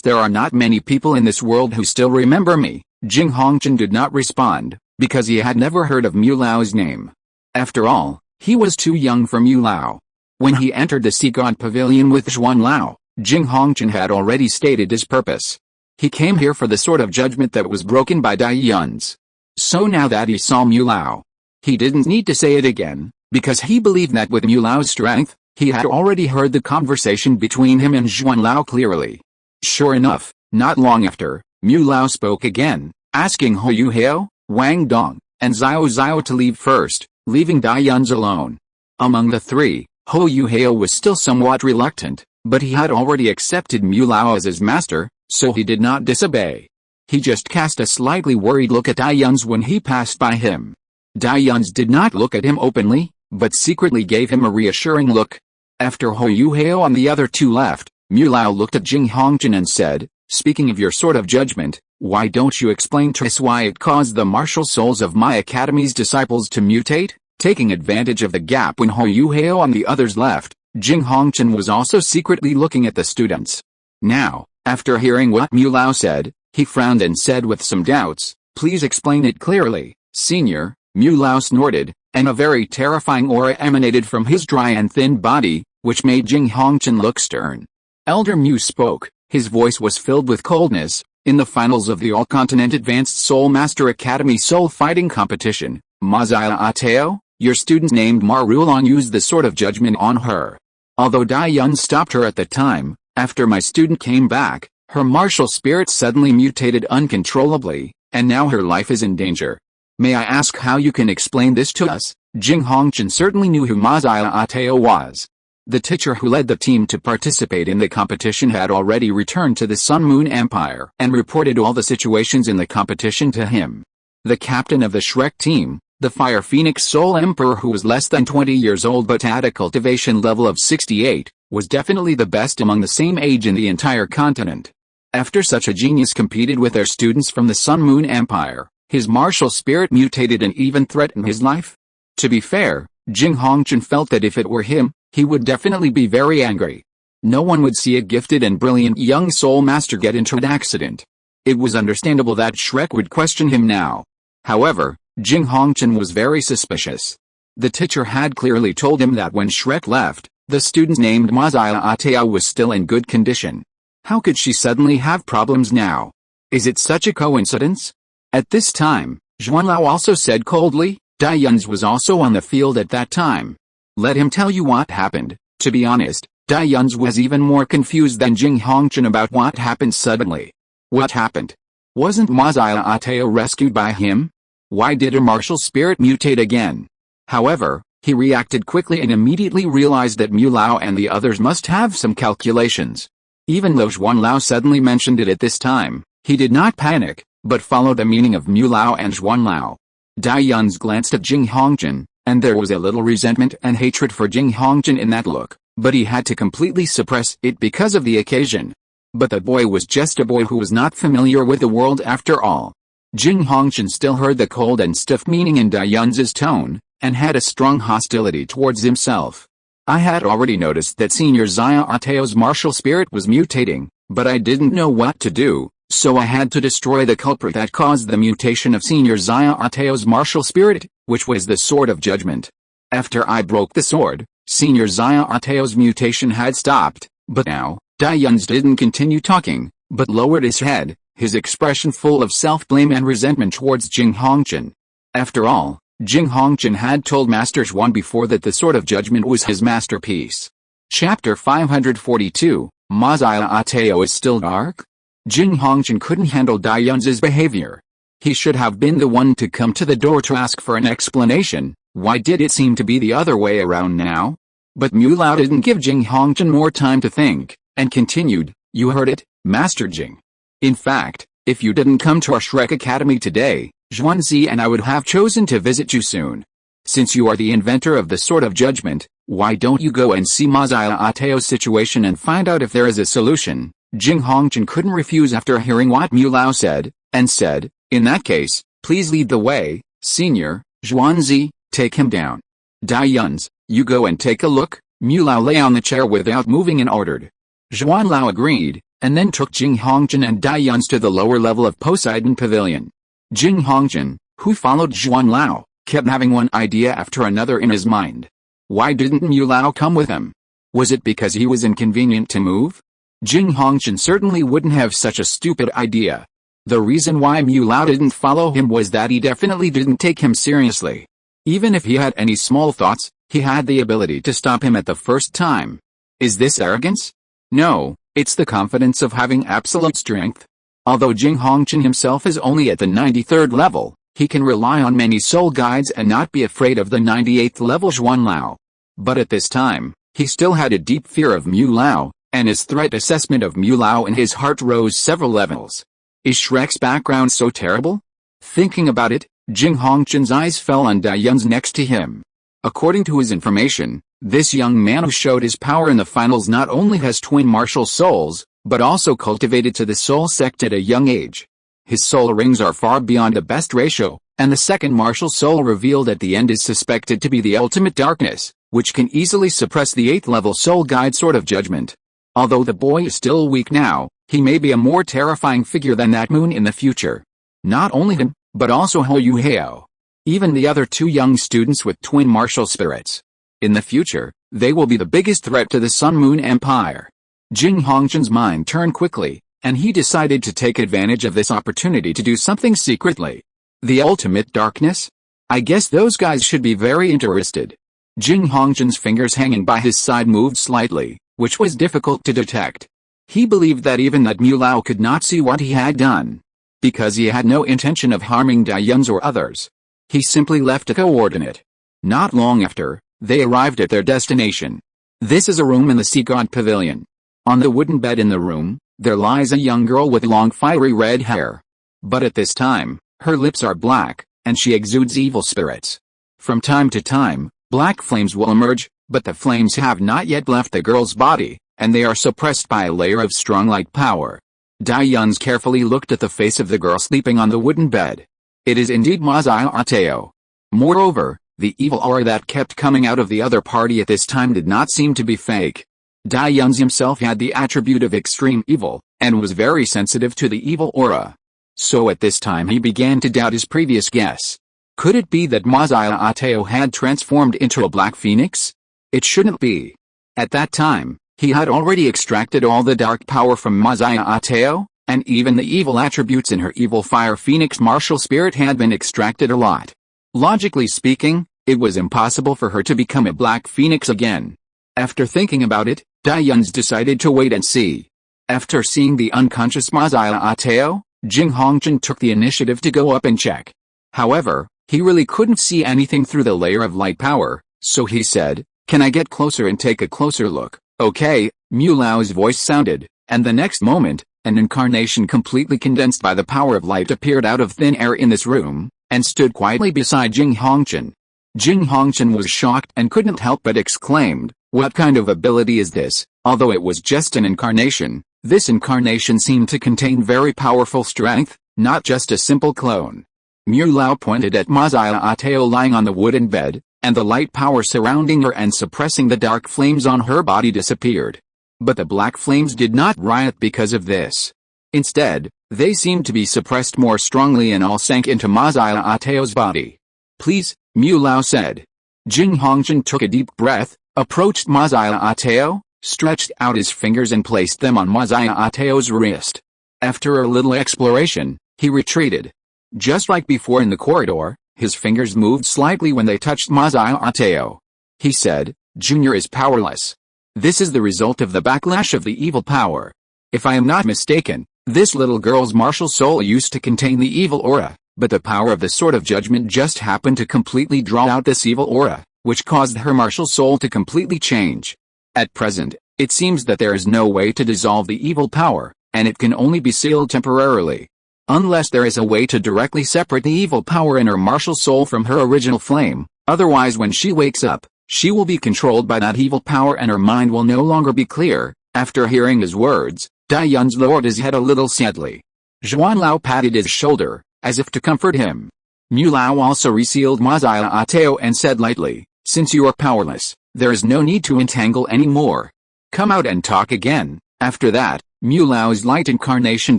there are not many people in this world who still remember me." Jing Hongchen did not respond, because he had never heard of Mu Lao's name. After all, he was too young for Mu Lao. When he entered the Sea God Pavilion with Zhuan Lao, Jing Hongchen had already stated his purpose. He came here for the sort of judgment that was broken by Dai Yuns. So now that he saw Mu Lao, he didn't need to say it again, because he believed that with Mu Lao's strength, he had already heard the conversation between him and Zhuan Lao clearly. Sure enough, not long after, Mu Lao spoke again, asking Ho Yuhao, Wang Dong, and Xiao Xiao to leave first, leaving Dai Yuns alone. Among the 3, Ho Yuhao was still somewhat reluctant, but he had already accepted Mu Lao as his master, so he did not disobey. He just cast a slightly worried look at Dai Yuns when he passed by him. Dai Yuns did not look at him openly, but secretly gave him a reassuring look. After Ho Yuhao and the other 2 left, Mu Lao looked at Jing Hongchen and said, "Speaking of your sort of judgment, why don't you explain to us why it caused the martial souls of my academy's disciples to mutate?" Taking advantage of the gap when Ho Yuhao and the others left, Jing Hongchen was also secretly looking at the students. Now, after hearing what Mu Lao said, he frowned and said with some doubts, "Please explain it clearly, Senior." Mu Lao snorted, and a very terrifying aura emanated from his dry and thin body, which made Jing Hongchen look stern. Elder Mu spoke, his voice was filled with coldness. "In the finals of the All-Continent Advanced Soul Master Academy Soul Fighting Competition, Mazaya Ateo, your student named Ma Rulong used the sort of judgment on her. Although Dai Yun stopped her at the time, after my student came back, her martial spirit suddenly mutated uncontrollably, and now her life is in danger. May I ask how you can explain this to us?" Jing Hongchen certainly knew who Mazaya Ateo was. The teacher who led the team to participate in the competition had already returned to the Sun Moon Empire and reported all the situations in the competition to him. The captain of the Shrek team, the Fire Phoenix Soul Emperor, who was less than 20 years old but had a cultivation level of 68, was definitely the best among the same age in the entire continent. After such a genius competed with their students from the Sun Moon Empire, his martial spirit mutated and even threatened his life? To be fair, Jing Hongchen felt that if it were him, he would definitely be very angry. No one would see a gifted and brilliant young soul master get into an accident. It was understandable that Shrek would question him now. However, Jing Hongchen was very suspicious. The teacher had clearly told him that when Shrek left, the student named Mazaya Ateo was still in good condition. How could she suddenly have problems now? Is it such a coincidence? At this time, Zhuan Lao also said coldly, Dai Yuns was also on the field at that time. Let him tell you what happened. To be honest, Dai Yuns was even more confused than Jing Hongchen about what happened suddenly. What happened? Wasn't Mazaya Ateo rescued by him? Why did her martial spirit mutate again? However, he reacted quickly and immediately realized that Mu Lao and the others must have some calculations. Even though Zhuan Lao suddenly mentioned it at this time, he did not panic, but followed the meaning of Mu Lao and Zhuan Lao. Dai Yuns glanced at Jing Hongchen, and there was a little resentment and hatred for Jing Hongchen in that look, but he had to completely suppress it because of the occasion. But the boy was just a boy who was not familiar with the world after all. Jing Hongchen still heard the cold and stiff meaning in Dai Yuns' tone, and had a strong hostility towards himself. I had already noticed that Senior Zaya Ateo's martial spirit was mutating, but I didn't know what to do, So I had to destroy the culprit that caused the mutation of Senior Xia Ateo's martial spirit, which was the Sword of Judgment. After I broke the sword, Senior Xia Ateo's mutation had stopped, but now, Daiyun's didn't continue talking, but lowered his head, his expression full of self-blame and resentment towards Jing Hongqian. After all, Jing Hongqian had told Master Zhuan before that the Sword of Judgment was his masterpiece. Chapter 542, Ma Xia Ateo is still dark? Jing Hongqian couldn't handle Daiyun's behavior. He should have been the one to come to the door to ask for an explanation. Why did it seem to be the other way around now? But Mu Lao didn't give Jing Hongqian more time to think, and continued, "You heard it, Master Jing. In fact, if you didn't come to our Shrek Academy today, Zhuanzi and I would have chosen to visit you soon. Since you are the inventor of the Sword of Judgment, why don't you go and see Ma Xia Ateo's situation and find out if there is a solution?" Jing Hongqian couldn't refuse after hearing what Mu Lao said, and said, "In that case, please lead the way, Senior, Zhuanzi, take him down. Daiyuns, you go and take a look." Mu Lao lay on the chair without moving and ordered. Zhuan Lao agreed, and then took Jing Hongqian and Daiyuns to the lower level of Poseidon Pavilion. Jing Hongqian, who followed Zhuan Lao, kept having one idea after another in his mind. Why didn't Mu Lao come with him? Was it because he was inconvenient to move? Jing Hongqian certainly wouldn't have such a stupid idea. The reason why Mu Lao didn't follow him was that he definitely didn't take him seriously. Even if he had any small thoughts, he had the ability to stop him at the first time. Is this arrogance? No, it's the confidence of having absolute strength. Although Jing Hongqian himself is only at the 93rd level, he can rely on many soul guides and not be afraid of the 98th level Zhuan Lao. But at this time, he still had a deep fear of Mu Lao, and his threat assessment of Mu Lao in his heart rose several levels. Is Shrek's background so terrible? Thinking about it, Jing Hongqian's eyes fell on Daiyun's next to him. According to his information, this young man who showed his power in the finals not only has twin martial souls, but also cultivated to the soul sect at a young age. His soul rings are far beyond the best ratio, and the second martial soul revealed at the end is suspected to be the ultimate darkness, which can easily suppress the 8th level soul guide Sword of Judgment. Although the boy is still weak now, he may be a more terrifying figure than that moon in the future. Not only him, but also Hou Yuhao. Even the other two young students with twin martial spirits. In the future, they will be the biggest threat to the Sun Moon Empire. Jing Hongqian's mind turned quickly, and he decided to take advantage of this opportunity to do something secretly. The ultimate darkness? I guess those guys should be very interested. Jing Hongqian's fingers hanging by his side moved slightly, which was difficult to detect. He believed that even that Mu Lao could not see what he had done. Because he had no intention of harming Daiyuns or others. He simply left a coordinate. Not long after, they arrived at their destination. This is a room in the Sea God Pavilion. On the wooden bed in the room, there lies a young girl with long fiery red hair. But at this time, her lips are black, and she exudes evil spirits. From time to time, black flames will emerge, but the flames have not yet left the girl's body, and they are suppressed by a layer of strong light power. Daiyuns carefully looked at the face of the girl sleeping on the wooden bed. It is indeed Ma Xia Ateo. Moreover, the evil aura that kept coming out of the other party at this time did not seem to be fake. Daiyuns himself had the attribute of extreme evil, and was very sensitive to the evil aura. So at this time he began to doubt his previous guess. Could it be that Ma Xia Ateo had transformed into a black phoenix? It shouldn't be. At that time, he had already extracted all the dark power from Ma Xia Ateo, and even the evil attributes in her evil fire phoenix martial spirit had been extracted a lot. Logically speaking, it was impossible for her to become a black phoenix again. After thinking about it, Daiyuns decided to wait and see. After seeing the unconscious Ma Xia Ateo, Jing Hongqian took the initiative to go up and check. However, he really couldn't see anything through the layer of light power, so he said, "Can I get closer and take a closer look?" "Okay," Mu Lao's voice sounded, and the next moment, an incarnation completely condensed by the power of light appeared out of thin air in this room, and stood quietly beside Jing Hongqian. Jing Hongqian was shocked and couldn't help but exclaimed, "What kind of ability is this?" Although it was just an incarnation, this incarnation seemed to contain very powerful strength, not just a simple clone. Mu Lao pointed at Ma Xia Ateo lying on the wooden bed, and the light power surrounding her and suppressing the dark flames on her body disappeared. But the black flames did not riot because of this. Instead, They seemed to be suppressed more strongly and all sank into Ma Xiaoteo's body. Please, Mu Lao said. Jing Hongzhen took a deep breath, approached Ma Xiaoteo, stretched out his fingers and placed them on Ma Xiaoteo's wrist. After a little exploration, he retreated. Just like before in the corridor, his fingers moved slightly when they touched Ma Xiaoteo. He said, Junior is powerless. This is the result of the backlash of the evil power. If I am not mistaken, this little girl's martial soul used to contain the evil aura, but the power of the Sword of Judgment just happened to completely draw out this evil aura, which caused her martial soul to completely change. At present, it seems that there is no way to dissolve the evil power, and it can only be sealed temporarily. Unless there is a way to directly separate the evil power in her martial soul from her original flame, otherwise when she wakes up, she will be controlled by that evil power and her mind will no longer be clear. After hearing his words, Dai Yun's lowered his head a little sadly. Zhuan Lao patted his shoulder, as if to comfort him. Mu Lao also resealed Ma Xiaoteo and said lightly, since you are powerless, there is no need to entangle anymore. Come out and talk again. After that, Mu Lao's light incarnation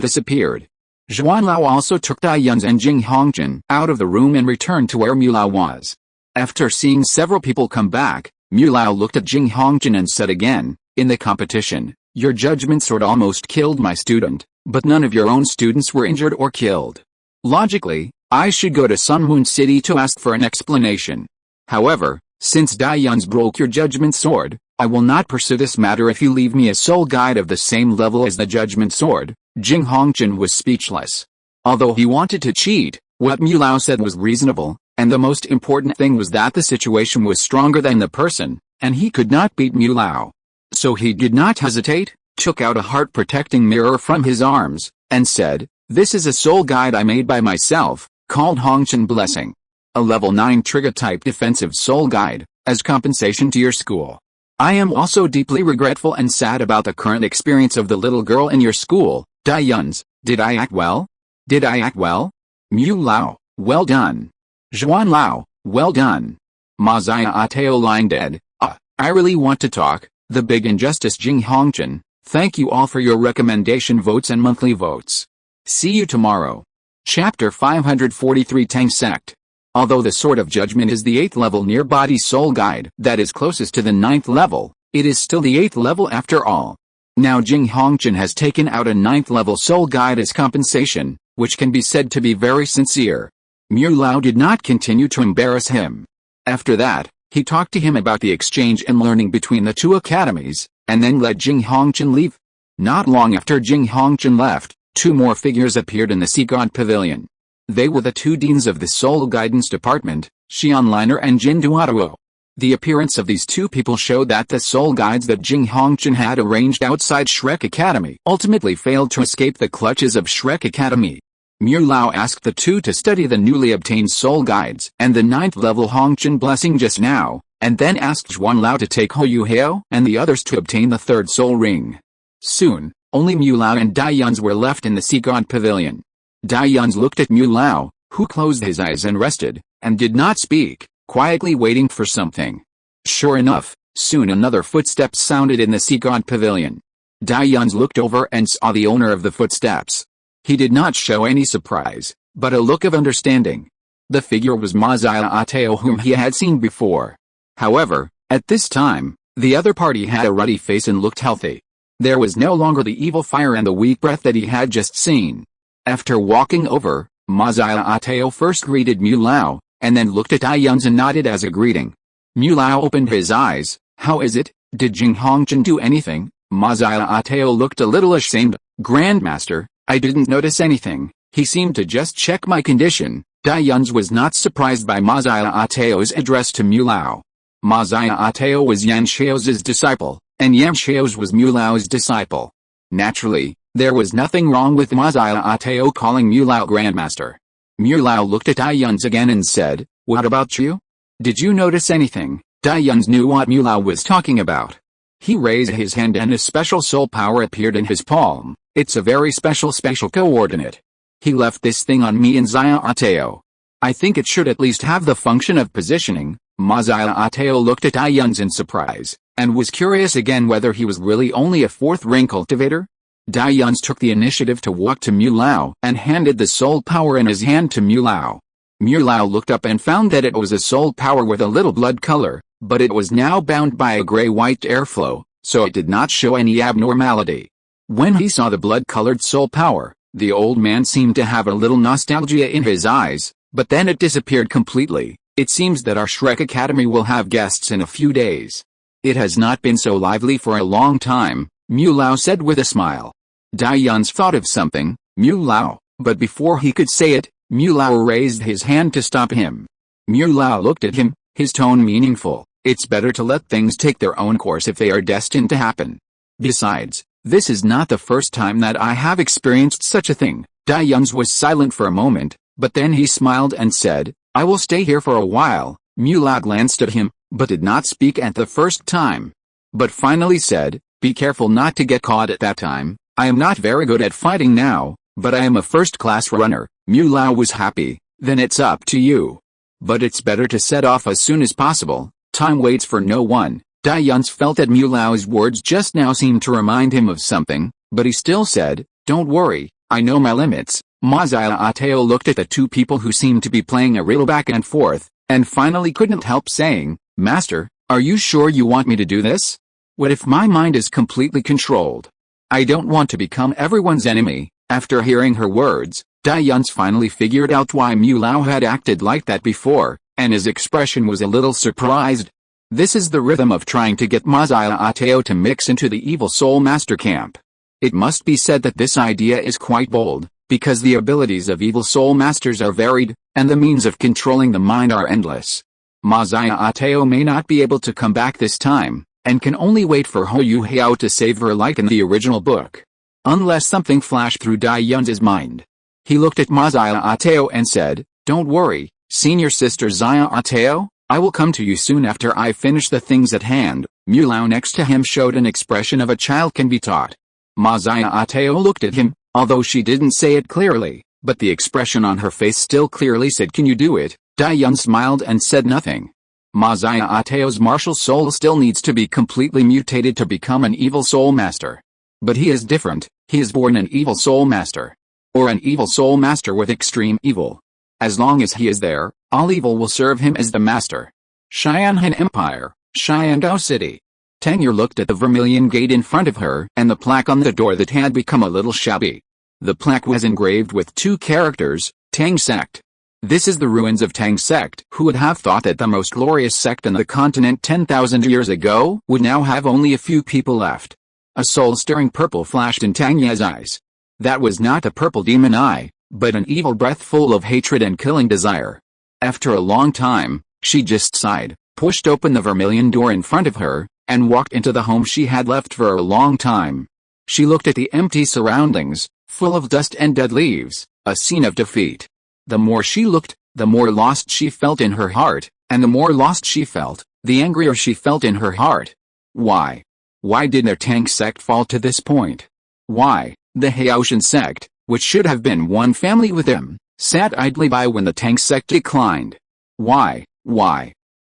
disappeared. Zhuan Lao also took Dai Yun's and Jing Hongzhen out of the room and returned to where Mu Lao was. After seeing several people come back, Mu Lao looked at Jing Hongzhen and said again, in the competition, your judgment sword almost killed my student, but none of your own students were injured or killed. Logically, I should go to Sun Moon City to ask for an explanation. However, since Dai Yun's broke your judgment sword, I will not pursue this matter if you leave me a soul guide of the same level as the judgment sword. Jing Hongzhen was speechless. Although he wanted to cheat, what Mu Lao said was reasonable, and the most important thing was that the situation was stronger than the person, and he could not beat Mu Lao. So he did not hesitate, took out a heart-protecting mirror from his arms, and said, this is a soul guide I made by myself, called Hongzhen Blessing. A level 9 trigger-type defensive soul guide, as compensation to your school. I am also deeply regretful and sad about the current experience of the little girl in your school, Dai Yun's. Did I act well? Did I act well? Mu Lao, well done. Zhuan Lao, well done. Ma Xiaoteo lying dead. I really want to talk. The big injustice. Jing Hongzhen, thank you all for your recommendation votes and monthly votes. See you tomorrow. Chapter 543 Tang Sect. Although the Sword of Judgment is the 8th level near-body soul guide that is closest to the 9th level, it is still the 8th level after all. Now Jing Hongzhen has taken out a 9th level soul guide as compensation, which can be said to be very sincere. Mu Lao did not continue to embarrass him. After that, he talked to him about the exchange and learning between the two academies, and then let Jing Hongzhen leave. Not long after Jing Hongzhen left, 2 more figures appeared in the Sea God Pavilion. They were the 2 deans of the Soul Guidance Department, Xian Liner and Jin Duoluo. The appearance of these 2 people showed that the soul guides that Jing Hongzhen had arranged outside Shrek Academy ultimately failed to escape the clutches of Shrek Academy. Mu Lao asked the 2 to study the newly obtained soul guides and the 9th level Hongzhen blessing just now, and then asked Zhuan Lao to take Hou Hao and the others to obtain the 3rd soul ring. Soon, only Mu Lao and Dai Yun's were left in the Sea God Pavilion. Dai Yun's looked at Mu Lao, who closed his eyes and rested, and did not speak, quietly waiting for something. Sure enough, soon another footsteps sounded in the Sea God Pavilion. Dai Yun's looked over and saw the owner of the footsteps. He did not show any surprise, but a look of understanding. The figure was Ma Xiaoteo, whom he had seen before. However, at this time, the other party had a ruddy face and looked healthy. There was no longer the evil fire and the weak breath that he had just seen. After walking over, Ma Xiaoteo first greeted Mu Lao, and then looked at Dai Yun's and nodded as a greeting. Mu Lao opened his eyes. How is it? Did Jing Hongzhen do anything? Ma Xiaoteo looked a little ashamed. Grandmaster, I didn't notice anything. He seemed to just check my condition. Dai Yun's was not surprised by Ma Xiaoteo's address to Mu Lao. Ma Xiaoteo was Yan Xiao's disciple, and Yan Xiao's was Mu Lao's disciple. Naturally, there was nothing wrong with Ma Xiaoteo calling Mu Lao Grandmaster. Mu Lao looked at Dai Yun's again and said, what about you? Did you notice anything? Dai Yun's knew what Mu Lao was talking about. He raised his hand and a special soul power appeared in his palm. It's a very special coordinate. He left this thing on me and Xiaoteo. I think it should at least have the function of positioning. Ma Xiaoteo looked at Dai Yun's in surprise, and was curious again whether he was really only a 4th ring cultivator. Dai Yuns took the initiative to walk to Mu Lao and handed the soul power in his hand to Mu Lao. Mu Lao looked up and found that it was a soul power with a little blood color, but it was now bound by a gray-white airflow, so it did not show any abnormality. When he saw the blood-colored soul power, the old man seemed to have a little nostalgia in his eyes, but then it disappeared completely. It seems that our Shrek Academy will have guests in a few days. It has not been so lively for a long time, Mu Lao said with a smile. Dai Yuns thought of something, Mu Lao, but before he could say it, Mu Lao raised his hand to stop him. Mu Lao looked at him, his tone meaningful. It's better to let things take their own course if they are destined to happen. Besides, this is not the first time that I have experienced such a thing. Dai Yuns was silent for a moment, but then he smiled and said, I will stay here for a while. Mu Lao glanced at him, but did not speak at the first time. But finally said, be careful not to get caught at that time. I am not very good at fighting now, but I am a first-class runner. Mu Lao was happy. Then it's up to you. But it's better to set off as soon as possible. Time waits for no one. Dai Yuns felt that Mu Lao's words just now seemed to remind him of something, but he still said, don't worry, I know my limits. Mazaya Ateo looked at the two people who seemed to be playing a riddle back and forth, and finally couldn't help saying, Master, are you sure you want me to do this? What if my mind is completely controlled? I don't want to become everyone's enemy. After hearing her words, Dai Yuns finally figured out why Mu Lao had acted like that before, and his expression was a little surprised. This is the rhythm of trying to get Mazaya Ateo to mix into the evil soul master camp. It must be said that this idea is quite bold, because the abilities of evil soul masters are varied, and the means of controlling the mind are endless. Mazaya Ateo may not be able to come back this time, and can only wait for Hou Hao to save her like in the original book. Unless something flashed through Dai Yuns' mind. He looked at Mazaya Ateo and said, don't worry, senior sister Zaya Ateo, I will come to you soon after I finish the things at hand. Mu Lao next to him showed an expression of a child can be taught. Mazaya Ateo looked at him, although she didn't say it clearly, but the expression on her face still clearly said can you do it? Dai Yuns smiled and said nothing. Mazaya Ateo's martial soul still needs to be completely mutated to become an evil soul master. But he is different, he is born an evil soul master. Or an evil soul master with extreme evil. As long as he is there, all evil will serve him as the master. Xianhan Empire, Xiandao City. Tang Liu looked at the vermilion gate in front of her and the plaque on the door that had become a little shabby. The plaque was engraved with two characters, Tang Sect. This is the ruins of Tang Sect. Who would have thought that the most glorious sect in the continent 10,000 years ago would now have only a few people left? A soul-stirring purple flashed in Tang Ye's eyes. That was not a purple demon eye, but an evil breath full of hatred and killing desire. After a long time, she just sighed, pushed open the vermilion door in front of her, and walked into the home she had left for a long time. She looked at the empty surroundings, full of dust and dead leaves, a scene of defeat. The more she looked, the more lost she felt in her heart, and the more lost she felt, the angrier she felt in her heart. Why? Why did their Tang sect fall to this point? Why? The Haotian sect, which should have been one family with them, sat idly by when the Tang sect declined. Why?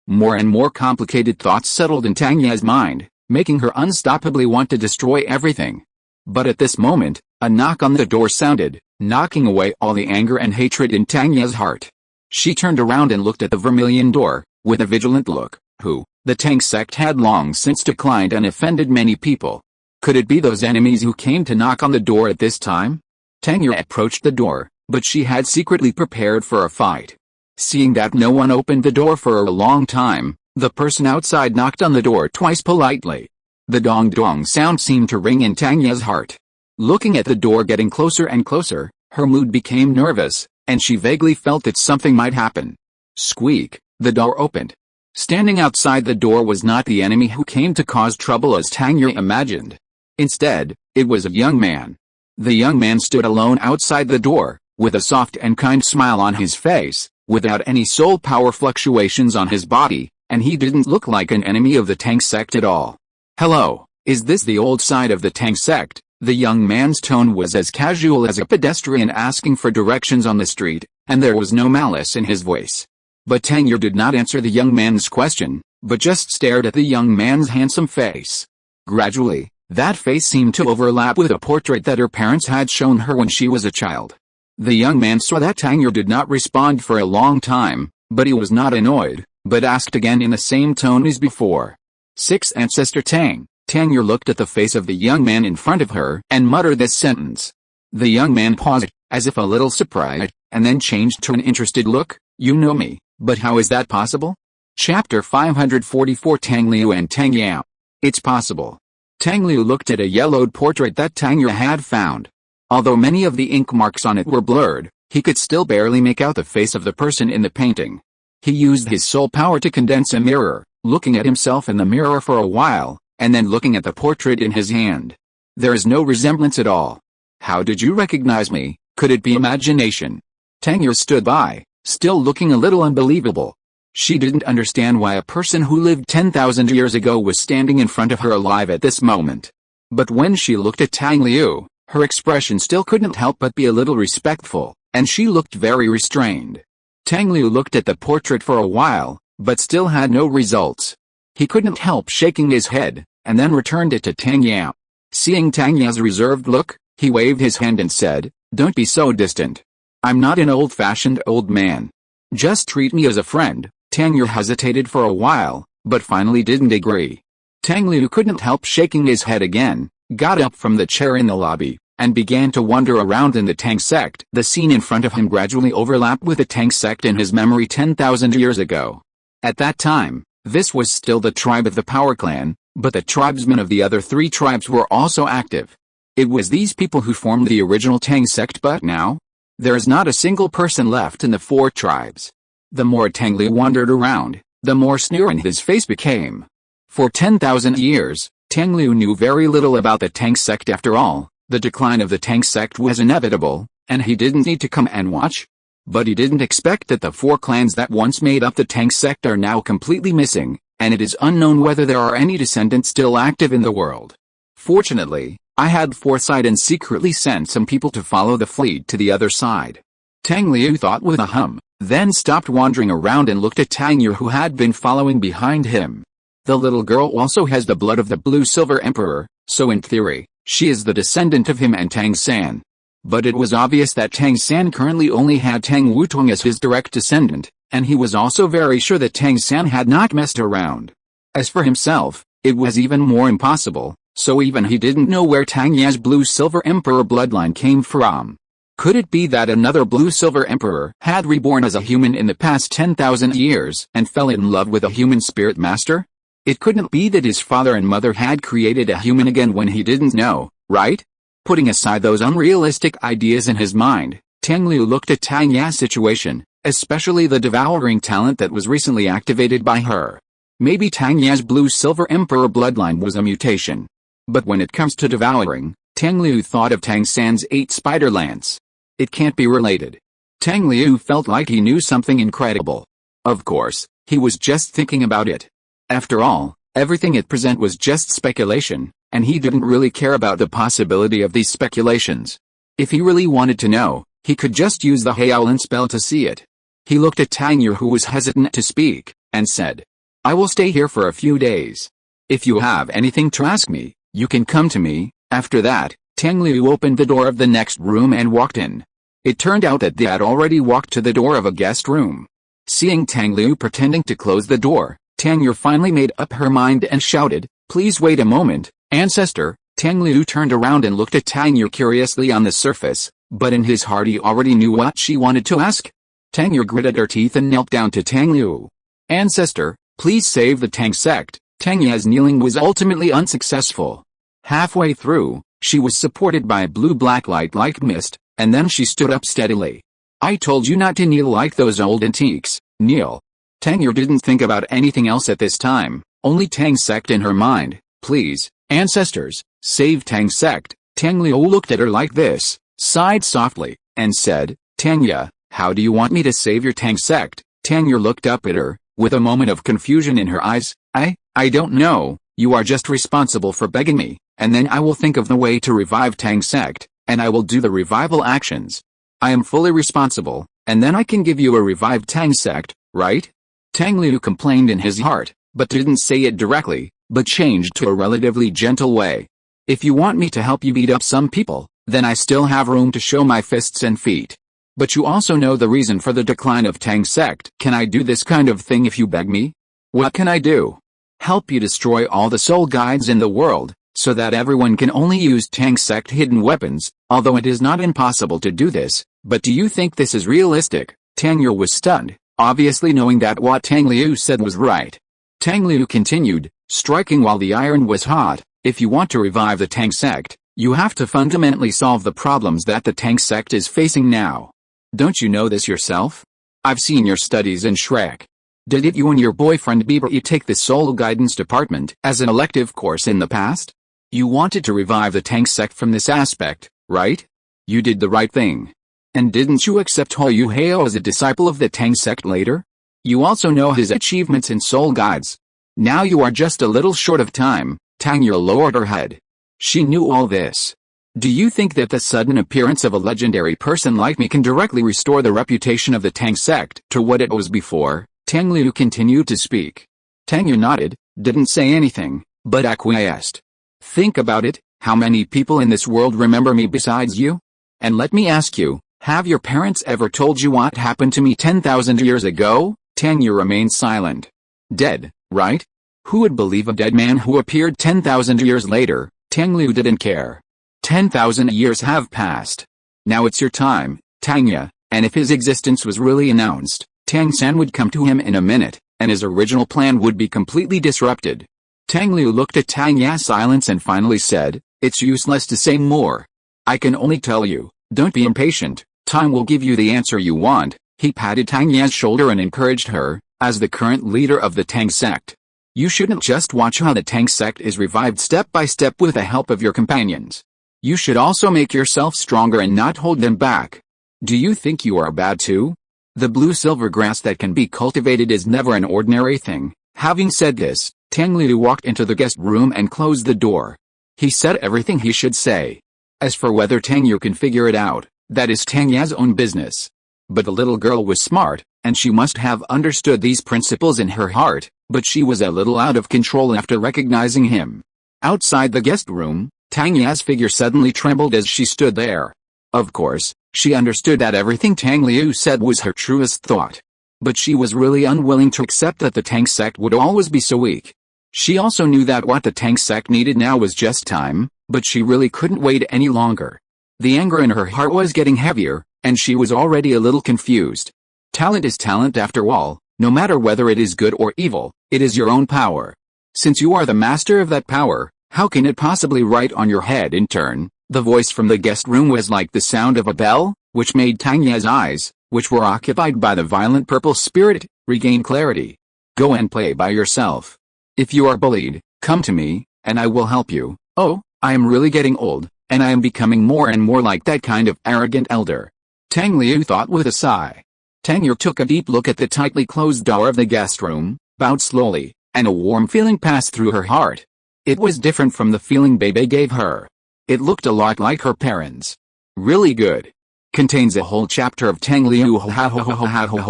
More and more complicated thoughts settled in Tang Ye's mind, making her unstoppably want to destroy everything. But at this moment, a knock on the door sounded, knocking away all the anger and hatred in Tang Ye's heart. She turned around and looked at the vermilion door, with a vigilant look. Who? The Tang sect had long since declined and offended many people. Could it be those enemies who came to knock on the door at this time? Tang Ye approached the door, but she had secretly prepared for a fight. Seeing that no one opened the door for a long time, the person outside knocked on the door twice politely. The dong-dong sound seemed to ring in Tang Ye's heart. Looking at the door getting closer and closer, her mood became nervous, and she vaguely felt that something might happen. Squeak, the door opened. Standing outside the door was not the enemy who came to cause trouble as Tang Ye imagined. Instead, it was a young man. The young man stood alone outside the door, with a soft and kind smile on his face, without any soul power fluctuations on his body, and he didn't look like an enemy of the Tang sect at all. Hello, is this the old side of the Tang sect? The young man's tone was as casual as a pedestrian asking for directions on the street, and there was no malice in his voice. But Tang Ye did not answer the young man's question, but just stared at the young man's handsome face. Gradually, That face seemed to overlap with a portrait that her parents had shown her when she was a child. The young man saw that Tang Liu did not respond for a long time, but he was not annoyed, but asked again in the same tone as before. 6th Ancestor Tang. Tang Liu looked at the face of the young man in front of her and muttered this sentence. The young man paused, as if a little surprised, and then changed to an interested look. You know me, but how is that possible? Chapter 544 Tang Liu and Tang Hao. It's possible. Tang Liu looked at a yellowed portrait that Tang Hao had found. Although many of the ink marks on it were blurred, he could still barely make out the face of the person in the painting. He used his soul power to condense a mirror, looking at himself in the mirror for a while, and then looking at the portrait in his hand. There is no resemblance at all. How did you recognize me? Could it be imagination? Tang Hao stood by, still looking a little unbelievable. She didn't understand why a person who lived 10,000 years ago was standing in front of her alive at this moment. But when she looked at Tang Liu, her expression still couldn't help but be a little respectful, and she looked very restrained. Tang Liu looked at the portrait for a while, but still had no results. He couldn't help shaking his head, and then returned it to Tang Hao. Seeing Tang Hao's reserved look, he waved his hand and said, "Don't be so distant. I'm not an old-fashioned old man. Just treat me as a friend." Tang Hao hesitated for a while, but finally didn't agree. Tang Liu couldn't help shaking his head again, got up from the chair in the lobby, and began to wander around in the Tang sect. The scene in front of him gradually overlapped with the Tang sect in his memory 10,000 years ago. At that time, this was still the tribe of the Power Clan, but the tribesmen of the other 3 tribes were also active. It was these people who formed the original Tang sect, but now, there is not a single person left in the 4 tribes. The more Tang Liu wandered around, the more sneering his face became. For 10,000 years, Tang Liu knew very little about the Tang sect. After all, the decline of the Tang sect was inevitable, and he didn't need to come and watch. But he didn't expect that the 4 clans that once made up the Tang sect are now completely missing, and it is unknown whether there are any descendants still active in the world. Fortunately, I had foresight and secretly sent some people to follow the fleet to the other side. Tang Liu thought with a hum, then stopped wandering around and looked at Tang Hao, who had been following behind him. The little girl also has the blood of the Blue Silver Emperor, so in theory, she is the descendant of him and Tang San. But it was obvious that Tang San currently only had Tang Wutong as his direct descendant, and he was also very sure that Tang San had not messed around. As for himself, it was even more impossible, so even he didn't know where Tang Ya's Blue Silver Emperor bloodline came from. Could it be that another Blue Silver Emperor had reborn as a human in the past 10,000 years and fell in love with a human spirit master? It couldn't be that his father and mother had created a human again when he didn't know, right? Putting aside those unrealistic ideas in his mind, Tang Liu looked at Tang Ya's situation, especially the devouring talent that was recently activated by her. Maybe Tang Ya's Blue Silver Emperor bloodline was a mutation. But when it comes to devouring, Tang Liu thought of Tang San's 8 spider lance. It can't be related. Tang Liu felt like he knew something incredible. Of course, he was just thinking about it. After all, everything at present was just speculation, and he didn't really care about the possibility of these speculations. If he really wanted to know, he could just use the Howlin spell to see it. He looked at Tang Hao, who was hesitant to speak, and said, "I will stay here for a few days. If you have anything to ask me, you can come to me." After that, Tang Liu opened the door of the next room and walked in. It turned out that they had already walked to the door of a guest room. Seeing Tang Liu pretending to close the door, Tang Hao finally made up her mind and shouted, "Please wait a moment, ancestor." Tang Liu turned around and looked at Tang Hao curiously on the surface, but in his heart he already knew what she wanted to ask. Tang Hao gritted her teeth and knelt down to Tang Liu. "Ancestor, please save the Tang sect." Tang Ya's kneeling was ultimately unsuccessful. Halfway through, she was supported by a blue-black light like mist, and then she stood up steadily. "I told you not to kneel like those old antiques, kneel." Tang Hao didn't think about anything else at this time, only Tang sect in her mind. "Please, ancestors, save Tang sect." Tang Liu looked at her like this, sighed softly, and said, "Tang Ya, how do you want me to save your Tang sect?" Tang Hao looked up at her, with a moment of confusion in her eyes. I don't know, you are just responsible for begging me, and then I will think of the way to revive Tang sect, and I will do the revival actions. I am fully responsible, and then I can give you a revived Tang sect, right?" Tang Liu complained in his heart, but didn't say it directly, but changed to a relatively gentle way. If you want me to help you beat up some people, then I still have room to show my fists and feet. But you also know the reason for the decline of Tang sect. Can I do this kind of thing if you beg me? What can I do? Help you destroy all the soul guides in the world, so that everyone can only use Tang sect hidden weapons, although it is not impossible to do this. But do you think this is realistic? Tang Liu was stunned, obviously knowing that what Tang Liu said was right. Tang Liu continued, striking while the iron was hot. If you want to revive the Tang sect, you have to fundamentally solve the problems that the Tang sect is facing now. Don't you know this yourself? I've seen your studies in Shrek. Didn't you and your boyfriend Bieber take the Soul Guidance Department as an elective course in the past? You wanted to revive the Tang sect from this aspect, right? You did the right thing. And didn't you accept Hou Hao as a disciple of the Tang sect later? You also know his achievements in Soul Guides. Now you are just a little short of time. Tang Liu lowered her head. She knew all this. Do you think that the sudden appearance of a legendary person like me can directly restore the reputation of the Tang sect to what it was before? Tang Liu continued to speak. Tang Liu nodded, didn't say anything, but acquiesced. Think about it, how many people in this world remember me besides you? And let me ask you, have your parents ever told you what happened to me 10,000 years ago? Tang Liu remained silent. Dead, right? Who would believe a dead man who appeared 10,000 years later? Tang Liu didn't care. 10,000 years have passed. Now it's your time, Tang, and if his existence was really announced, Tang San would come to him in a minute, and his original plan would be completely disrupted. Tang Liu looked at Tang Ya's silence and finally said, it's useless to say more. I can only tell you, don't be impatient, time will give you the answer you want. He patted Tang Ya's shoulder and encouraged her, as the current leader of the Tang sect. You shouldn't just watch how the Tang sect is revived step by step with the help of your companions. You should also make yourself stronger and not hold them back. Do you think you are bad too? The blue-silver grass that can be cultivated is never an ordinary thing. Having said this, Tang Liu walked into the guest room and closed the door. He said everything he should say. As for whether Tang Liu can figure it out, that is Tang Ya's own business. But the little girl was smart, and she must have understood these principles in her heart, but she was a little out of control after recognizing him. Outside the guest room, Tang Ya's figure suddenly trembled as she stood there. Of course, she understood that everything Tang Liu said was her truest thought. But she was really unwilling to accept that the Tang sect would always be so weak. She also knew that what the Tang sect needed now was just time, but she really couldn't wait any longer. The anger in her heart was getting heavier, and she was already a little confused. Talent is talent after all, no matter whether it is good or evil, it is your own power. Since you are the master of that power, how can it possibly write on your head in turn? The voice from the guest room was like the sound of a bell, which made Tang Ya's eyes, which were occupied by the violent purple spirit, regain clarity. Go and play by yourself. If you are bullied, come to me, and I will help you. Oh, I am really getting old, and I am becoming more and more like that kind of arrogant elder. Tang Liu thought with a sigh. Tang Liu took a deep look at the tightly closed door of the guest room, bowed slowly, and a warm feeling passed through her heart. It was different from the feeling Bebe gave her. It looked a lot like her parents. Really good. Contains a whole chapter of Tang Liu.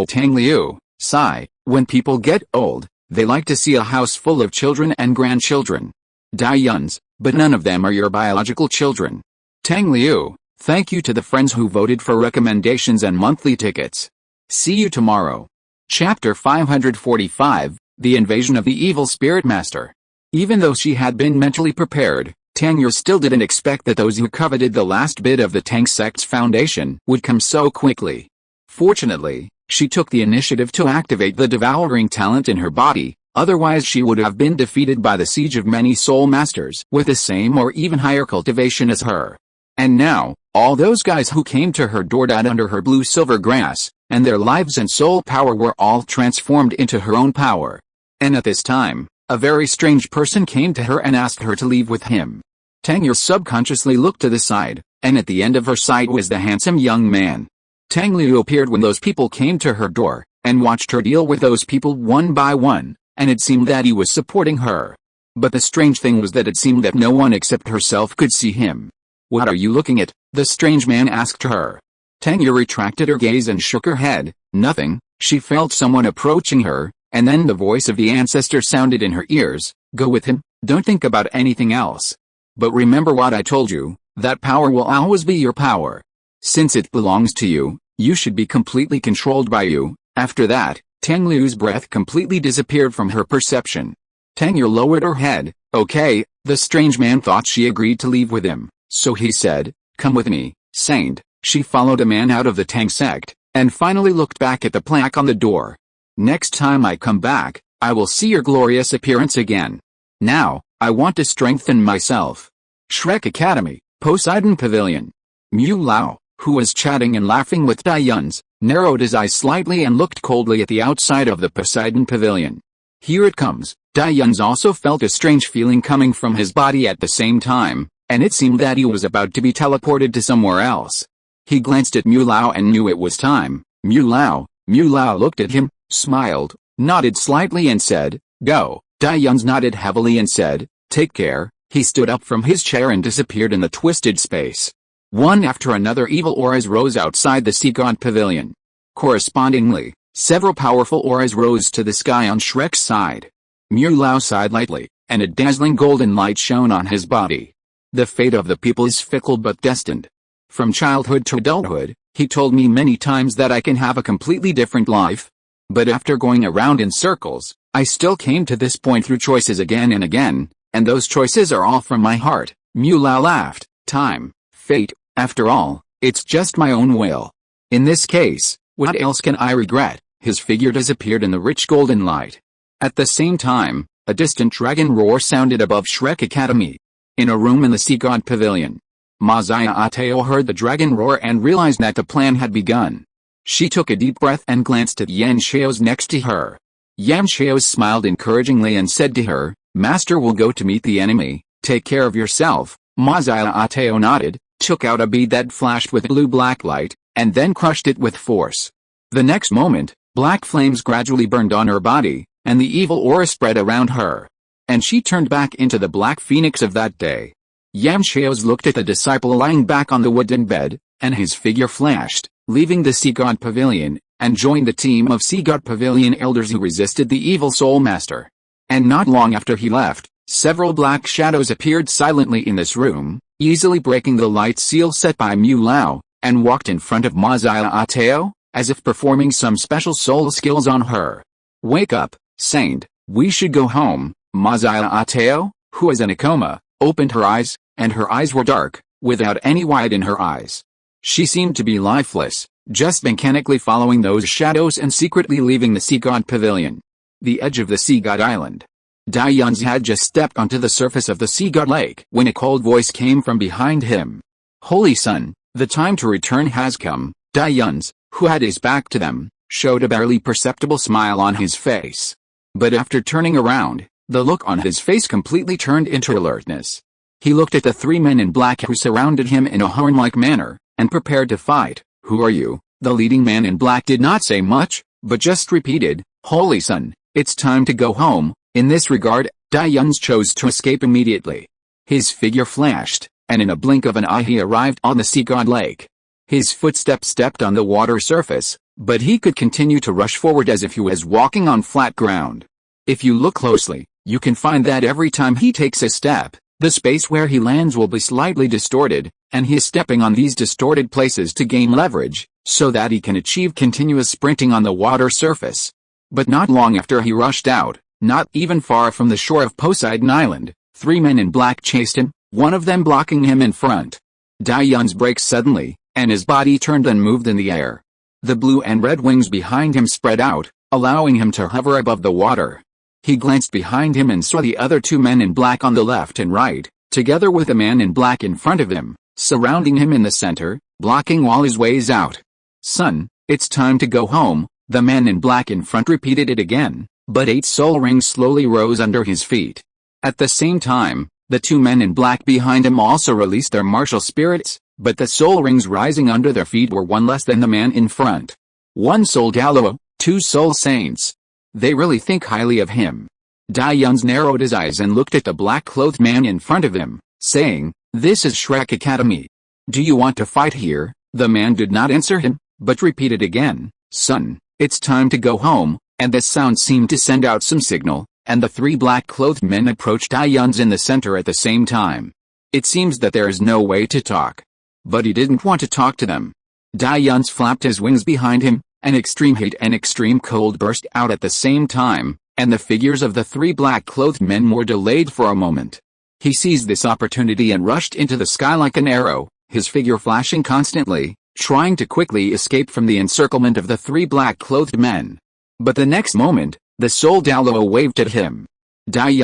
Tang Liu, sigh. When people get old, they like to see a house full of children and grandchildren. Dayuns, but none of them are your biological children. Tang Liu, thank you to the friends who voted for recommendations and monthly tickets. See you tomorrow. Chapter 545, The Invasion of the Evil Spirit Master. Even though she had been mentally prepared, Tang Liu still didn't expect that those who coveted the last bit of the Tang sect's foundation would come so quickly. Fortunately, she took the initiative to activate the devouring talent in her body, otherwise she would have been defeated by the siege of many soul masters with the same or even higher cultivation as her. And now, all those guys who came to her door died under her blue-silver grass, and their lives and soul power were all transformed into her own power. And at this time, a very strange person came to her and asked her to leave with him. Tang Liu subconsciously looked to the side, and at the end of her sight was the handsome young man. Tang Liu appeared when those people came to her door, and watched her deal with those people one by one, and it seemed that he was supporting her. But the strange thing was that it seemed that no one except herself could see him. What are you looking at? The strange man asked her. Tang Liu retracted her gaze and shook her head. Nothing. She felt someone approaching her, and then the voice of the ancestor sounded in her ears. Go with him, don't think about anything else. But remember what I told you, that power will always be your power. Since it belongs to you, you should be completely controlled by you." After that, Tang Liu's breath completely disappeared from her perception. Tang Liu lowered her head. "Okay." The strange man thought she agreed to leave with him, so he said, "Come with me, Saint." She followed a man out of the Tang sect, and finally looked back at the plaque on the door. "Next time I come back, I will see your glorious appearance again. Now, I want to strengthen myself." Shrek Academy, Poseidon Pavilion. Mu Lao, who was chatting and laughing with Dayuns, narrowed his eyes slightly and looked coldly at the outside of the Poseidon Pavilion. "Here it comes." Dayuns also felt a strange feeling coming from his body at the same time, and it seemed that he was about to be teleported to somewhere else. He glanced at Mu Lao and knew it was time. Mu Lao looked at him, smiled, nodded slightly and said, "Go." Dayuns nodded heavily and said, "Take care." He stood up from his chair and disappeared in the twisted space. One after another evil auras rose outside the Sea God Pavilion. Correspondingly, several powerful auras rose to the sky on Shrek's side. Mu Lao sighed lightly, and a dazzling golden light shone on his body. The fate of the people is fickle but destined. From childhood to adulthood, he told me many times that I can have a completely different life. But after going around in circles, I still came to this point through choices again and again, and those choices are all from my heart. Mu Lao laughed. Time, fate, after all, it's just my own will. In this case, what else can I regret? His figure disappeared in the rich golden light. At the same time, a distant dragon roar sounded above Shrek Academy. In a room in the Sea God Pavilion, Mazaya Ateo heard the dragon roar and realized that the plan had begun. She took a deep breath and glanced at Yan Xiao's next to her. Yan Xiao smiled encouragingly and said to her, "Master will go to meet the enemy, take care of yourself." Mazaya Ateo nodded, took out a bead that flashed with blue-black light, and then crushed it with force. The next moment, black flames gradually burned on her body, and the evil aura spread around her. And she turned back into the black phoenix of that day. Yan Xiao's looked at the disciple lying back on the wooden bed, and his figure flashed, leaving the Sea God Pavilion, and joined the team of Sea God Pavilion elders who resisted the evil soul master. And not long after he left, several black shadows appeared silently in this room, easily breaking the light seal set by Mu Lao, and walked in front of Mazaya Ateo, as if performing some special soul skills on her. "Wake up, Saint, we should go home." Mazaya Ateo, who was in a coma, opened her eyes, and her eyes were dark, without any white in her eyes. She seemed to be lifeless, just mechanically following those shadows and secretly leaving the Sea God Pavilion. The edge of the Sea God Island. Dayuns had just stepped onto the surface of the Sea God Lake when a cold voice came from behind him. "Holy Sun, the time to return has come." Dayuns, who had his back to them, showed a barely perceptible smile on his face. But after turning around, the look on his face completely turned into alertness. He looked at the three men in black who surrounded him in a horn-like manner, and prepared to fight. "Who are you?" The leading man in black did not say much, but just repeated, "Holy Sun, it's time to go home." In this regard, Dayuns chose to escape immediately. His figure flashed, and in a blink of an eye he arrived on the Sea God Lake. His footsteps stepped on the water surface, but he could continue to rush forward as if he was walking on flat ground. If you look closely, you can find that every time he takes a step, the space where he lands will be slightly distorted, and he is stepping on these distorted places to gain leverage, so that he can achieve continuous sprinting on the water surface. But not long after he rushed out, not even far from the shore of Poseidon Island, three men in black chased him, one of them blocking him in front. Dayuns braked suddenly, and his body turned and moved in the air. The blue and red wings behind him spread out, allowing him to hover above the water. He glanced behind him and saw the other two men in black on the left and right, together with a man in black in front of him, surrounding him in the center, blocking all his ways out. "Son, it's time to go home," the man in black in front repeated it again, but 8 soul rings slowly rose under his feet. At the same time, the two men in black behind him also released their martial spirits, but the soul rings rising under their feet were one less than the man in front. 1 soul Douluo, 2 soul saints. They really think highly of him. Dayuns narrowed his eyes and looked at the black-clothed man in front of him, saying, "This is Shrek Academy. Do you want to fight here?" The man did not answer him, but repeated again, "Son, it's time to go home," and this sound seemed to send out some signal, and the 3 black-clothed men approached Dayuns in the center at the same time. It seems that there is no way to talk. But he didn't want to talk to them. Dai flapped his wings behind him, and extreme heat and extreme cold burst out at the same time, and the figures of the three black-clothed men were delayed for a moment. He seized this opportunity and rushed into the sky like an arrow, his figure flashing constantly, trying to quickly escape from the encirclement of the three black-clothed men. But the next moment, the soul Douluo waved at him. Dai,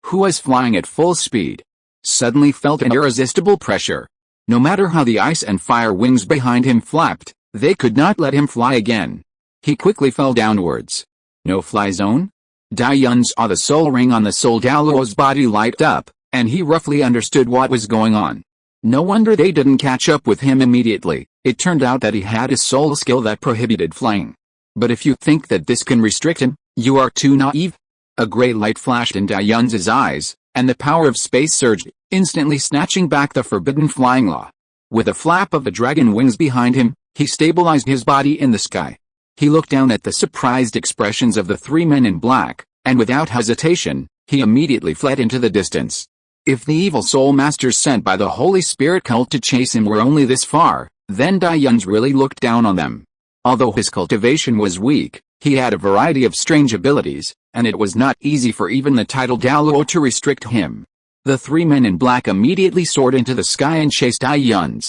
who was flying at full speed, suddenly felt an irresistible pressure. No matter how the ice and fire wings behind him flapped, they could not let him fly again. He quickly fell downwards. No fly zone? Dai saw the soul ring on the soul Douluo's body light up, and he roughly understood what was going on. No wonder they didn't catch up with him immediately. It turned out that he had a soul skill that prohibited flying. But if you think that this can restrict him, you are too naive. A gray light flashed in Dai eyes, and the power of space surged, instantly snatching back the forbidden flying law. With a flap of the dragon wings behind him, he stabilized his body in the sky. He looked down at the surprised expressions of the three men in black, and without hesitation, he immediately fled into the distance. If the evil soul masters sent by the Holy Spirit cult to chase him were only this far, then Dai really looked down on them. Although his cultivation was weak, he had a variety of strange abilities, and it was not easy for even the titled Douluo to restrict him. The three men in black immediately soared into the sky and chased Dai.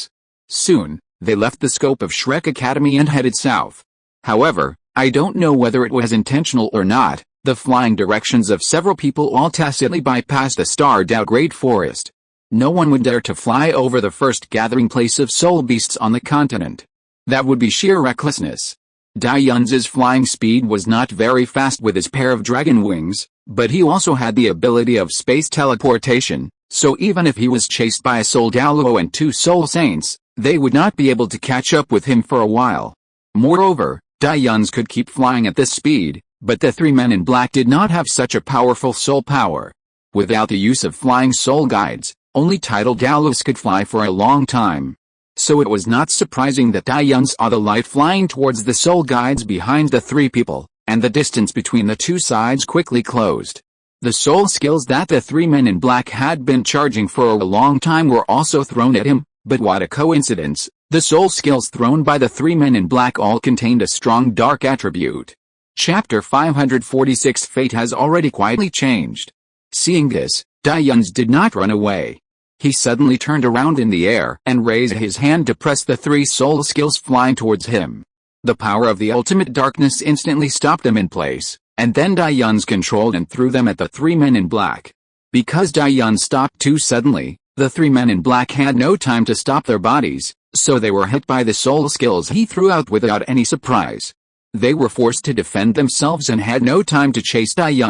Soon, they left the scope of Shrek Academy and headed south. However, I don't know whether it was intentional or not, the flying directions of several people all tacitly bypassed the starred-out Great Forest. No one would dare to fly over the first gathering place of soul beasts on the continent. That would be sheer recklessness. Dai flying speed was not very fast with his pair of dragon wings, but he also had the ability of space teleportation, so even if he was chased by a soul Douluo and two soul saints, they would not be able to catch up with him for a while. Moreover, Dai could keep flying at this speed, but the three men in black did not have such a powerful soul power. Without the use of flying soul guides, only titled Douluos could fly for a long time. So it was not surprising that Dai saw the light flying towards the soul guides behind the three people, and the distance between the two sides quickly closed. The soul skills that the three men in black had been charging for a long time were also thrown at him, but what a coincidence, the soul skills thrown by the three men in black all contained a strong dark attribute. Chapter 546 Fate has already quietly changed. Seeing this, Dai did not run away. He suddenly turned around in the air and raised his hand to press the three soul skills flying towards him. The power of the ultimate darkness instantly stopped them in place, and then Dai controlled and threw them at the three men in black. Because Dai stopped too suddenly, the three men in black had no time to stop their bodies, so they were hit by the soul skills he threw out without any surprise. They were forced to defend themselves and had no time to chase Dai,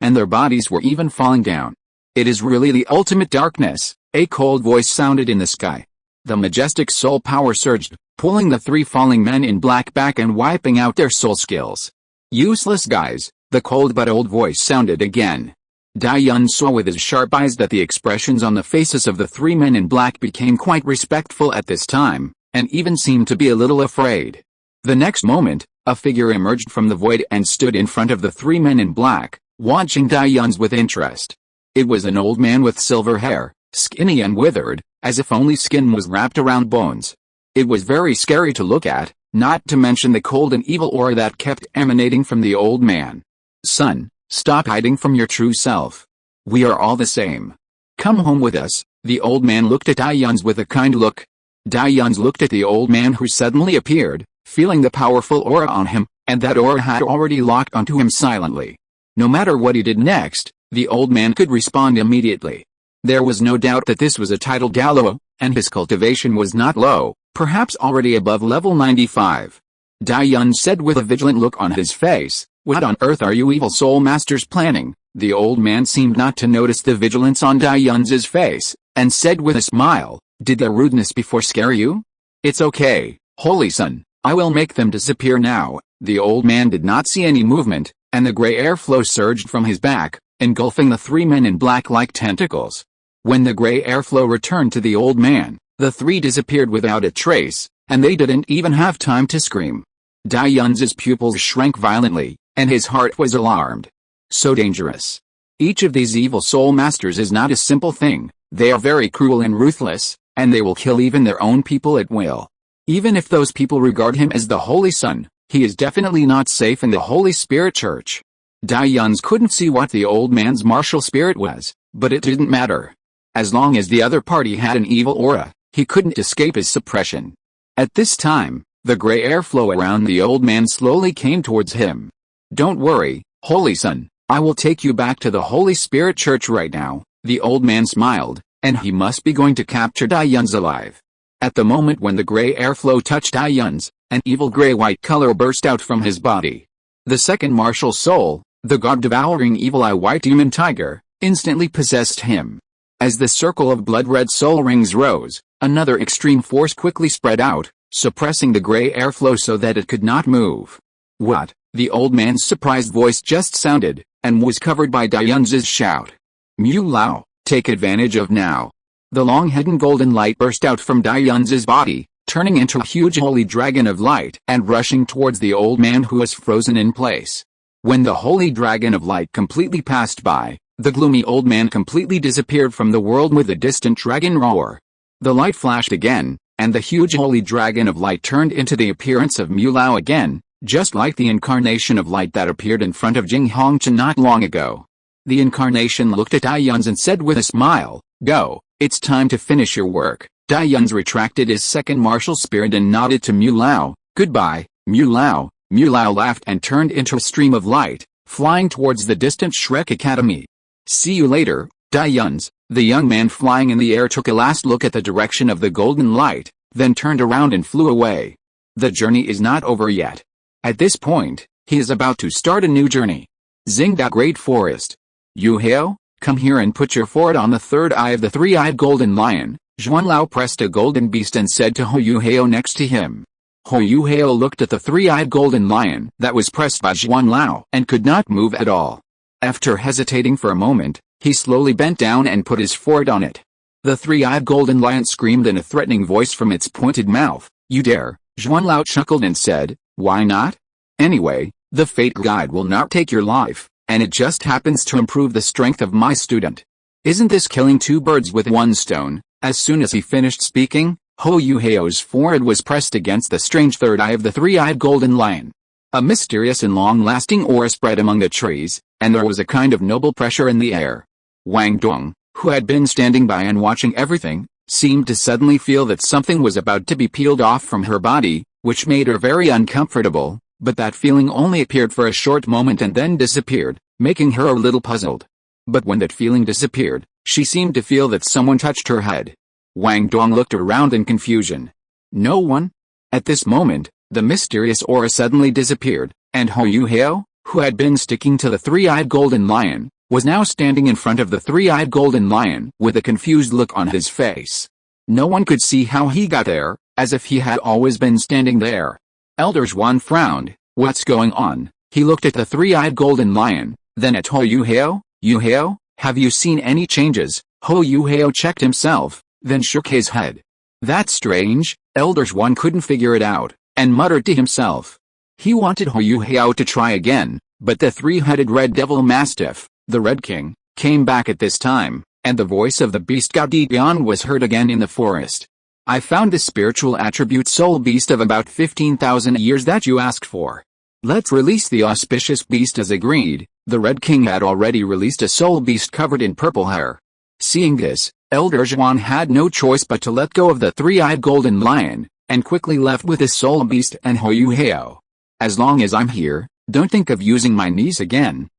and their bodies were even falling down. It is really the ultimate darkness, a cold voice sounded in the sky. The majestic soul power surged, pulling the three falling men in black back and wiping out their soul skills. Useless guys, the cold but old voice sounded again. Dai saw with his sharp eyes that the expressions on the faces of the three men in black became quite respectful at this time, and even seemed to be a little afraid. The next moment, a figure emerged from the void and stood in front of the three men in black, watching Dai with interest. It was an old man with silver hair, skinny and withered, as if only skin was wrapped around bones. It was very scary to look at, not to mention the cold and evil aura that kept emanating from the old man. Son, stop hiding from your true self. We are all the same. Come home with us. The old man looked at Dai with a kind look. Dai looked at the old man who suddenly appeared, feeling the powerful aura on him, and that aura had already locked onto him silently. No matter what he did next, the old man could respond immediately. There was no doubt that this was a titled Douluo, and his cultivation was not low, perhaps already above level 95. Dai said with a vigilant look on his face, "What on earth are you evil soul masters planning?" The old man seemed not to notice the vigilance on Dai face, and said with a smile, "Did their rudeness before scare you? It's okay, holy son, I will make them disappear now." The old man did not see any movement, and the gray airflow surged from his back, engulfing the three men in black like tentacles. When the gray airflow returned to the old man, the three disappeared without a trace, and they didn't even have time to scream. Dai pupils shrank violently, and his heart was alarmed. So dangerous. Each of these evil soul masters is not a simple thing, They are very cruel and ruthless, and they will kill even their own people at will. Even if those people regard him as the Holy Son, he is definitely not safe in the Holy Spirit Church. Dai-Yuns couldn't see what the old man's martial spirit was, but it didn't matter. As long as the other party had an evil aura, he couldn't escape his suppression. At this time, the gray airflow around the old man slowly came towards him. "Don't worry, Holy Son, I will take you back to the Holy Spirit Church right now," the old man smiled, and he must be going to capture Dai-Yuns alive. At the moment when the gray airflow touched Dai-Yuns, an evil gray-white color burst out from his body. The second martial soul, the god-devouring evil-eye white demon tiger, instantly possessed him. As the circle of blood-red soul rings rose, another extreme force quickly spread out, suppressing the gray airflow so that it could not move. "What?" the old man's surprised voice just sounded, and was covered by Dai-Yuns' shout. "Mu Lao, take advantage of now." The long-hidden golden light burst out from Dai-Yuns' body, turning into a huge holy dragon of light and rushing towards the old man who was frozen in place. When the holy dragon of light completely passed by, the gloomy old man completely disappeared from the world with a distant dragon roar. The light flashed again, and the huge holy dragon of light turned into the appearance of Mu Lao again, just like the incarnation of light that appeared in front of Jing Hongchen not long ago. The incarnation looked at Dai-Yuns and said with a smile, "Go, it's time to finish your work." Dai-Yuns retracted his second martial spirit and nodded to Mu Lao. "Goodbye, Mu Lao." Mu Lao laughed and turned into a stream of light, flying towards the distant Shrek Academy. "See you later, Dai-Yuns." The young man flying in the air took a last look at the direction of the golden light, then turned around and flew away. The journey is not over yet. At this point, he is about to start a new journey. Zing that great forest. "Yu Hao, come here and put your forehead on the third eye of the three-eyed golden lion." Zhuan Lao pressed a golden beast and said to Ho Yu Hao next to him. Ho Yu Hao looked at the three-eyed golden lion that was pressed by Zhuan Lao and could not move at all. After hesitating for a moment, he slowly bent down and put his forehead on it. The three-eyed golden lion screamed in a threatening voice from its pointed mouth. "You dare?" Zhuan Lao chuckled and said, "Why not? Anyway, the fate guide will not take your life, and it just happens to improve the strength of my student. Isn't this killing two birds with one stone?" As soon as he finished speaking, Ho Yu Hao's forehead was pressed against the strange third eye of the three-eyed golden lion. A mysterious and long-lasting aura spread among the trees, and there was a kind of noble pressure in the air. Wang Dong, who had been standing by and watching everything, seemed to suddenly feel that something was about to be peeled off from her body, which made her very uncomfortable, but that feeling only appeared for a short moment and then disappeared, making her a little puzzled. But when that feeling disappeared, she seemed to feel that someone touched her head. Wang Dong looked around in confusion. No one? At this moment, the mysterious aura suddenly disappeared, and Ho Yu Hao, who had been sticking to the three-eyed golden lion, was now standing in front of the three-eyed golden lion with a confused look on his face. No one could see how he got there, as if he had always been standing there. Elder Zhuan frowned. What's going on? He looked at the three-eyed golden lion, then at Ho Yu Hao. Yu Hao, have you seen any changes? Ho Yu Hao checked himself, then shook his head. That's strange. Elder Zhuan couldn't figure it out, and muttered to himself. He wanted Ho Yu Hao to try again, but the three-headed red devil mastiff, the Red King, came back at this time, and the voice of the beast Gaudidian was heard again in the forest. I found the spiritual attribute soul beast of about 15,000 years that you asked for. Let's release the auspicious beast as agreed. The Red King had already released a soul beast covered in purple hair. Seeing this, Elder Zhuan had no choice but to let go of the three-eyed golden lion, and quickly left with his soul beast and Ho Yu Hao. As long as I'm here, don't think of using my knees again.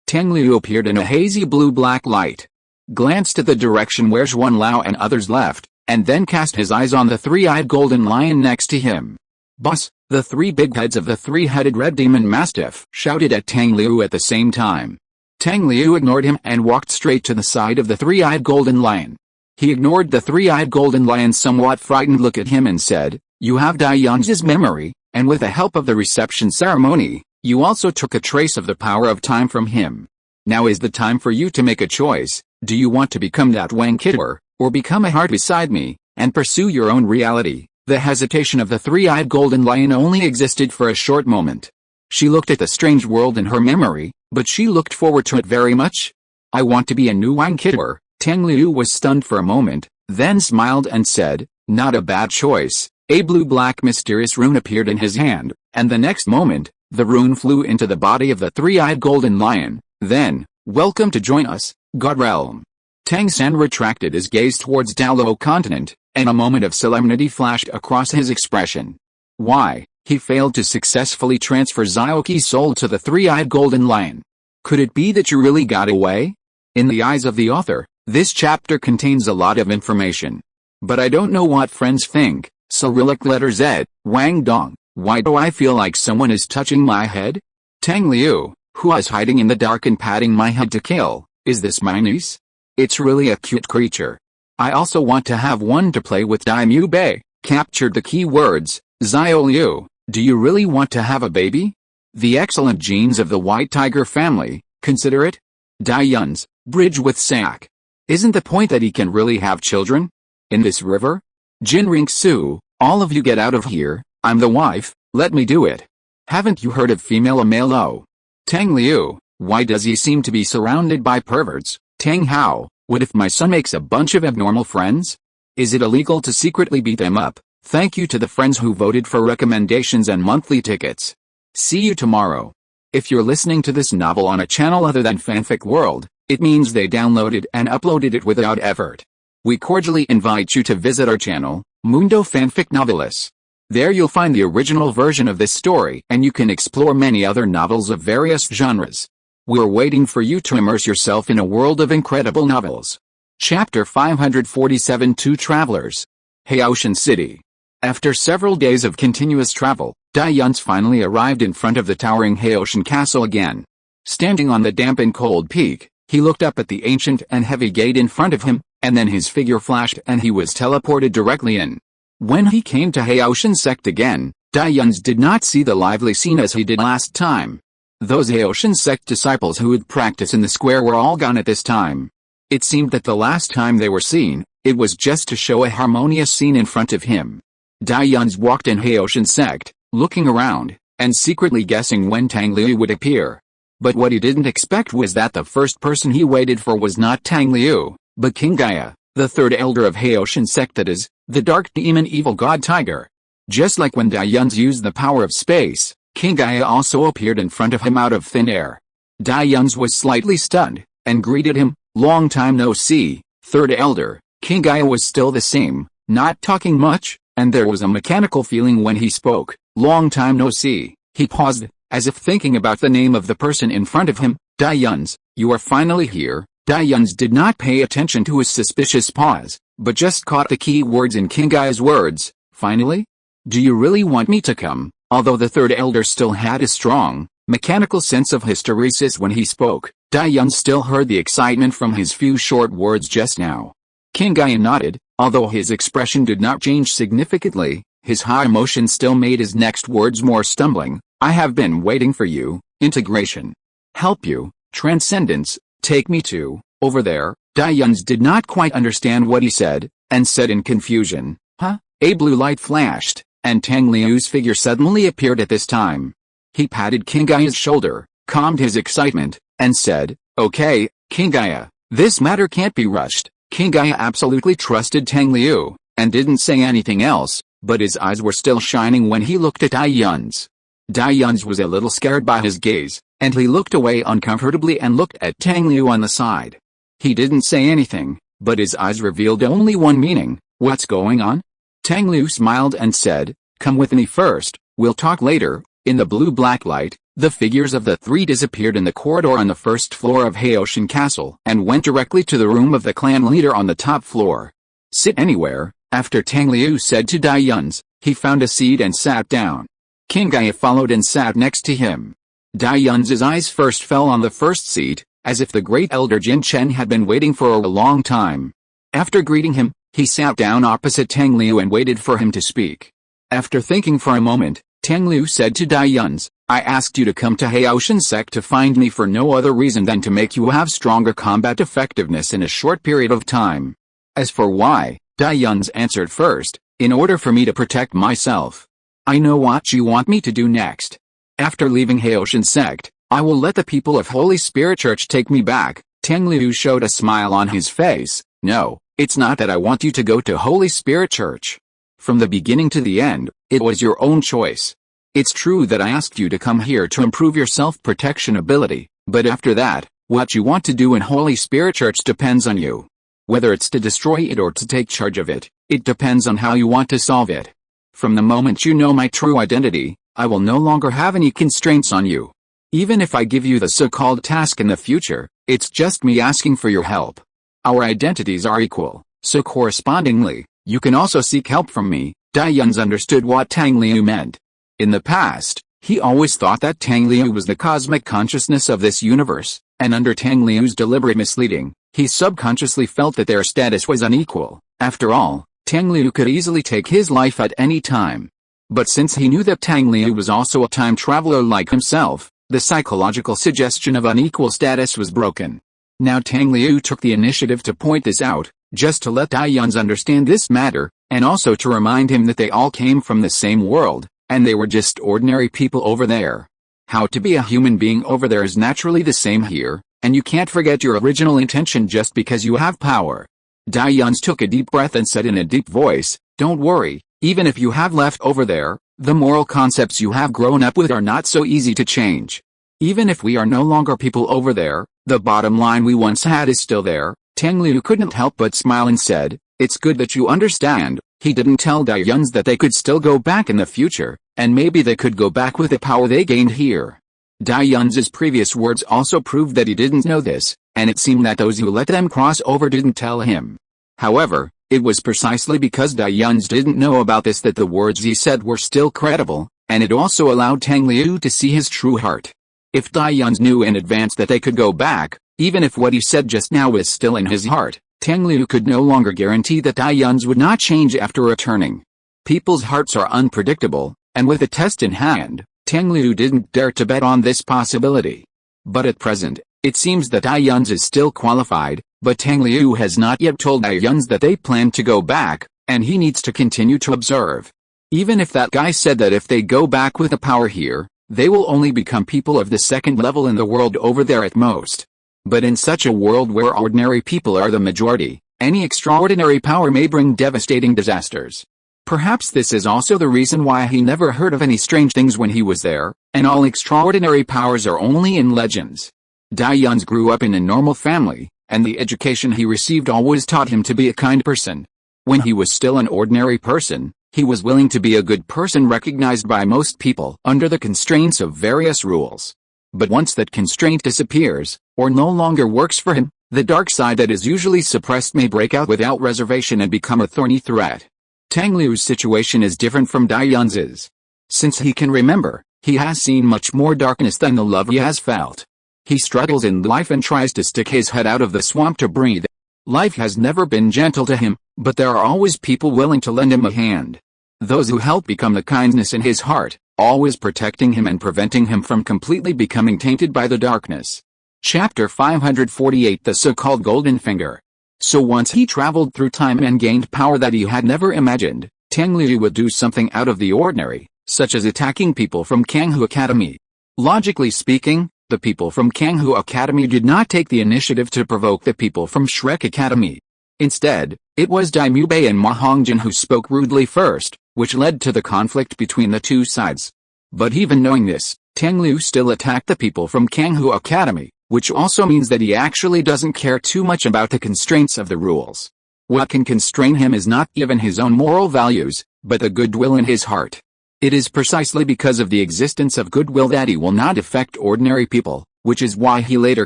Tang Liu appeared in a hazy blue-black light, glanced at the direction where Zhuan Lao and others left, and then cast his eyes on the three-eyed golden lion next to him. Boss, the three big heads of the three-headed red demon mastiff shouted at Tang Liu at the same time. Tang Liu ignored him and walked straight to the side of the three-eyed golden lion. He ignored the three-eyed golden lion's somewhat frightened look at him and said, "You have Dai-Yuns' memory, and with the help of the reception ceremony, you also took a trace of the power of time from him. Now is the time for you to make a choice. Do you want to become that Wang Kidder, or become a heart beside me, and pursue your own reality?" The hesitation of the three-eyed golden lion only existed for a short moment. She looked at the strange world in her memory, but she looked forward to it very much. "I want to be a new Wang Kidder," Tang Liu was stunned for a moment, then smiled and said, "Not a bad choice." A blue-black mysterious rune appeared in his hand, and the next moment, the rune flew into the body of the three-eyed golden lion. Then, "Welcome to join us, God Realm." Tang San retracted his gaze towards Douluo continent, and a moment of solemnity flashed across his expression. Why, he failed to successfully transfer Zioki's soul to the three-eyed golden lion. Could it be that you really got away? In the eyes of the author, this chapter contains a lot of information. But I don't know what friends think. Cyrillic letter Z, Wang Dong. Why do I feel like someone is touching my head? Tang Liu, who is hiding in the dark and patting my head to kill, is this my niece? It's really a cute creature. I also want to have one to play with. Daimyo Bei captured the key words. Zio Liu, do you really want to have a baby? The excellent genes of the white tiger family, consider it. Dai Yun's, bridge with Sak. Isn't the point that he can really have children? In this river? Jin Ring Su, all of you get out of here, I'm the wife, let me do it. Haven't you heard of female a male o? Tang Liu, why does he seem to be surrounded by perverts? Tang Hao, what if my son makes a bunch of abnormal friends? Is it illegal to secretly beat them up? Thank you to the friends who voted for recommendations and monthly tickets. See you tomorrow. If you're listening to this novel on a channel other than Fanfic World, it means they downloaded and uploaded it without effort. We cordially invite you to visit our channel, Mundo Fanfic Novelis. There you'll find the original version of this story and you can explore many other novels of various genres. We're waiting for you to immerse yourself in a world of incredible novels. Chapter 547 Two Travelers. Haotian City. After several days of continuous travel, Dai Yun's finally arrived in front of the towering Haotian castle again. Standing on the damp and cold peak, he looked up at the ancient and heavy gate in front of him, and then his figure flashed and he was teleported directly in. When he came to Haotian sect again, Dai Yun's did not see the lively scene as he did last time. Those Haotian sect disciples who would practice in the square were all gone at this time. It seemed that the last time they were seen, it was just to show a harmonious scene in front of him. Dai Yun's walked in Haotian sect, looking around, and secretly guessing when Tang Liu would appear. But what he didn't expect was that the first person he waited for was not Tang Liu, but King Gaia, the third elder of Haotian sect, that is, the dark demon evil god tiger. Just like when Dai Yun's used the power of space, King Gaia also appeared in front of him out of thin air. Dai Yun's was slightly stunned, and greeted him, "Long time no see, third elder." King Gaia was still the same, not talking much, and there was a mechanical feeling when he spoke, "Long time no see." He paused, as if thinking about the name of the person in front of him. "Dai Yun's, you are finally here." Dai Yun's did not pay attention to his suspicious pause, but just caught the key words in King Gaia's words, "Finally? Do you really want me to come?" Although the third elder still had a strong, mechanical sense of hysteresis when he spoke, Dai Yun still heard the excitement from his few short words just now. King Gaia nodded, although his expression did not change significantly, his high emotion still made his next words more stumbling. "I have been waiting for you, integration. Help you, transcendence, take me to, over there." Dai Yun's did not quite understand what he said, and said in confusion, "Huh?" A blue light flashed, and Tang Liu's figure suddenly appeared at this time. He patted King Gaia's shoulder, calmed his excitement, and said, "Okay, King Gaia, this matter can't be rushed." King Gaia absolutely trusted Tang Liu, and didn't say anything else, but his eyes were still shining when he looked at Dai Yun's. Dai Yun's was a little scared by his gaze, and he looked away uncomfortably and looked at Tang Liu on the side. He didn't say anything, but his eyes revealed only one meaning: "What's going on?" Tang Liu smiled and said, "Come with me first, we'll talk later." In the blue-black light, the figures of the three disappeared in the corridor on the first floor of Haotian Castle and went directly to the room of the clan leader on the top floor. "Sit anywhere," after Tang Liu said to Dai Yun's, he found a seat and sat down. King Gaia followed and sat next to him. Dai Yun's eyes first fell on the first seat, as if the great elder Jin Chen had been waiting for a long time. After greeting him, he sat down opposite Tang Liu and waited for him to speak. After thinking for a moment, Tang Liu said to Dai Yun's, "I asked you to come to Haotian sect to find me for no other reason than to make you have stronger combat effectiveness in a short period of time. As for why," Dai Yun's answered first, "in order for me to protect myself. I know what you want me to do next. After leaving Haotian sect, I will let the people of Holy Spirit Church take me back." Tang Liu showed a smile on his face. No, it's not that I want you to go to Holy Spirit Church. From the beginning to the end, it was your own choice. It's true that I asked you to come here to improve your self-protection ability, but after that, what you want to do in Holy Spirit Church depends on you. Whether it's to destroy it or to take charge of it, it depends on how you want to solve it. From the moment you know my true identity, I will no longer have any constraints on you. Even if I give you the so-called task in the future, it's just me asking for your help. Our identities are equal, so correspondingly, you can also seek help from me. Dai Yuns understood what Tang Liu meant. In the past, he always thought that Tang Liu was the cosmic consciousness of this universe, and under Tang Liu's deliberate misleading, he subconsciously felt that their status was unequal. After all, Tang Liu could easily take his life at any time. But since he knew that Tang Liu was also a time traveler like himself, the psychological suggestion of unequal status was broken. Now Tang Liu took the initiative to point this out, just to let Dai Yuns understand this matter, and also to remind him that they all came from the same world, and they were just ordinary people over there. How to be a human being over there is naturally the same here, and you can't forget your original intention just because you have power. Dai Yuns took a deep breath and said in a deep voice, don't worry, even if you have left over there, the moral concepts you have grown up with are not so easy to change. Even if we are no longer people over there, the bottom line we once had is still there. Tang Liu couldn't help but smile and said, it's good that you understand. He didn't tell Dai Yuns that they could still go back in the future, and maybe they could go back with the power they gained here. Dai Yuns' previous words also proved that he didn't know this, and it seemed that those who let them cross over didn't tell him. However, it was precisely because Dai Yuns didn't know about this that the words he said were still credible, and it also allowed Tang Liu to see his true heart. If Dai Yuns knew in advance that they could go back, even if what he said just now was still in his heart, Tang Liu could no longer guarantee that Dai Yuns would not change after returning. People's hearts are unpredictable, and with a test in hand, Tang Liu didn't dare to bet on this possibility. But at present, it seems that Dai Yuns is still qualified, but Tang Liu has not yet told Dai Yuns that they plan to go back, and he needs to continue to observe. Even if that guy said that if they go back with the power here, they will only become people of the second level in the world over there at most. But in such a world where ordinary people are the majority, any extraordinary power may bring devastating disasters. Perhaps this is also the reason why he never heard of any strange things when he was there, and all extraordinary powers are only in legends. Dai Yuns grew up in a normal family, and the education he received always taught him to be a kind person. When he was still an ordinary person, he was willing to be a good person recognized by most people under the constraints of various rules. But once that constraint disappears, or no longer works for him, the dark side that is usually suppressed may break out without reservation and become a thorny threat. Tang Liu's situation is different from Dai Yuns's. Since he can remember, he has seen much more darkness than the love he has felt. He struggles in life and tries to stick his head out of the swamp to breathe. Life has never been gentle to him, but there are always people willing to lend him a hand. Those who help become the kindness in his heart, always protecting him and preventing him from completely becoming tainted by the darkness. Chapter 548 The so-called Golden Finger. So once he traveled through time and gained power that he had never imagined, Tang Liu would do something out of the ordinary, such as attacking people from Kanghu Academy. Logically speaking, the people from Kanghu Academy did not take the initiative to provoke the people from Shrek Academy. Instead, it was Dai Mubei and Ma Hongjin who spoke rudely first, which led to the conflict between the two sides. But even knowing this, Tang Liu still attacked the people from Kanghu Academy, which also means that he actually doesn't care too much about the constraints of the rules. What can constrain him is not even his own moral values, but the goodwill in his heart. It is precisely because of the existence of goodwill that he will not affect ordinary people, which is why he later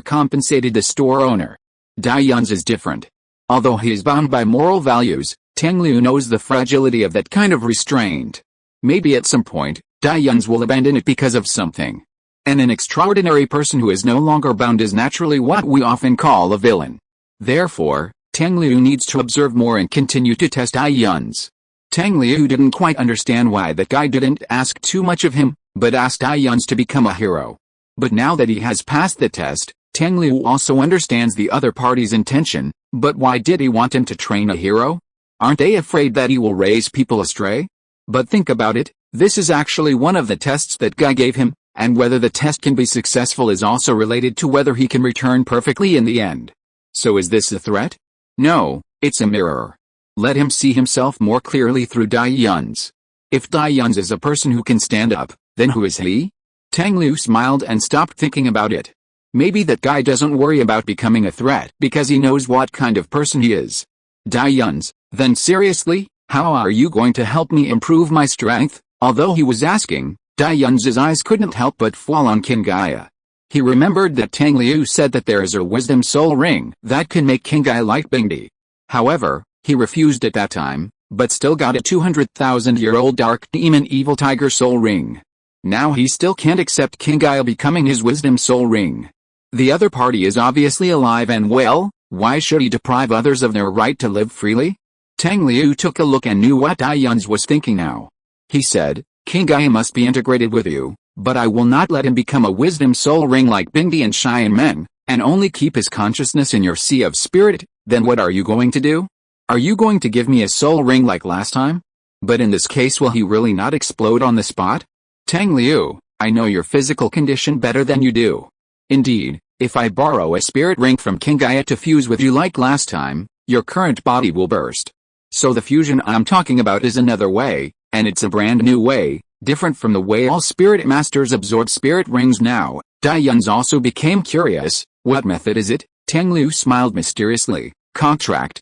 compensated the store owner. Dai Yuns is different. Although he is bound by moral values, Tang Liu knows the fragility of that kind of restraint. Maybe at some point, Dai Yuns will abandon it because of something. And an extraordinary person who is no longer bound is naturally what we often call a villain. Therefore, Tang Liu needs to observe more and continue to test Dai Yuns. Tang Liu didn't quite understand why that guy didn't ask too much of him, but asked Dai Yuns to become a hero. But now that he has passed the test, Tang Liu also understands the other party's intention. But why did he want him to train a hero? Aren't they afraid that he will raise people astray? But think about it, this is actually one of the tests that guy gave him, and whether the test can be successful is also related to whether he can return perfectly in the end. So is this a threat? No, it's a mirror. Let him see himself more clearly through Dai Yun's. If Dai Yun's is a person who can stand up, then who is he? Tang Liu smiled and stopped thinking about it. Maybe that guy doesn't worry about becoming a threat because he knows what kind of person he is. Dai Yun's, then seriously, how are you going to help me improve my strength? Although he was asking, Dai Yun's eyes couldn't help but fall on Kingaya. He remembered that Tang Liu said that there is a wisdom soul ring that can make Kingaya like Bingdi. However, he refused at that time, but still got a 200,000-year-old dark demon evil tiger soul ring. Now he still can't accept Kingaya becoming his wisdom soul ring. The other party is obviously alive and well, why should he deprive others of their right to live freely? Tang Liu took a look and knew what Dai Yun's was thinking now. He said, Kingaya must be integrated with you, but I will not let him become a wisdom soul ring like Bingdi and Xian Meng, and only keep his consciousness in your sea of spirit. Then what are you going to do? Are you going to give me a soul ring like last time? But in this case, will he really not explode on the spot? Tang Liu, I know your physical condition better than you do. Indeed, if I borrow a spirit ring from Kingaya to fuse with you like last time, your current body will burst. So the fusion I'm talking about is another way, and it's a brand new way, different from the way all spirit masters absorb spirit rings now. Dai Yun's also became curious. What method is it? Tang Liu smiled mysteriously. Contract.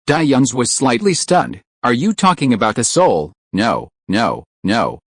Dai Yun's was slightly stunned. Are you talking about a soul? No.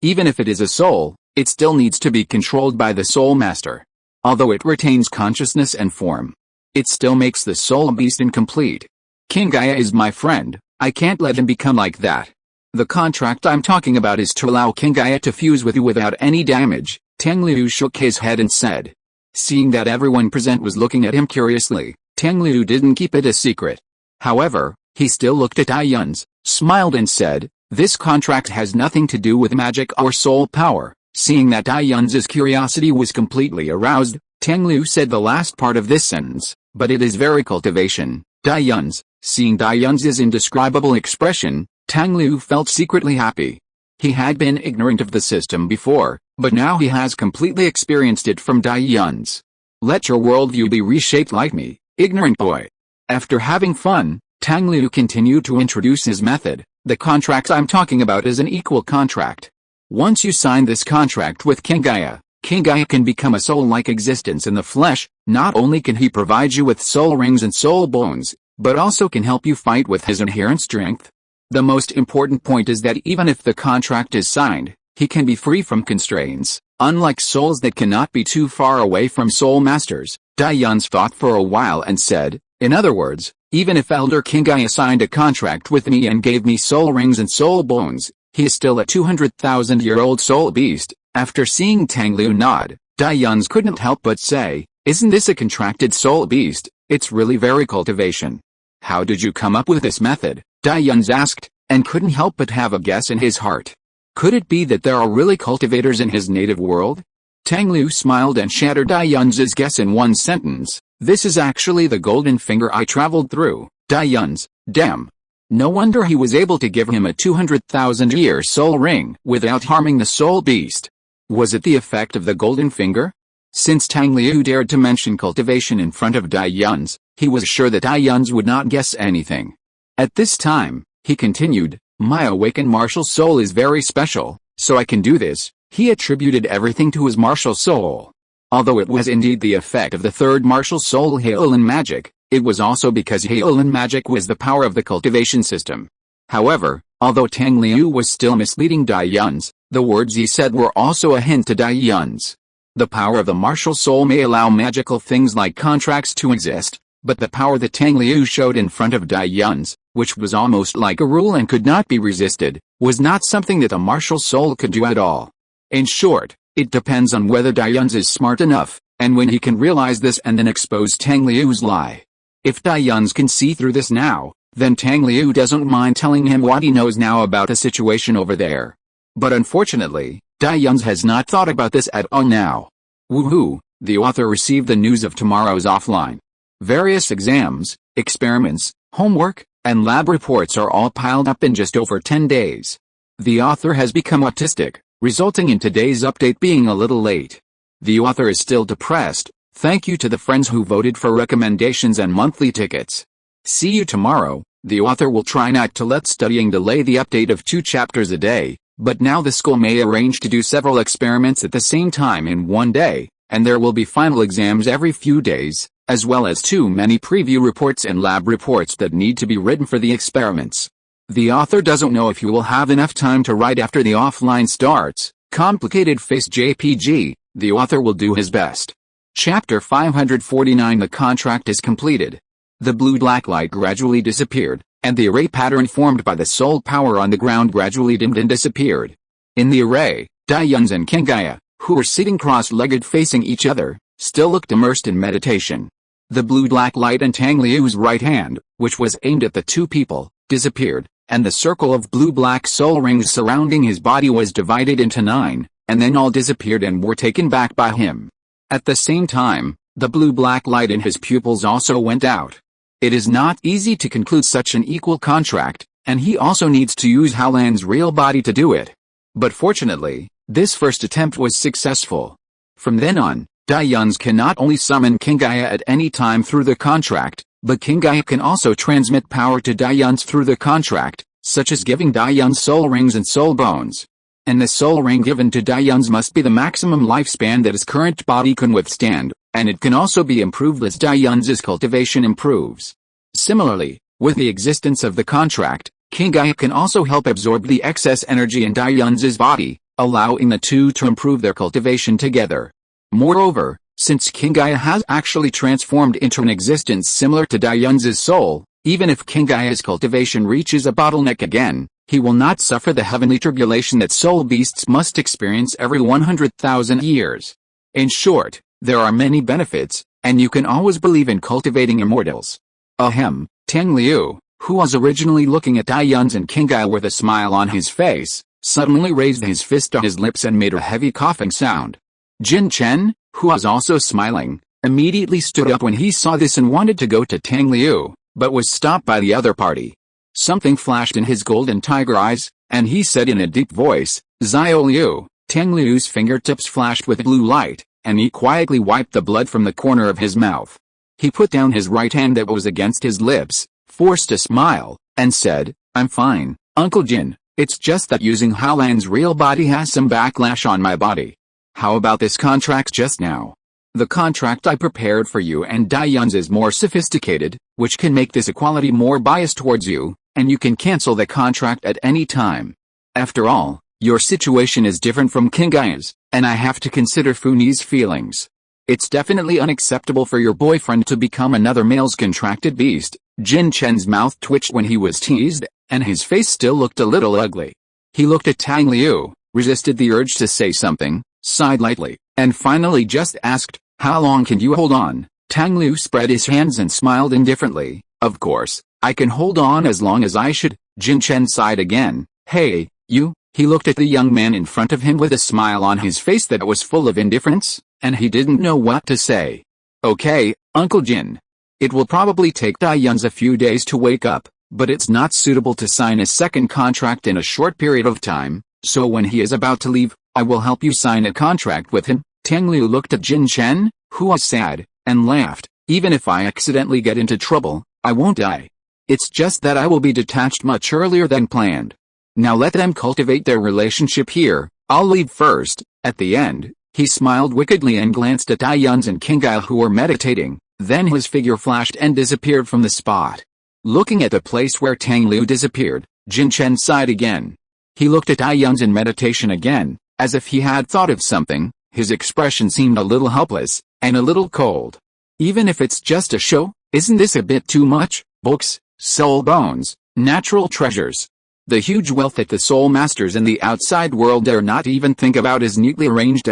Even if it is a soul, it still needs to be controlled by the soul master. Although it retains consciousness and form, it still makes the soul beast incomplete. Kingaya is my friend, I can't let him become like that. The contract I'm talking about is to allow Kingaya to fuse with you without any damage. Tang Liu shook his head and said. Seeing that everyone present was looking at him curiously, Tang Liu didn't keep it a secret. However, he still looked at Dai Yun's, smiled and said, this contract has nothing to do with magic or soul power. Seeing that Dai Yun's curiosity was completely aroused, Tang Liu said the last part of this sentence, but it is very cultivation. Dai Yun's, seeing Dai Yun's indescribable expression, Tang Liu felt secretly happy. He had been ignorant of the system before, but now he has completely experienced it from Dai Yun's. Let your worldview be reshaped like me, ignorant boy. After having fun, Tang Liu continued to introduce his method. The contract I'm talking about is an equal contract. Once you sign this contract with Kingaya, Kingaya can become a soul-like existence in the flesh. Not only can he provide you with soul rings and soul bones, but also can help you fight with his inherent strength. The most important point is that even if the contract is signed, he can be free from constraints, unlike souls that cannot be too far away from soul masters. Dai Yun's thought for a while and said, in other words, even if Elder Kingaya signed a contract with me and gave me soul rings and soul bones, he is still a 200,000-year-old soul beast. After seeing Tang Liu nod, Dai Yun's couldn't help but say, isn't this a contracted soul beast? It's really very cultivation. How did you come up with this method? Dai Yun's asked, and couldn't help but have a guess in his heart. Could it be that there are really cultivators in his native world? Tang Liu smiled and shattered Dai Yun's guess in one sentence. This is actually the golden finger I traveled through. Dai Yun's, damn. No wonder he was able to give him a 200,000-year soul ring without harming the soul beast. Was it the effect of the golden finger? Since Tang Liu dared to mention cultivation in front of Dai Yun's, he was sure that Dai Yun's would not guess anything. At this time, he continued, my awakened martial soul is very special, so I can do this. He attributed everything to his martial soul. Although it was indeed the effect of the third martial soul Heolan magic, it was also because Heolan magic was the power of the cultivation system. However, although Tang Liu was still misleading Dai Yun's, the words he said were also a hint to Dai Yun's. The power of the martial soul may allow magical things like contracts to exist, but the power that Tang Liu showed in front of Dai Yun's, which was almost like a rule and could not be resisted, was not something that a martial soul could do at all. In short, it depends on whether Dai Yun's is smart enough, and when he can realize this and then expose Tang Liu's lie. If Dai Yun's can see through this now, then Tang Liu doesn't mind telling him what he knows now about the situation over there. But unfortunately, Dai Yun's has not thought about this at all now. Woohoo, the author received the news of tomorrow's offline. Various exams, experiments, homework, and lab reports are all piled up in just over 10 days. The author has become autistic, resulting in today's update being a little late. The author is still depressed. Thank you to the friends who voted for recommendations and monthly tickets. See you tomorrow. The author will try not to let studying delay the update of 2 chapters a day, but now the school may arrange to do several experiments at the same time in one day, and there will be final exams every few days, as well as too many preview reports and lab reports that need to be written for the experiments. The author doesn't know if you will have enough time to write after the offline starts. Complicated face JPG. The author will do his best. Chapter 549. The contract is completed. The blue-black light gradually disappeared, and the array pattern formed by the soul power on the ground gradually dimmed and disappeared. In the array, Daiyuns and Kingaya, who were sitting cross-legged facing each other, still looked immersed in meditation. The blue-black light in Tang Liu's right hand, which was aimed at the two people, disappeared, and the circle of blue-black soul rings surrounding his body was divided into 9, and then all disappeared and were taken back by him. At the same time, the blue-black light in his pupils also went out. It is not easy to conclude such an equal contract, and he also needs to use Haolan's real body to do it. But fortunately, this first attempt was successful. From then on, Daiyuns can not only summon Kingaya at any time through the contract, but Kingaya can also transmit power to Daiyuns through the contract, such as giving Daiyuns soul rings and soul bones. And the soul ring given to Daiyuns must be the maximum lifespan that his current body can withstand, and it can also be improved as Daiyuns' cultivation improves. Similarly, with the existence of the contract, Kingaya can also help absorb the excess energy in Daiyuns' body, allowing the two to improve their cultivation together. Moreover, since Kingaya has actually transformed into an existence similar to Daiyuns' soul, even if Kingaya's cultivation reaches a bottleneck again, he will not suffer the heavenly tribulation that soul beasts must experience every 100,000 years. In short, there are many benefits, and you can always believe in cultivating immortals. Ahem. Tang Liu, who was originally looking at Daiyuns and Kingaya with a smile on his face, suddenly raised his fist on his lips and made a heavy coughing sound. Jin Chen, who was also smiling, immediately stood up when he saw this and wanted to go to Tang Liu, but was stopped by the other party. Something flashed in his golden tiger eyes, and he said in a deep voice, "Zio Liu." Tang Liu's fingertips flashed with blue light, and he quietly wiped the blood from the corner of his mouth. He put down his right hand that was against his lips, forced a smile, and said, "I'm fine, Uncle Jin. It's just that using Haolan's real body has some backlash on my body. How about this contract just now? The contract I prepared for you and Daiyuns is more sophisticated, which can make this equality more biased towards you, and you can cancel the contract at any time. After all, your situation is different from Kingaya's, and I have to consider Funi's feelings. It's definitely unacceptable for your boyfriend to become another male's contracted beast." Jin Chen's mouth twitched when he was teased, and his face still looked a little ugly. He looked at Tang Liu, resisted the urge to say something, sighed lightly, and finally just asked, "How long can you hold on?" Tang Liu spread his hands and smiled indifferently. "Of course, I can hold on as long as I should." Jin Chen sighed again. "Hey, you." He looked at the young man in front of him with a smile on his face that was full of indifference, and he didn't know what to say. "Okay, Uncle Jin. It will probably take Daiyuns a few days to wake up, but it's not suitable to sign a second contract in a short period of time, so when he is about to leave, I will help you sign a contract with him." Tang Liu looked at Jin Chen, who was sad, and laughed. "Even if I accidentally get into trouble, I won't die. It's just that I will be detached much earlier than planned. Now let them cultivate their relationship here, I'll leave first." At the end, he smiled wickedly and glanced at Daiyuns and Kingaya who were meditating, then his figure flashed and disappeared from the spot. Looking at the place where Tang Liu disappeared, Jin Chen sighed again. He looked at Daiyuns in meditation again, as if he had thought of something. His expression seemed a little helpless, and a little cold. "Even if it's just a show, isn't this a bit too much? Books, soul bones, natural treasures. The huge wealth that the soul masters in the outside world dare not even think about is neatly arranged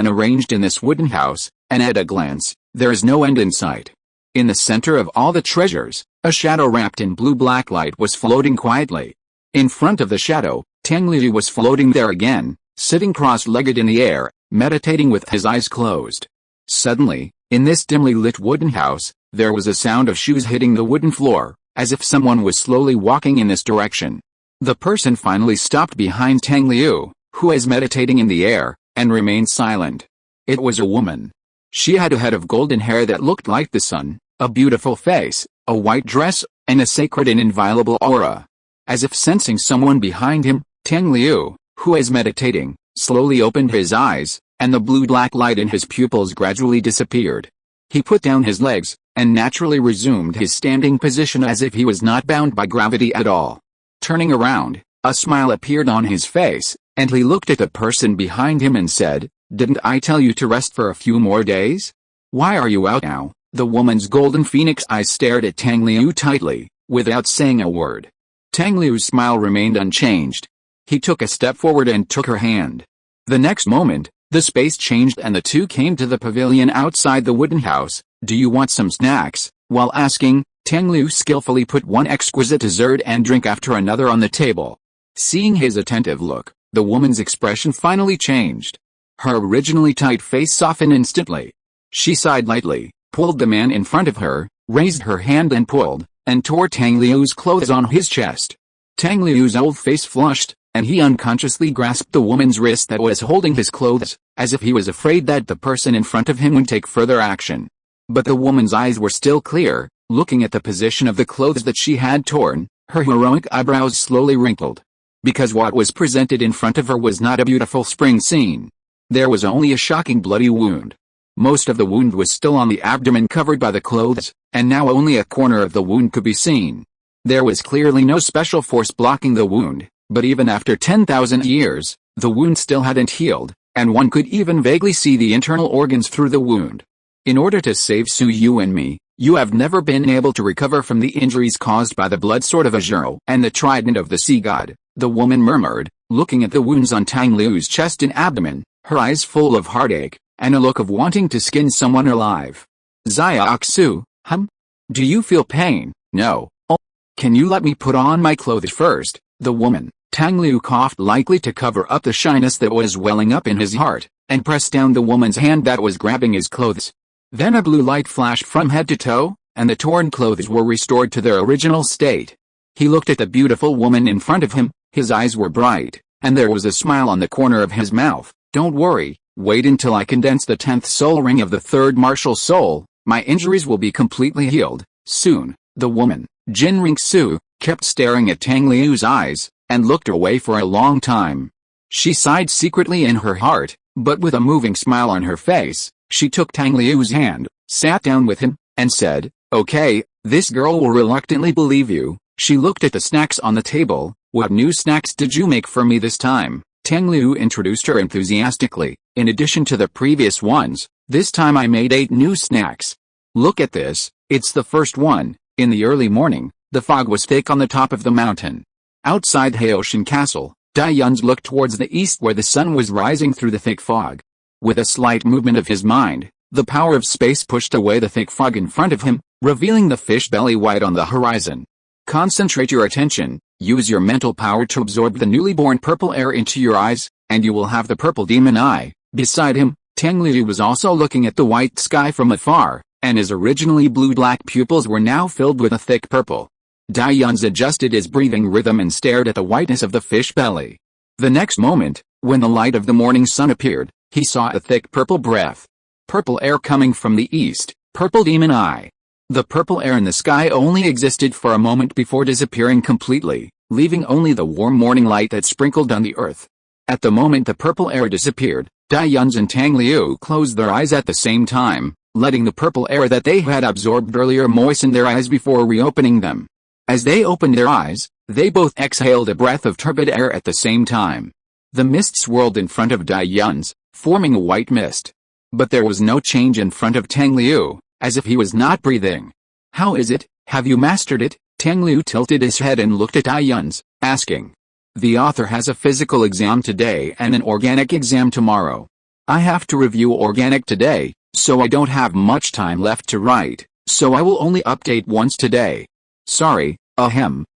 in this wooden house, and at a glance, there is no end in sight." In the center of all the treasures, a shadow wrapped in blue-black light was floating quietly. In front of the shadow, Tang Liu was floating there again, sitting cross-legged in the air, meditating with his eyes closed. Suddenly, in this dimly lit wooden house, there was a sound of shoes hitting the wooden floor, as if someone was slowly walking in this direction. The person finally stopped behind Tang Liu, who is meditating in the air, and remained silent. It was a woman. She had a head of golden hair that looked like the sun, a beautiful face, a white dress, and a sacred and inviolable aura. As if sensing someone behind him, Tang Liu, who is meditating, slowly opened his eyes, and the blue-black light in his pupils gradually disappeared. He put down his legs, and naturally resumed his standing position as if he was not bound by gravity at all. Turning around, a smile appeared on his face, and he looked at the person behind him and said, "Didn't I tell you to rest for a few more days? Why are you out now?" The woman's golden phoenix eyes stared at Tang Liu tightly, without saying a word. Tang Liu's smile remained unchanged. He took a step forward and took her hand. The next moment, the space changed and the two came to the pavilion outside the wooden house. "Do you want some snacks?" While asking, Tang Liu skillfully put one exquisite dessert and drink after another on the table. Seeing his attentive look, the woman's expression finally changed. Her originally tight face softened instantly. She sighed lightly, pulled the man in front of her, raised her hand and pulled, and tore Tang Liu's clothes on his chest. Tang Liu's old face flushed, and he unconsciously grasped the woman's wrist that was holding his clothes, as if he was afraid that the person in front of him would take further action. But the woman's eyes were still clear, looking at the position of the clothes that she had torn. Her heroic eyebrows slowly wrinkled. Because what was presented in front of her was not a beautiful spring scene. There was only a shocking bloody wound. Most of the wound was still on the abdomen covered by the clothes, and now only a corner of the wound could be seen. There was clearly no special force blocking the wound, but even after 10,000 years, the wound still hadn't healed, and one could even vaguely see the internal organs through the wound. "In order to save Su Yu and me, you have never been able to recover from the injuries caused by the blood sword of Azuro and the trident of the sea god," the woman murmured, looking at the wounds on Tang Liu's chest and abdomen, her eyes full of heartache, and a look of wanting to skin someone alive. "Xiaoxu, do you feel pain?" "No." "Oh, can you let me put on my clothes first?" The woman, Tang Liu, coughed lightly to cover up the shyness that was welling up in his heart, and pressed down the woman's hand that was grabbing his clothes. Then a blue light flashed from head to toe, and the torn clothes were restored to their original state. He looked at the beautiful woman in front of him, his eyes were bright, and there was a smile on the corner of his mouth. "Don't worry, wait until I condense the 10th soul ring of the 3rd martial soul, my injuries will be completely healed, soon." The woman, Jin Ringsu, kept staring at Tang Liu's eyes, and looked away for a long time. She sighed secretly in her heart, but with a moving smile on her face, she took Tang Liu's hand, sat down with him, and said, "Okay, this girl will reluctantly believe you." She looked at the snacks on the table. "What new snacks did you make for me this time?" Tang Liu introduced her enthusiastically. "In addition to the previous ones, this time I made 8 new snacks. Look at this, it's the first one." In the early morning, the fog was thick on the top of the mountain. Outside Haoshan Castle, Dai Yun's looked towards the east where the sun was rising through the thick fog. With a slight movement of his mind, the power of space pushed away the thick fog in front of him, revealing the fish belly white on the horizon. "Concentrate your attention, use your mental power to absorb the newly born purple air into your eyes, and you will have the purple demon eye." Beside him, Tang Liu was also looking at the white sky from afar, and his originally blue-black pupils were now filled with a thick purple. Dai Yun's adjusted his breathing rhythm and stared at the whiteness of the fish belly. The next moment, when the light of the morning sun appeared, he saw a thick purple breath. Purple air coming from the east, purple demon eye. The purple air in the sky only existed for a moment before disappearing completely, leaving only the warm morning light that sprinkled on the earth. At the moment the purple air disappeared, Dai Yun's and Tang Liu closed their eyes at the same time, letting the purple air that they had absorbed earlier moisten their eyes before reopening them. As they opened their eyes, they both exhaled a breath of turbid air at the same time. The mist swirled in front of Dai Yun's, forming a white mist. But there was no change in front of Tang Liu, as if he was not breathing. "How is it? Have you mastered it?" Tang Liu tilted his head and looked at Dai Yun's, asking. "The author has a physical exam today and an organic exam tomorrow. I have to review organic today, so I don't have much time left to write, so I will only update once today." "Sorry,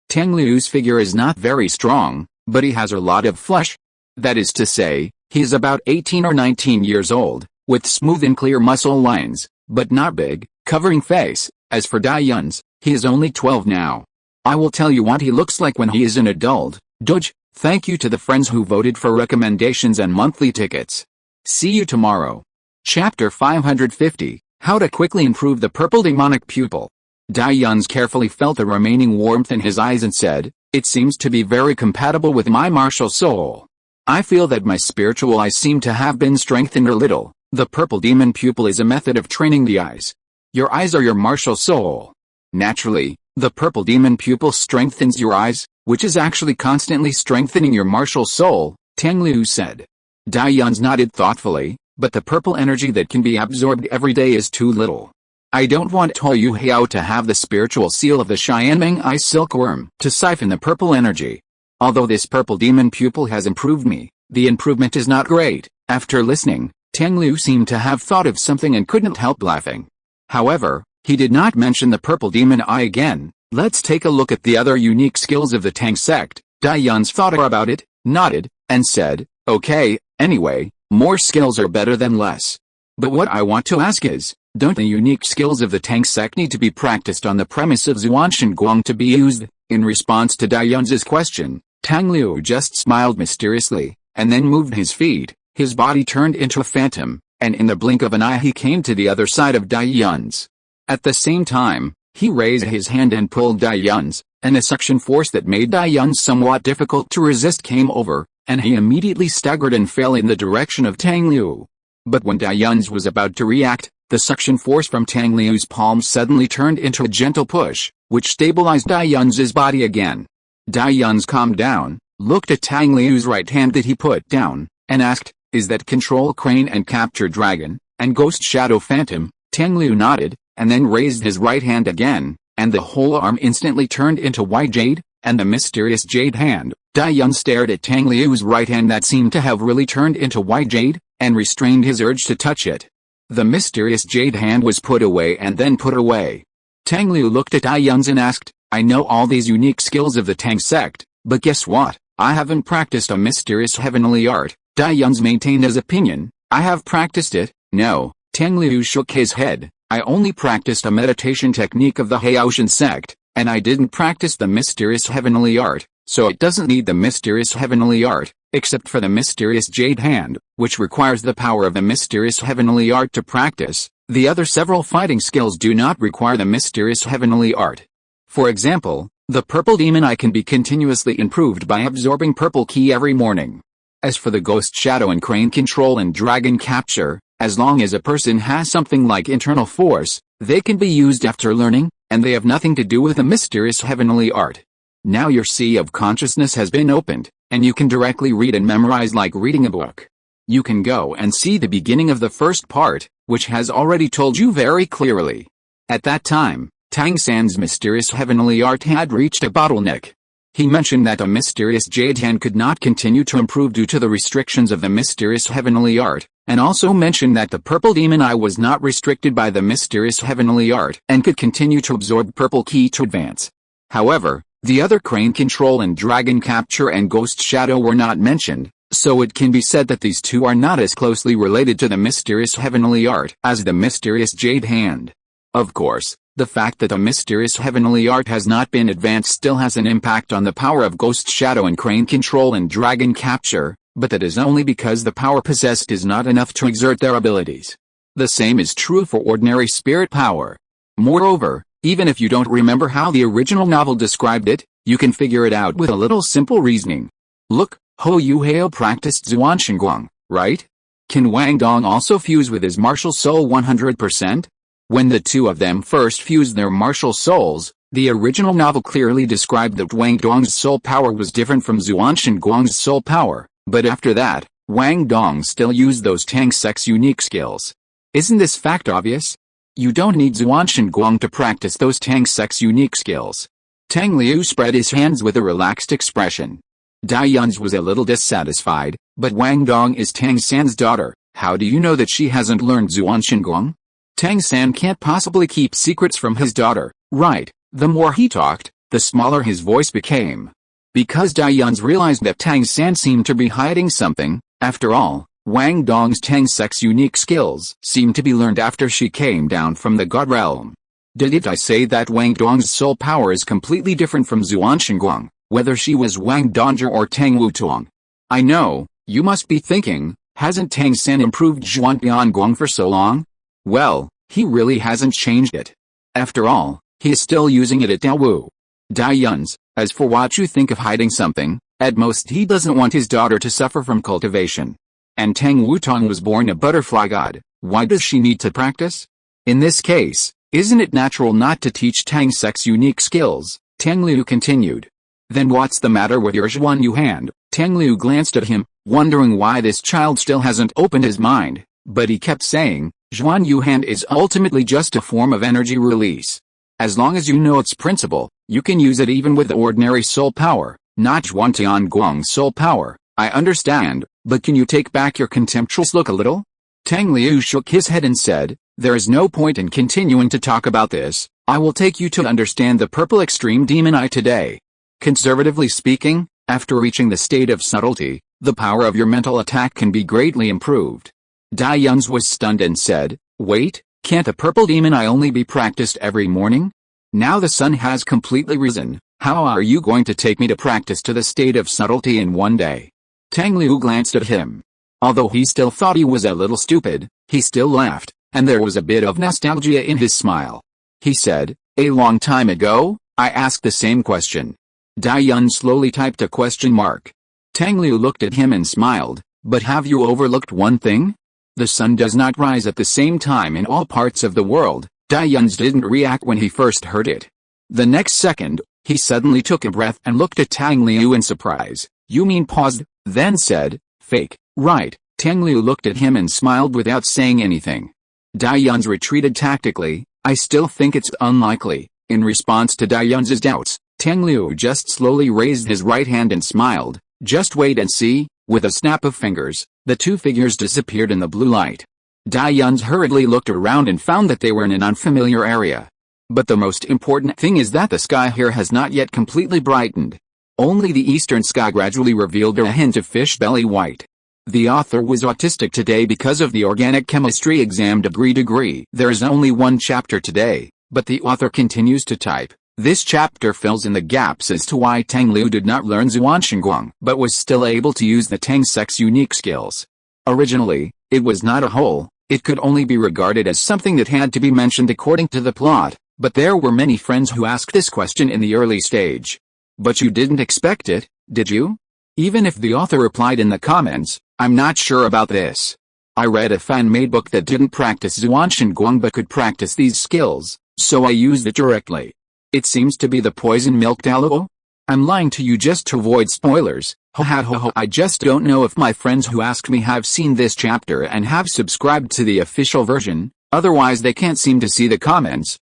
Tang Liu's figure is not very strong, but he has a lot of flesh. That is to say, he is about 18 or 19 years old, with smooth and clear muscle lines, but not big, covering face. As for Dai Yun's, he is only 12 now. I will tell you what he looks like when he is an adult." "Dodge," Thank you to the friends who voted for recommendations and monthly tickets. See you tomorrow. Chapter 550, How to Quickly Improve the Purple Demonic Pupil. Dai-Yun's carefully felt the remaining warmth in his eyes and said, "It seems to be very compatible with my martial soul. I feel that my spiritual eyes seem to have been strengthened a little. The purple demon pupil is a method of training the eyes. Your eyes are your martial soul. Naturally, the purple demon pupil strengthens your eyes, which is actually constantly strengthening your martial soul," Tang Liu said. Dai-Yun nodded thoughtfully, "But the purple energy that can be absorbed every day is too little. I don't want Tang Hao to have the spiritual seal of the Xianmeng Eye Silkworm to siphon the purple energy. Although this purple demon pupil has improved me, the improvement is not great." After listening, Tang Liu seemed to have thought of something and couldn't help laughing. However, he did not mention the purple demon eye again. Let's take a look at the other unique skills of the Tang sect. Dai-Yun thought about it, nodded, and said, "Okay, anyway, more skills are better than less. But what I want to ask is, don't the unique skills of the Tang sect need to be practiced on the premise of Zuanshan Guang to be used?" In response to Dai-Yun's question, Tang Liu just smiled mysteriously, and then moved his feet. His body turned into a phantom, and in the blink of an eye he came to the other side of Dai-Yun's. At the same time, he raised his hand and pulled Dai-Yun's, and a suction force that made Dai-Yun somewhat difficult to resist came over, and he immediately staggered and fell in the direction of Tang Liu. But when Dai-Yun was about to react, the suction force from Tang Liu's palm suddenly turned into a gentle push, which stabilized Dai-Yun's body again. Dai-Yun calmed down, looked at Tang Liu's right hand that he put down, and asked, "Is that Control Crane and Capture Dragon, and Ghost Shadow Phantom?" Tang Liu nodded, and then raised his right hand again, and the whole arm instantly turned into white jade, and the mysterious jade hand. Dai-Yun stared at Tang Liu's right hand that seemed to have really turned into white jade, and restrained his urge to touch it. The mysterious jade hand was put away and then put away. Tang Liu looked at Dai-Yun and asked, "I know all these unique skills of the Tang sect, but guess what? I haven't practiced a mysterious heavenly art." Dai-Yun maintained his opinion, "I have practiced it." "No," Tang Liu shook his head, "I only practiced a meditation technique of the Haoshan sect, and I didn't practice the mysterious heavenly art, so it doesn't need the mysterious heavenly art, except for the mysterious jade hand, which requires the power of the mysterious heavenly art to practice. The other several fighting skills do not require the mysterious heavenly art. For example, the purple demon eye can be continuously improved by absorbing purple ki every morning. As for the ghost shadow and crane control and dragon capture, as long as a person has something like internal force, they can be used after learning, and they have nothing to do with the mysterious heavenly art. Now your sea of consciousness has been opened, and you can directly read and memorize like reading a book. You can go and see the beginning of the first part, which has already told you very clearly. At that time, Tang San's mysterious heavenly art had reached a bottleneck. He mentioned that a mysterious jade hand could not continue to improve due to the restrictions of the mysterious heavenly art, and also mentioned that the purple demon eye was not restricted by the mysterious heavenly art and could continue to absorb purple ki to advance. However, the other crane control and dragon capture and ghost shadow were not mentioned, so it can be said that these two are not as closely related to the mysterious heavenly art as the mysterious jade hand. Of course, the fact that a mysterious heavenly art has not been advanced still has an impact on the power of ghost shadow and crane control and dragon capture, but that is only because the power possessed is not enough to exert their abilities. The same is true for ordinary spirit power. Moreover, even if you don't remember how the original novel described it, you can figure it out with a little simple reasoning. Look, Hou Yuhao practiced Zuanshan Guang, right? Can Wang Dong also fuse with his martial soul 100%? When the two of them first fused their martial souls, the original novel clearly described that Wang Dong's soul power was different from Zuanshan Guang's soul power, but after that, Wang Dong still used those Tang sect's unique skills. Isn't this fact obvious? You don't need Zuanshan Guang to practice those Tang sect's unique skills. Tang Liu spread his hands with a relaxed expression. Dai-Yun was a little dissatisfied, but Wang Dong is Tang San's daughter. How do you know that she hasn't learned Zuanshan Guang? Tang San can't possibly keep secrets from his daughter, right? The more he talked, the smaller his voice became. Because Dai-Yun realized that Tang San seemed to be hiding something, after all, Wang Dong's Tang sect's unique skills seemed to be learned after she came down from the God realm. Didn't I say that Wang Dong's soul power is completely different from Zuanshan Guang? whether she was Wang Dongzhi or Tang Wutong. I know, you must be thinking, hasn't Tang San improved Zhuantiangong for so long? Well, he really hasn't changed it. After all, he is still using it at Douluo. Dai-Yuns, as for what you think of hiding something, at most he doesn't want his daughter to suffer from cultivation. And Tang Wutong was born a butterfly god, why does she need to practice? In this case, isn't it natural not to teach Tang Sek's unique skills? Tang Liu continued. Then what's the matter with your Zhuan hand? Tang Liu glanced at him, wondering why this child still hasn't opened his mind, but he kept saying, Zhuan hand is ultimately just a form of energy release. As long as you know its principle, you can use it even with ordinary soul power, not Zhuantiangong soul power. I understand, but can you take back your contemptuous look a little? Tang Liu shook his head and said, there is no point in continuing to talk about this. I will take you to understand the purple extreme demon eye today. Conservatively speaking, after reaching the state of subtlety, the power of your mental attack can be greatly improved. Dai-Yuns was stunned and said, wait, can't the purple demon eye only be practiced every morning? Now the sun has completely risen, how are you going to take me to practice to the state of subtlety in one day? Tang Liu glanced at him. Although he still thought he was a little stupid, he still laughed, and there was a bit of nostalgia in his smile. He said, a long time ago, I asked the same question. Dai-Yun slowly typed a question mark. Tang Liu looked at him and smiled, but have you overlooked one thing? The sun does not rise at the same time in all parts of the world. Dai-Yuns didn't react when he first heard it. The next second, he suddenly took a breath and looked at Tang Liu in surprise. You mean paused, then said, fake, right. Tang Liu looked at him and smiled without saying anything. Dai-Yuns retreated tactically. I still think it's unlikely. In response to Dai-Yuns' doubts, Tang Liu just slowly raised his right hand and smiled. Just wait and see. With a snap of fingers, the two figures disappeared in the blue light. Dai-Yuns hurriedly looked around and found that they were in an unfamiliar area. But the most important thing is that the sky here has not yet completely brightened. Only the eastern sky gradually revealed a hint of fish belly white. The author was autistic today because of the organic chemistry exam degree. There is only one chapter today, but the author continues to type. This chapter fills in the gaps as to why Tang Liu did not learn Zhuantiangong but was still able to use the Tang Sek's unique skills. Originally, it was not a whole, it could only be regarded as something that had to be mentioned according to the plot, but there were many friends who asked this question in the early stage. But you didn't expect it, did you? Even if the author replied in the comments, I'm not sure about this. I read a fan-made book that didn't practice Zhuantiangong but could practice these skills, so I used it directly. It seems to be the poison milk Douluo? I'm lying to you just to avoid spoilers. I just don't know if my friends who asked me have seen this chapter and have subscribed to the official version, otherwise they can't seem to see the comments.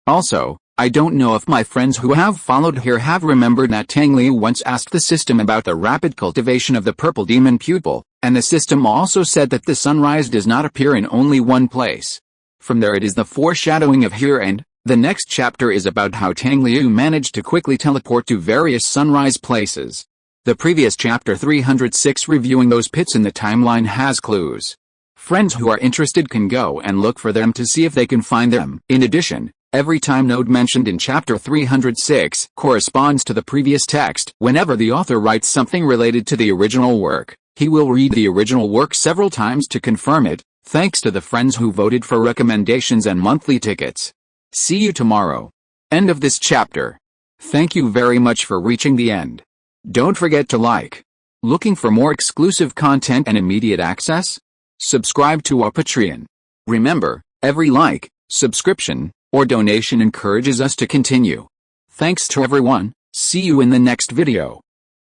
Also, I don't know if my friends who have followed here have remembered that Tang Liu once asked the system about the rapid cultivation of the purple demon pupil, and the system also said that the sunrise does not appear in only one place. From there it is the foreshadowing of here, and the next chapter is about how Tang Liu managed to quickly teleport to various sunrise places. The previous chapter 306 reviewing those pits in the timeline has clues. Friends who are interested can go and look for them to see if they can find them. In addition, every time node mentioned in chapter 306 corresponds to the previous text. Whenever the author writes something related to the original work, he will read the original work several times to confirm it, thanks to the friends who voted for recommendations and monthly tickets. See you tomorrow. End of this chapter. Thank you very much for reaching the end. Don't forget to like. Looking for more exclusive content and immediate access? Subscribe to our Patreon. Remember, every like, subscription, or donation encourages us to continue. Thanks to everyone. See you in the next video.